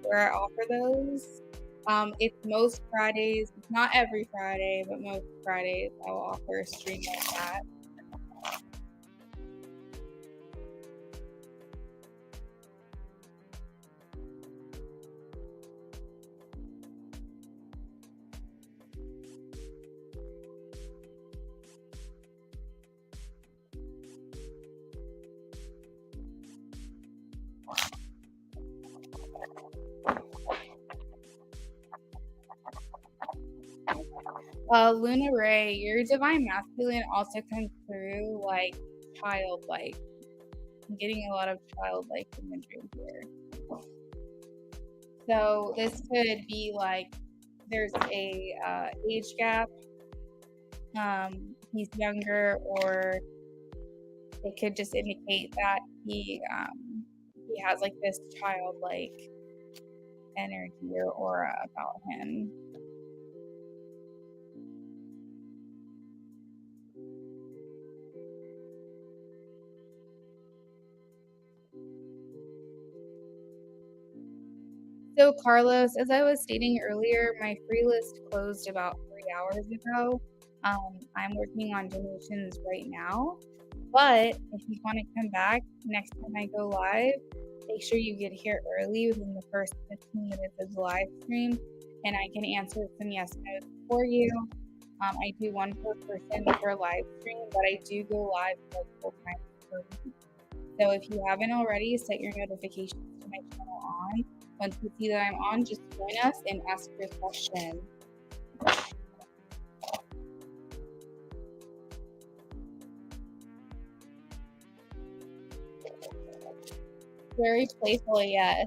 where I offer those. It's most Fridays, not every Friday, but most Fridays I will offer a stream like that. Luna Ray, your divine masculine also comes through like childlike. I'm getting a lot of childlike imagery here. So this could be like there's a age gap. He's younger, or it could just indicate that he has like this childlike energy or aura about him. So, Carlos, as I was stating earlier, my free list closed about 3 hours ago. I'm working on donations right now, but if you want to come back next time I go live, make sure you get here early within the first 15 minutes of the live stream, and I can answer some yes no's for you. I do one per person per live stream, but I do go live multiple times per week. So if you haven't already, set your notifications to my channel on. Once you see that I'm on, just join us and ask your question. Very playful, yes.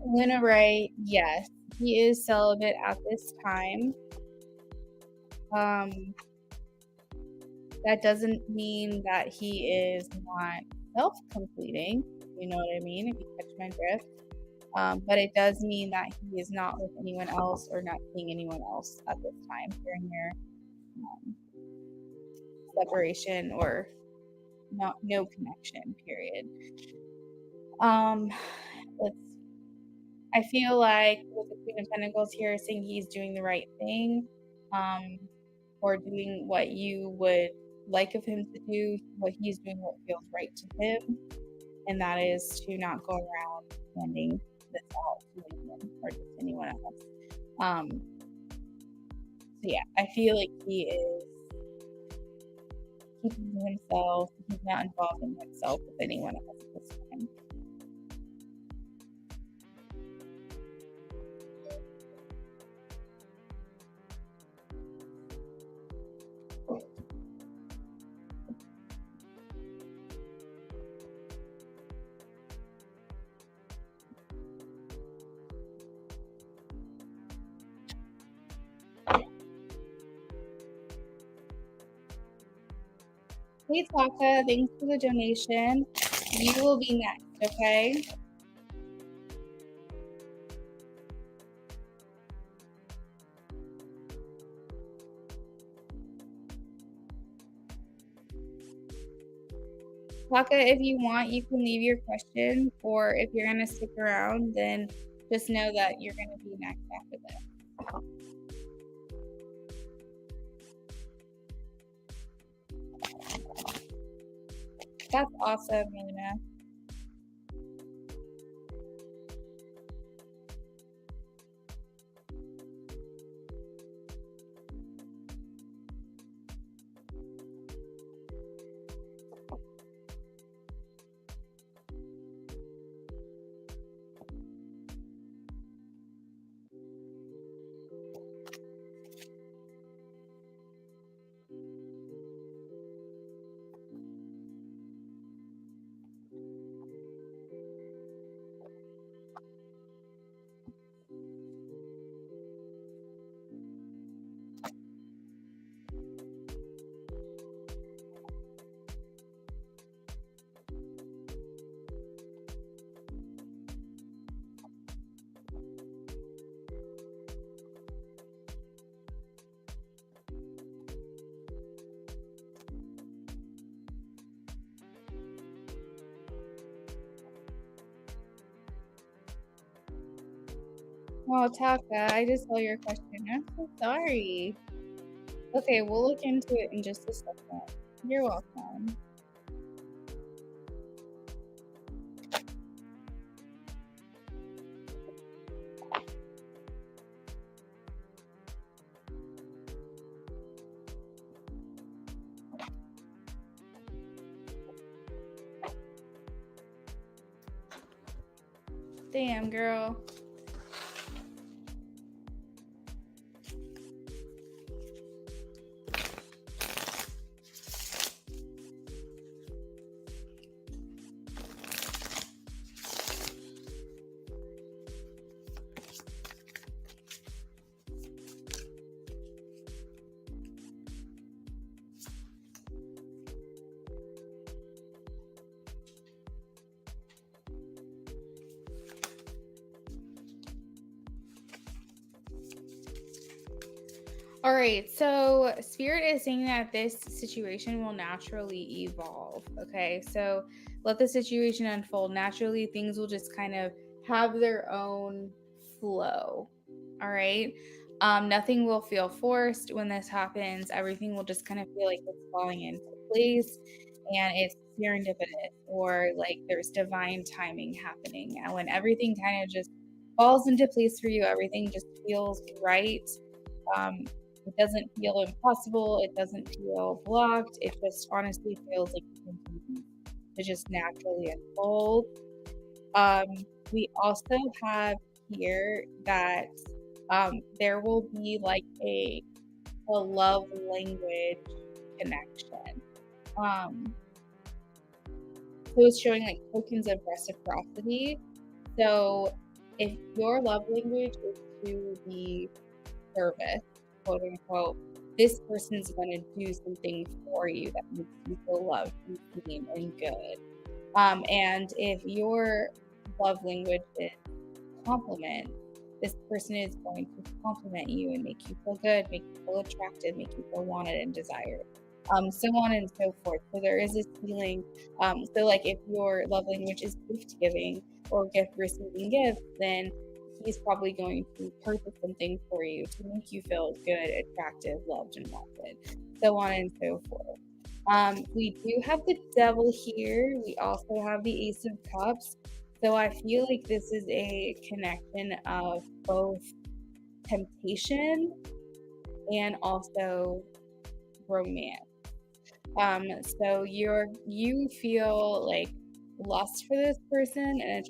Luna Ray, yes, he is celibate at this time. That doesn't mean that he is not self-completing, you know what I mean, if you catch my drift. But it does mean that he is not with anyone else or not seeing anyone else at this time during their separation or no connection, period. I feel like with the Queen of Pentacles here saying he's doing the right thing, or doing what you would like of him to do, what he's doing what feels right to him, and that is to not go around handing this out to anyone or just anyone else. So yeah, I feel like he is keeping to himself. He's not involving himself with anyone else at this time. Hey Taka, thanks for the donation. You will be next, okay? Taka, if you want, you can leave your question, or if you're gonna stick around, then just know that you're gonna be next after this. That's awesome, Luna. Oh, Taka, I just saw your question. I'm so sorry. Okay, we'll look into it in just a second. You're welcome. Damn, girl. All right, so Spirit is saying that this situation will naturally evolve. Okay, so let the situation unfold naturally. Things will just kind of have their own flow. All right, nothing will feel forced when this happens. Everything will just kind of feel like it's falling into place, and it's serendipitous, or like there's divine timing happening. And when everything kind of just falls into place for you, everything just feels right. Um, it doesn't feel impossible. It doesn't feel blocked. It just honestly feels like something to just naturally unfold. Um, we also have here that there will be like a love language connection. Um, so it's showing like tokens of reciprocity. So if your love language is to be service, quote unquote, this person's going to do something for you that makes you feel loved and seen and good. And if your love language is compliment, this person is going to compliment you and make you feel good, make you feel attracted, make you feel wanted and desired. So on and so forth. So there is this feeling. So like if your love language is gift giving or gift receiving gifts, then he's probably going to purchase something for you to make you feel good, attractive, loved, and wanted. So on and so forth. We do have the devil here. We also have the Ace of Cups. So I feel like this is a connection of both temptation and also romance. So you feel like lust for this person and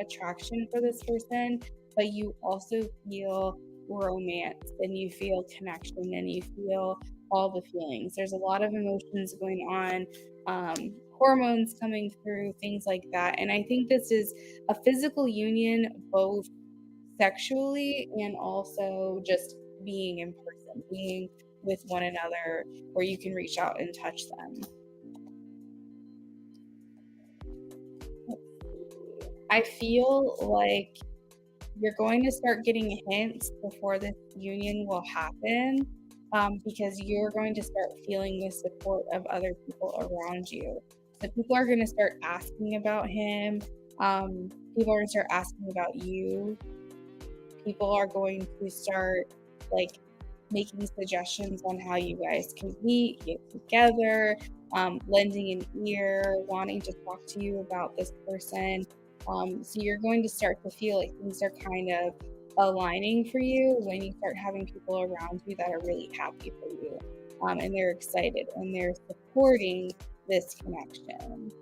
attraction for this person, but you also feel romance and you feel connection and you feel all the feelings. There's a lot of emotions going on, hormones coming through, things like that. And I think this is a physical union, both sexually and also just being in person, being with one another, where you can reach out and touch them. I feel like you're going to start getting hints before this union will happen, because you're going to start feeling the support of other people around you. So people are going to start asking about him. People are going to start asking about you. People are going to start like making suggestions on how you guys can meet, get together, lending an ear, wanting to talk to you about this person. So you're going to start to feel like things are kind of aligning for you when you start having people around you that are really happy for you, and they're excited and they're supporting this connection.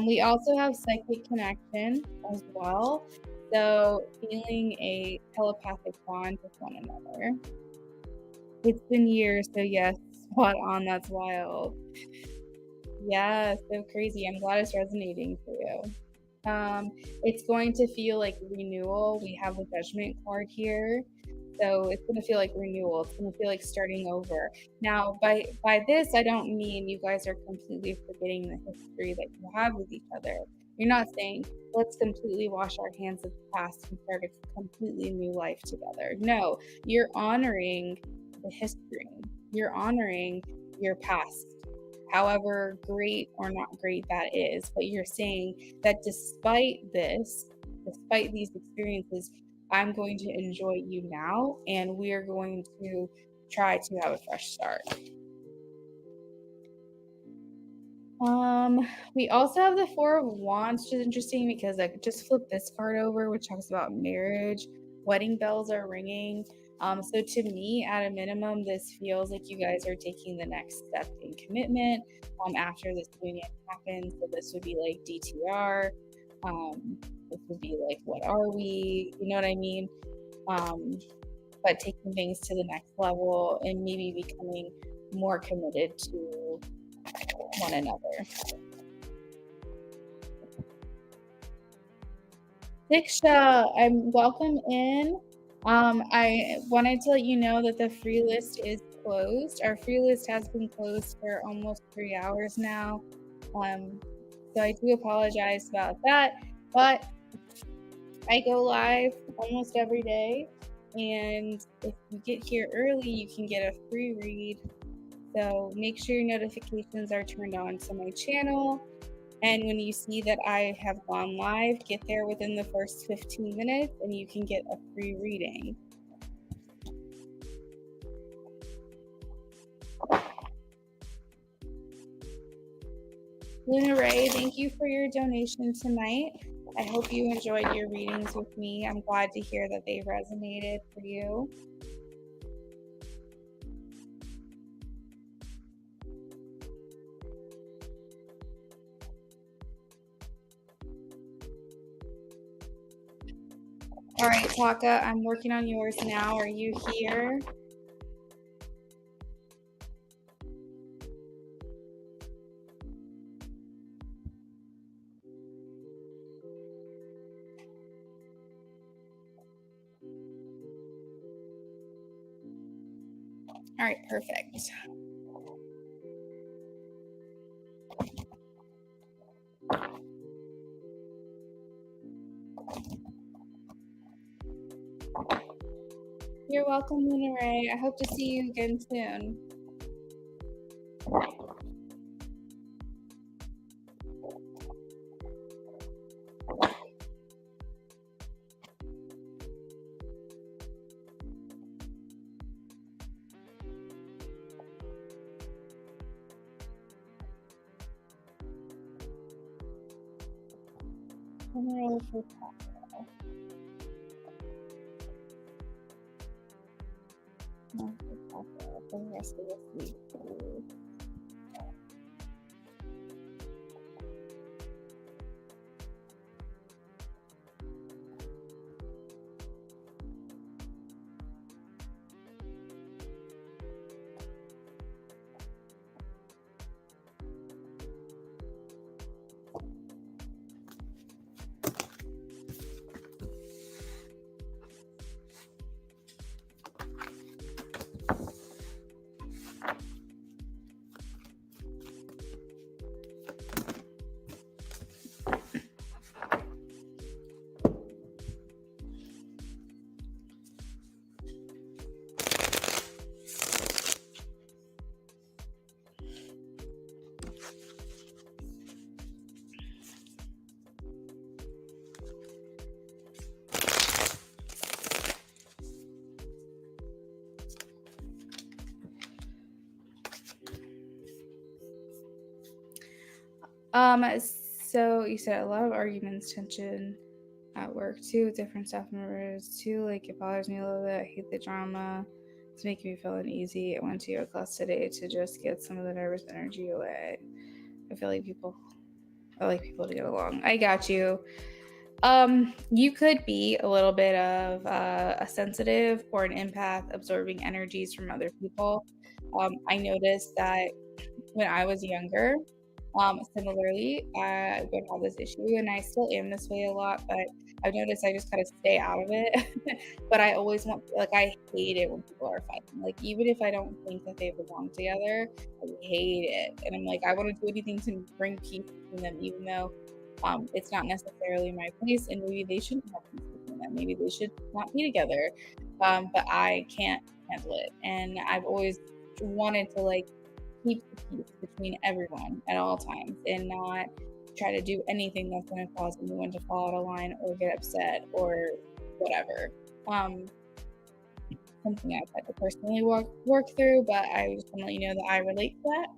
We also have psychic connection as well. So feeling a telepathic bond with one another. It's been years, so yes, spot on. That's wild. Yeah, so crazy. I'm glad it's resonating for you. It's going to feel like renewal. We have a judgment card here. So it's going to feel like renewal. It's going to feel like starting over. Now, by this, I don't mean you guys are completely forgetting the history that you have with each other. You're not saying, let's completely wash our hands of the past and start a completely new life together. No, you're honoring the history. You're honoring your past, however great or not great that is. But you're saying that despite these experiences, I'm going to enjoy you now, and we are going to try to have a fresh start. We also have the Four of Wands, which is interesting because I just flipped this card over, which talks about marriage. Wedding bells are ringing. So to me, at a minimum, this feels like you guys are taking the next step in commitment after this union happens. So this would be like DTR. This would be like, what are we? You know what I mean? But taking things to the next level and maybe becoming more committed to one another. Diksha, I'm welcome in. I wanted to let you know that the free list is closed. Our free list has been closed for almost 3 hours now. So I do apologize about that, but I go live almost every day. And if you get here early, you can get a free read. So make sure your notifications are turned on to my channel. And when you see that I have gone live, get there within the first 15 minutes and you can get a free reading. Luna Ray, thank you for your donation tonight. I hope you enjoyed your readings with me. I'm glad to hear that they resonated for you. All right, Taka, I'm working on yours now. Are you here? All right, perfect. You're welcome, Luna Ray. I hope to see you again soon. I'm for Taka. Not for Taka, for the rest of this week. So you said a lot of arguments, tension at work too, with different staff members too. Like it bothers me a little bit. I hate the drama. It's making me feel uneasy. I went to yoga class today to just get some of the nervous energy away. I like people to get along. I got you. You could be a little bit of a sensitive or an empath, absorbing energies from other people. I noticed that when I was younger, similarly, I would have this issue, and I still am this way a lot, but I've noticed I just kind of stay out of it. But I always want, like, I hate it when people are fighting. Like, even if I don't think that they belong together, I hate it. And I'm like, I want to do anything to bring peace between them, even though it's not necessarily my place, and maybe they shouldn't have peace between them. Maybe they should not be together. But I can't handle it. And I've always wanted to, like, keep the peace between everyone at all times and not try to do anything that's going to cause anyone to fall out of line or get upset or whatever. Something I've had to personally work through, but I just want to let you know that I relate to that.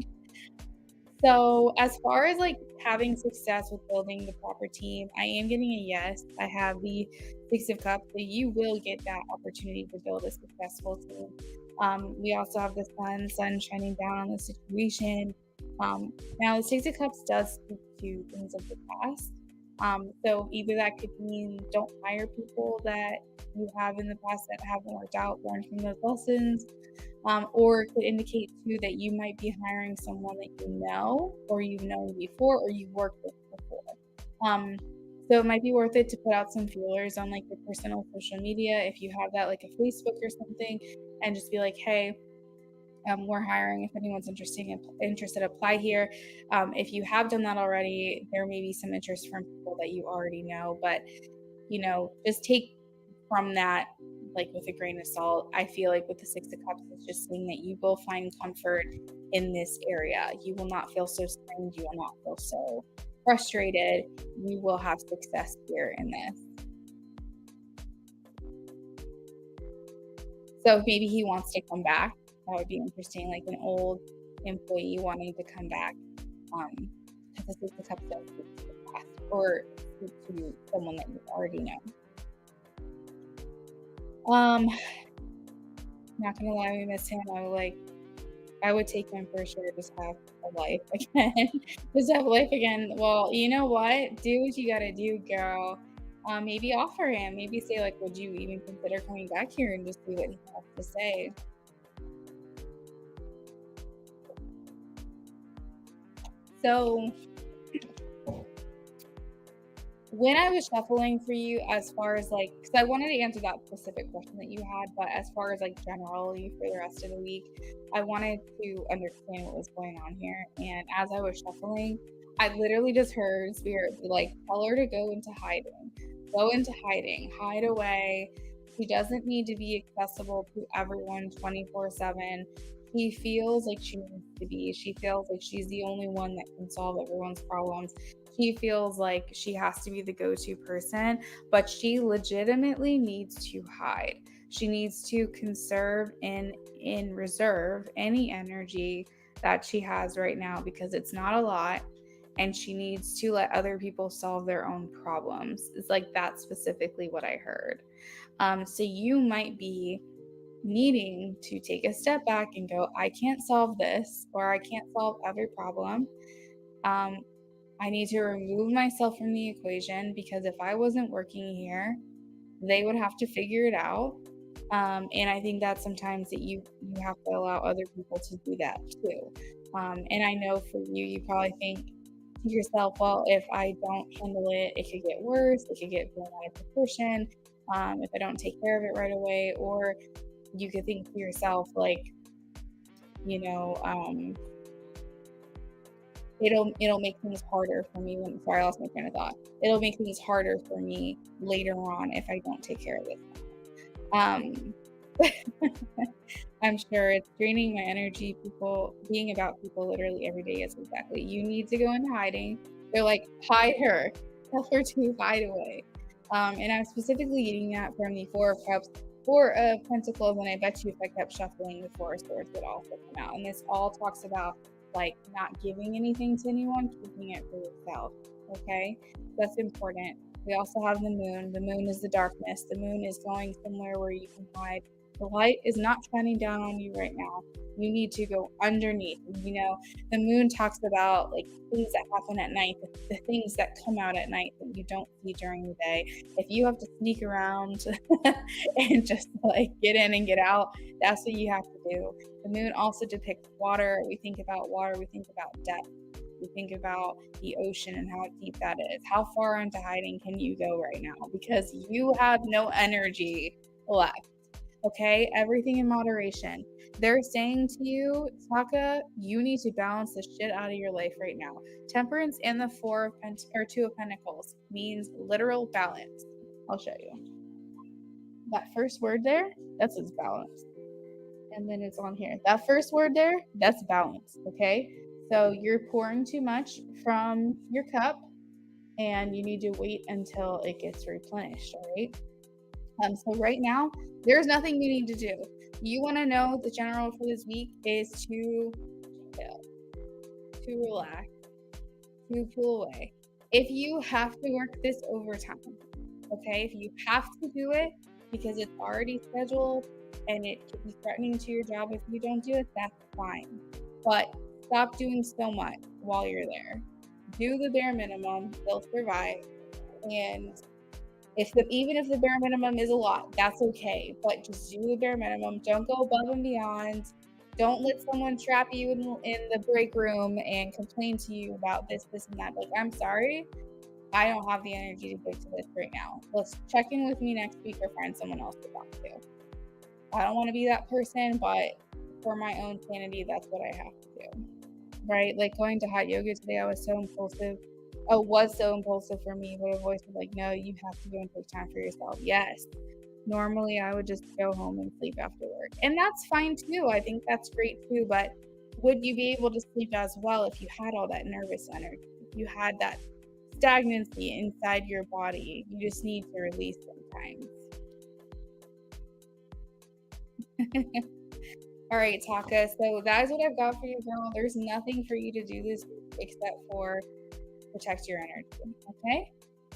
So as far as like having success with building the proper team, I am getting a yes. I have the Six of Cups, so you will get that opportunity to build a successful team. We also have the sun shining down on the situation. Now the Six of Cups does speak to things of the past. So either that could mean don't hire people that you have in the past that haven't worked out, learn from those lessons, or it could indicate too that you might be hiring someone that you know or you've known before or you've worked with before. So it might be worth it to put out some feelers on like your personal social media if you have that, like a Facebook or something, and just be like, hey, we're hiring. If anyone's interested, apply here. If you have done that already, there may be some interest from people that you already know, but just take from that like with a grain of salt. I feel like with the Six of Cups, it's just saying that you will find comfort in this area. You will not feel so strained. You will not feel so frustrated. You will have success here in this. So maybe he wants to come back. That would be interesting, like an old employee wanting to come back. Because the Six of Cups does speak to the past, or to someone that you already know. Not gonna lie, we miss him. I would take him for sure. Just have a life again. Just have life again. Well, you know what? Do what you gotta do, girl. Maybe offer him. Maybe say like, would you even consider coming back here and just see what he has to say? So when I was shuffling for you, as far as like, because I wanted to answer that specific question that you had, but as far as like generally for the rest of the week, I wanted to understand what was going on here. And as I was shuffling, I literally just heard Spirit be like, tell her to go into hiding. Go into hiding. Hide away. She doesn't need to be accessible to everyone 24/7. She feels like she needs to be. She feels like she's the only one that can solve everyone's problems. She feels like she has to be the go-to person, but she legitimately needs to hide. She needs to conserve and in reserve any energy that she has right now, because it's not a lot, and she needs to let other people solve their own problems. It's like that's specifically what I heard. So you might be needing to take a step back and go, I can't solve this, or I can't solve every problem. I need to remove myself from the equation, because if I wasn't working here, they would have to figure it out. And I think that sometimes that you have to allow other people to do that too. And I know for you probably think to yourself, well, if I don't handle it, it could get worse. It could get blown out of proportion if I don't take care of it right away. Or you could think to yourself, like, you know, it'll make things harder for me when, sorry, I lost my train of thought. It'll make things harder for me later on if I don't take care of this. I'm sure it's draining my energy. People being about people literally every day is exactly. You need to go into hiding. They're like, hide her. Tell her to hide away. And I'm specifically getting that from the Four of Cups, Four of Pentacles, and I bet you if I kept shuffling, the Four of Swords would also come out. And this all talks about like not giving anything to anyone, keeping it for yourself. Okay, that's important. We also have the moon. The moon is the darkness. The moon is going somewhere where you can hide. The light is not shining down on you right now. You need to go underneath. You know, the moon talks about like things that happen at night, the things that come out at night that you don't see during the day. If you have to sneak around and just like get in and get out, that's what you have to do. The moon also depicts water. We think about water, we think about depth. We think about the ocean and how deep that is. How far into hiding can you go right now? Because you have no energy left. Okay, everything in moderation. They're saying to you, Taka, you need to balance the shit out of your life right now. Temperance and the Two of Pentacles means literal balance. I'll show you. That first word there, that's its balance. And then it's on here. That first word there, that's balance. Okay, so you're pouring too much from your cup, and you need to wait until it gets replenished. All right. So right now, there's nothing you need to do. You want to know the general for this week is to chill, to relax, to pull away. If you have to work this overtime, okay, if you have to do it because it's already scheduled and it could be threatening to your job if you don't do it, that's fine. But stop doing so much while you're there. Do the bare minimum, they'll survive. And even if the bare minimum is a lot, that's okay. But just do the bare minimum. Don't go above and beyond. Don't let someone trap you in the break room and complain to you about this, and that. Like, I'm sorry, I don't have the energy to go to this right now. Let's check in with me next week or find someone else to talk to. I don't want to be that person, but for my own sanity, that's what I have to do. Right? Like going to hot yoga today, I was so impulsive. Was so impulsive for me, but a voice was like, no, you have to go and take time for yourself. Yes, Normally, I would just go home and sleep after work, and that's fine too. I think that's great too, but would you be able to sleep as well if you had all that nervous energy? If you had that stagnancy inside your body, you just need to release sometimes. All right, Taka. So that is what I've got for you, girl. There's nothing for you to do this week except for protect your energy. Okay?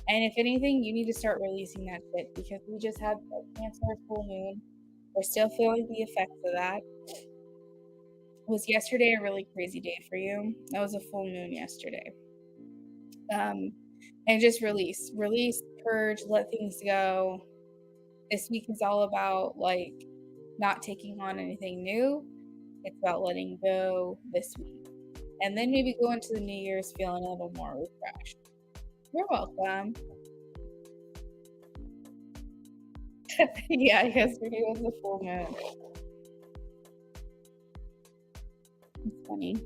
And if anything, you need to start releasing that shit because we just had the Cancer full moon. We're still feeling the effects of that. Was yesterday a really crazy day for you? That was a full moon yesterday. And just release, purge, let things go. This week is all about like not taking on anything new. It's about letting go this week. And then maybe go into the New Year's feeling a little more refreshed. You're welcome. Yeah, yesterday was the full moon. It's funny.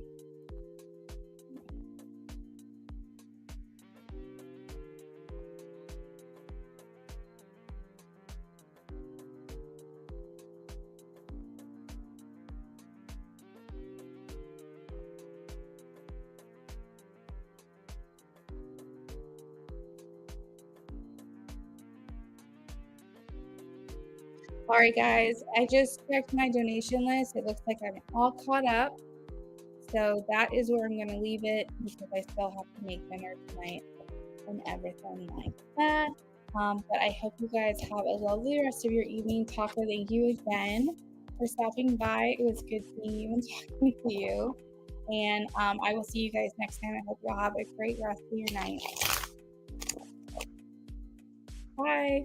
All right, guys, I just checked my donation list. It looks like I'm all caught up. So that is where I'm going to leave it because I still have to make dinner tonight and everything like that. But I hope you guys have a lovely rest of your evening. Taka, thank you again for stopping by. It was good seeing you and talking to you. And I will see you guys next time. I hope y'all have a great rest of your night. Bye.